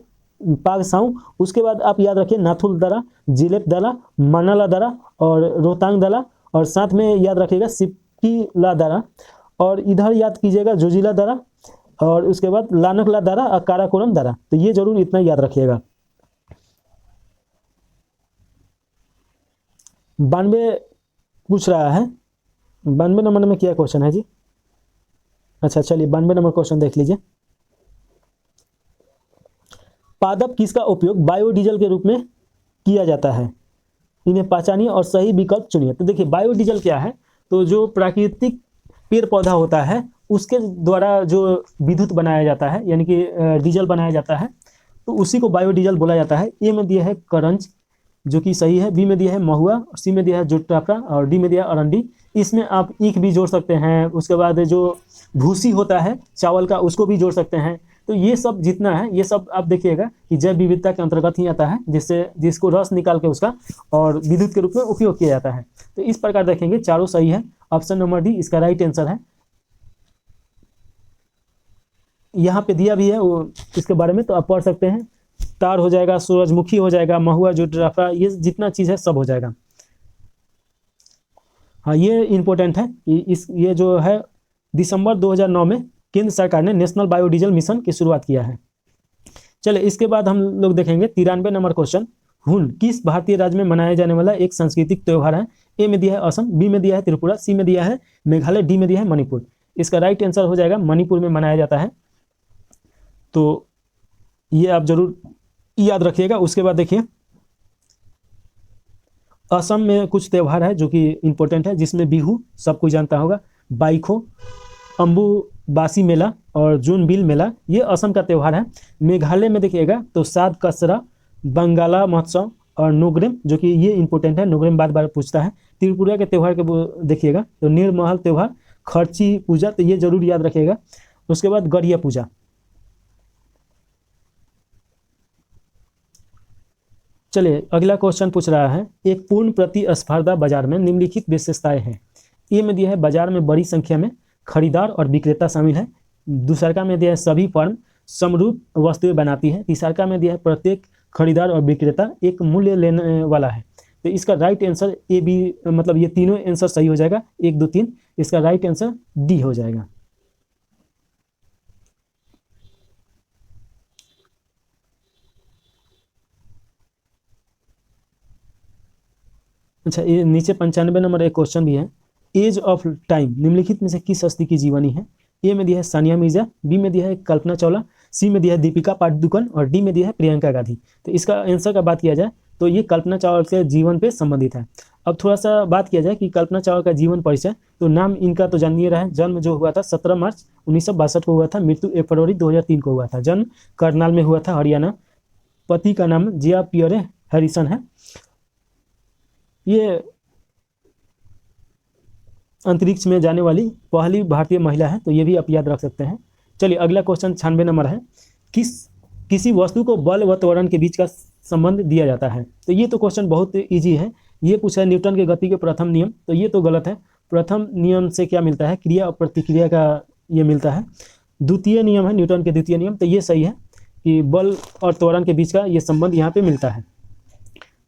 पागसाउ, उसके बाद आप याद रखिए नाथुल दरा, जिलेप दला, मानाला दरा और रोहतांग दला, और साथ में याद रखिएगा सिपकीला दरा, और इधर याद कीजिएगा जोजिला दरा, और उसके बाद लानकला दरा और काराकोरम दरा। तो ये जरूर इतना याद रखिएगा। 92 पूछ रहा है, 92 नंबर में क्या क्वेश्चन है जी? अच्छा चलिए 92 नंबर क्वेश्चन देख लीजिए। पादप किसका उपयोग बायोडीजल के रूप में किया जाता है, इन्हें पहचानिए और सही विकल्प चुनिए। तो देखिए बायोडीजल क्या है, तो जो प्राकृतिक पेड़ पौधा होता है उसके द्वारा जो विद्युत बनाया जाता है, यानी कि डीजल बनाया जाता है, तो उसी को बायोडीजल बोला जाता है। ए में दिया है करंज जो कि सही है, बी में दिया है महुआ, सी में दिया है जोटाफरा, और डी में दिया है अरंडी। इसमें आप ईख भी जोड़ सकते हैं, उसके बाद जो भूसी होता है चावल का उसको भी जोड़ सकते हैं। तो ये सब जितना है ये सब आप देखिएगा कि जैव विविधता के अंतर्गत ही आता है, जिसको रस निकाल के उसका और विद्युत के रूप में उपयोग किया जाता है। तो इस प्रकार देखेंगे चारों सही है। ऑप्शन नंबर डी इसका राइट आंसर है। यहाँ पे दिया भी है वो इसके बारे में, तो आप पढ़ सकते हैं। तार हो जाएगा, सूरजमुखी हो जाएगा, महुआ, जोटाफरा, ये जितना चीज़ है सब हो जाएगा। हाँ ये इम्पोर्टेंट है। ये जो है दिसंबर 2009 में केंद्र सरकार ने नेशनल बायोडीजल मिशन की शुरुआत किया है। चलिए इसके बाद हम लोग देखेंगे 93 नंबर क्वेश्चन, हुन किस भारतीय राज्य में मनाया जाने वाला एक सांस्कृतिक त्यौहार है? ए में दिया है असम, बी में दिया है त्रिपुरा, सी में दिया है मेघालय, डी में दिया है मणिपुर। इसका राइट आंसर हो जाएगा मणिपुर में मनाया जाता है। तो ये आप जरूर याद रखिएगा। उसके बाद देखिए असम में कुछ त्यौहार है जो कि इम्पोर्टेंट है, जिसमें बिहू सब कोई जानता होगा, बाइखो, अम्बुबासी मेला और जूनबिल मेला, ये असम का त्यौहार है। मेघालय में देखिएगा तो साद कसरा, बंगाला महोत्सव और नोग्रेम, जो कि ये इंपॉर्टेंट है, नोग्रेम बार बार पूछता है। त्रिपुरा के त्यौहार के देखिएगा तो निर्महल त्यौहार, खर्ची पूजा, तो ये जरूर याद रखिएगा। उसके बाद गढ़िया पूजा। चलिए अगला क्वेश्चन पूछ रहा है, एक पूर्ण प्रतिस्पर्धा बाजार में निम्नलिखित विशेषताएं हैं। ए में दिया है बाजार में बड़ी संख्या में खरीदार और विक्रेता शामिल है, दूसरका में दिया है सभी फर्म समरूप वस्तुएं बनाती है। तीसरका में दिया है प्रत्येक खरीदार और विक्रेता एक मूल्य लेने वाला है। तो इसका राइट आंसर ए बी, मतलब ये तीनों आंसर सही हो जाएगा, 1 2 3। इसका राइट आंसर डी हो जाएगा। अच्छा, ये नीचे 95 नंबर एक क्वेश्चन भी है। एज ऑफ टाइम निम्नलिखित में से किस हस्ती की जीवनी है? ए में दिया है सानिया मिर्जा, बी में दिया है कल्पना चावला, सी में दिया है दीपिका पादुकोण और डी में दिया है प्रियंका गांधी। तो इसका आंसर का बात किया जाए तो ये कल्पना चावला के जीवन पे संबंधित है। अब थोड़ा सा बात किया जाए कि कल्पना चावला का जीवन परिचय, तो नाम इनका तो जानिए रहा है। जन्म जो हुआ था 17 मार्च 1962 को हुआ था, मृत्यु 1 फरवरी 2003 को हुआ था। जन्म करनाल में हुआ था, हरियाणा। पति का नाम जिया पियरे हैरिसन है। ये अंतरिक्ष में जाने वाली पहली भारतीय महिला है, तो ये भी आप याद रख सकते हैं। चलिए अगला क्वेश्चन 96 नंबर है। किसी वस्तु को बल व त्वरण के बीच का संबंध दिया जाता है? तो ये तो क्वेश्चन बहुत इजी है। ये पूछा है न्यूटन के गति के प्रथम नियम, तो ये तो गलत है। प्रथम नियम से क्या मिलता है? क्रिया और प्रतिक्रिया का ये मिलता है। द्वितीय नियम है न्यूटन के द्वितीय नियम, तो ये सही है कि बल और त्वरण के बीच का ये संबंध यहाँ पे मिलता है।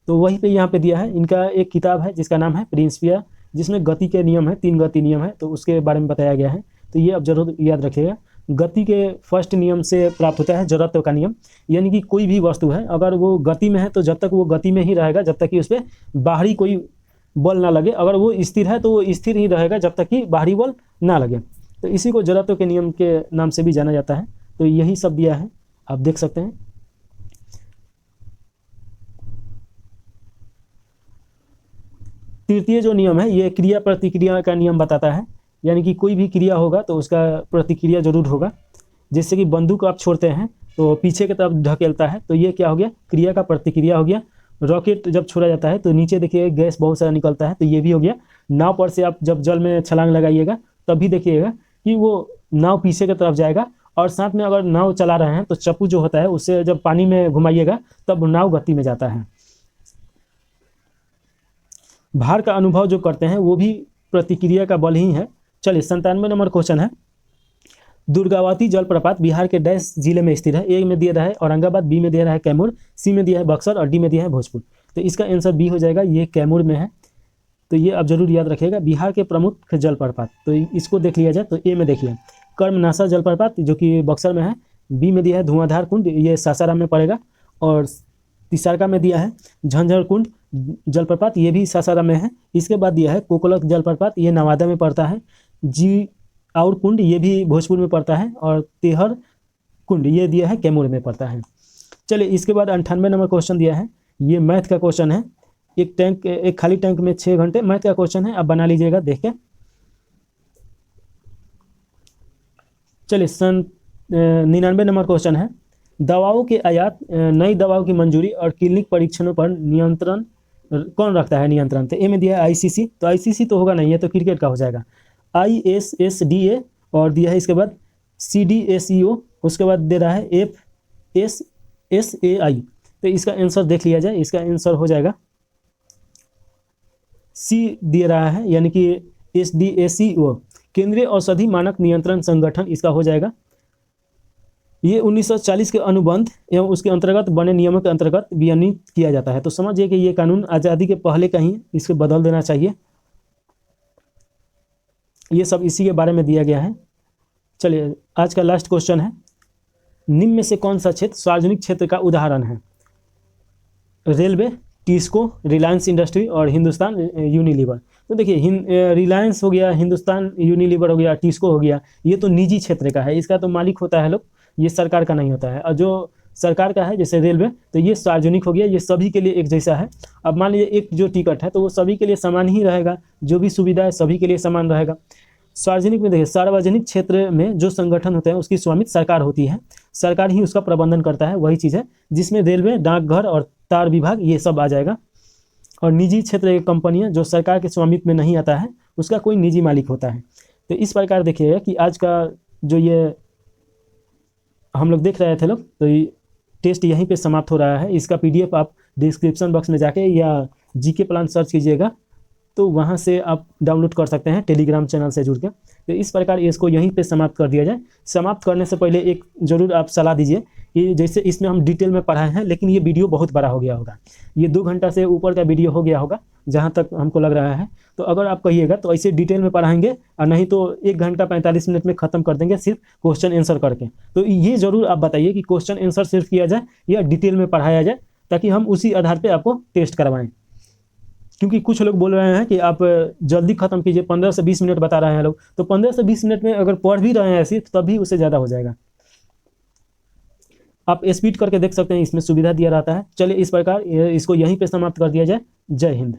तो वहीं पे यहाँ पे दिया है। इनका एक किताब है जिसका नाम है प्रिंसिपिया, जिसमें गति के नियम है, 3 गति नियम है, तो उसके बारे में बताया गया है। तो ये अब जरूर याद रखिएगा। गति के फर्स्ट नियम से प्राप्त होता है जड़त्व का नियम, यानी कि कोई भी वस्तु है अगर वो गति में है तो जब तक वो गति में ही रहेगा जब तक कि उस पर बाहरी कोई बल ना लगे। अगर वो स्थिर है तो वो स्थिर ही रहेगा जब तक कि बाहरी बल ना लगे। तो इसी को जड़त्व के नियम के नाम से भी जाना जाता है। तो यही सब दिया है, आप देख सकते हैं। तृतीय जो नियम है ये क्रिया प्रतिक्रिया का नियम बताता है, यानी कि कोई भी क्रिया होगा तो उसका प्रतिक्रिया जरूर होगा। जैसे कि बंदूक आप छोड़ते हैं तो पीछे की तरफ ढकेलता है, तो ये क्या हो गया? क्रिया का प्रतिक्रिया हो गया। रॉकेट जब छोड़ा जाता है तो नीचे देखिए गैस बहुत सारा निकलता है, तो ये भी हो गया। नाव पर से आप जब जल में छलांग लगाइएगा तब भी देखिएगा कि वो नाव पीछे की तरफ जाएगा। और साथ में अगर नाव चला रहे हैं तो चप्पू जो होता है उससे जब पानी में घुमाइएगा तब नाव गति में जाता है। भार का अनुभव जो करते हैं वो भी प्रतिक्रिया का बल ही है। चलिए 97 नंबर क्वेश्चन है। दुर्गावती जलप्रपात बिहार के डैश जिले में स्थित है? ए में दिया रहा है औरंगाबाद, बी में दिया रहा है कैमूर, सी में दिया है बक्सर और डी में दिया है भोजपुर। तो इसका आंसर बी हो जाएगा, ये कैमूर में है। तो ये आप जरूर याद रखिएगा। बिहार के प्रमुख जलप्रपात, तो इसको देख लिया जाए तो ए में देखिए कर्मनाशा जलप्रपात जो कि बक्सर में है, बी में दिया है धुआंधार कुंड, ये सासाराम में पड़ेगा, और तीसरका में दिया है झंझर कुंड जलप्रपात, ये भी सासाराम में है। इसके बाद दिया है कोकलक जलप्रपात, ये नवादा में पड़ता है। जी और कुंड ये भी भोजपुर में पड़ता है, और तेहर कुंड ये दिया है कैमूर में पड़ता है। चलिए इसके बाद 98 नंबर क्वेश्चन दिया है। ये मैथ का क्वेश्चन है। एक खाली टैंक में 6 घंटे, मैथ का क्वेश्चन है, आप बना लीजिएगा देख के। चलिए 99 नंबर क्वेश्चन है। दवाओं के आयात, नई दवाओं की मंजूरी और क्लिनिक परीक्षणों पर नियंत्रण कौन रखता है? नियंत्रण तो ए में दिया है आईसीसी, तो आईसीसी तो होगा नहीं, है तो क्रिकेट का हो जाएगा। ISSDA और दिया है इसके बाद CDSEO, उसके बाद दे रहा है FSSAI। तो इसका आंसर देख लिया जाए, इसका आंसर हो जाएगा सी दे रहा है, यानी कि SDACO केंद्रीय औषधि मानक नियंत्रण संगठन इसका हो जाएगा। ये 1940 के अनुबंध एवं उसके अंतर्गत बने नियमों के अंतर्गत विनियमित किया जाता है। तो समझिए कि ये कानून आज़ादी के पहले का ही, इसको बदल देना चाहिए। ये सब इसी के बारे में दिया गया है। चलिए आज का लास्ट क्वेश्चन है। निम्न में से कौन सा क्षेत्र सार्वजनिक क्षेत्र का उदाहरण है? रेलवे, टिस्को, रिलायंस इंडस्ट्री और हिंदुस्तान यूनिलीवर। तो देखिए रिलायंस हो गया, हिंदुस्तान यूनिलीवर हो गया, टिस्को हो गया, ये तो निजी क्षेत्र का है, इसका तो मालिक होता है लोग, ये सरकार का नहीं होता है। और जो सरकार का है जैसे रेलवे, तो ये सार्वजनिक हो गया, ये सभी के लिए एक जैसा है। अब मान लीजिए एक जो टिकट है तो वो सभी के लिए समान ही रहेगा, जो भी सुविधा है सभी के लिए समान रहेगा। सार्वजनिक में देखिए सार्वजनिक क्षेत्र में जो संगठन होते हैं उसकी स्वामित्व सरकार होती है, सरकार ही उसका प्रबंधन करता है। वही चीज़ है जिसमें रेलवे, डाकघर और तार विभाग ये सब आ जाएगा। और निजी क्षेत्र की कंपनियां जो सरकार के स्वामित्व में नहीं आता है उसका कोई निजी मालिक होता है। तो इस प्रकार देखिएगा कि आज का जो ये हम लोग देख रहे थे लोग, तो ये टेस्ट यहीं पे समाप्त हो रहा है। इसका PDF आप डिस्क्रिप्शन बॉक्स में जाके या GK प्लान सर्च कीजिएगा तो वहाँ से आप डाउनलोड कर सकते हैं टेलीग्राम चैनल से जुड़ के। तो इस प्रकार इसको यहीं पे समाप्त कर दिया जाए। समाप्त करने से पहले एक ज़रूर आप सलाह दीजिए कि जैसे इसमें हम डिटेल में पढ़ाए हैं, लेकिन ये वीडियो बहुत बड़ा हो गया होगा, ये 2 घंटा से ऊपर का वीडियो हो गया होगा जहाँ तक हमको लग रहा है। तो अगर आप कहिएगा तो ऐसे डिटेल में पढ़ाएंगे, और नहीं तो 1 घंटा 45 मिनट में ख़त्म कर देंगे सिर्फ क्वेश्चन आंसर करके। तो ये ज़रूर आप बताइए कि क्वेश्चन आंसर सिर्फ किया जाए या डिटेल में पढ़ाया जाए, ताकि हम उसी आधार पर आपको टेस्ट करवाएँ। क्योंकि कुछ लोग बोल रहे हैं कि आप जल्दी ख़त्म कीजिए, 15 से 20 मिनट बता रहे हैं लोग, तो 15 से 20 मिनट में अगर पढ़ भी रहे हैं ऐसे, तब भी उससे ज़्यादा हो जाएगा। आप स्पीड करके देख सकते हैं, इसमें सुविधा दिया रहता है। चलिए इस प्रकार इसको यहीं पे समाप्त कर दिया जाए। जय हिंद।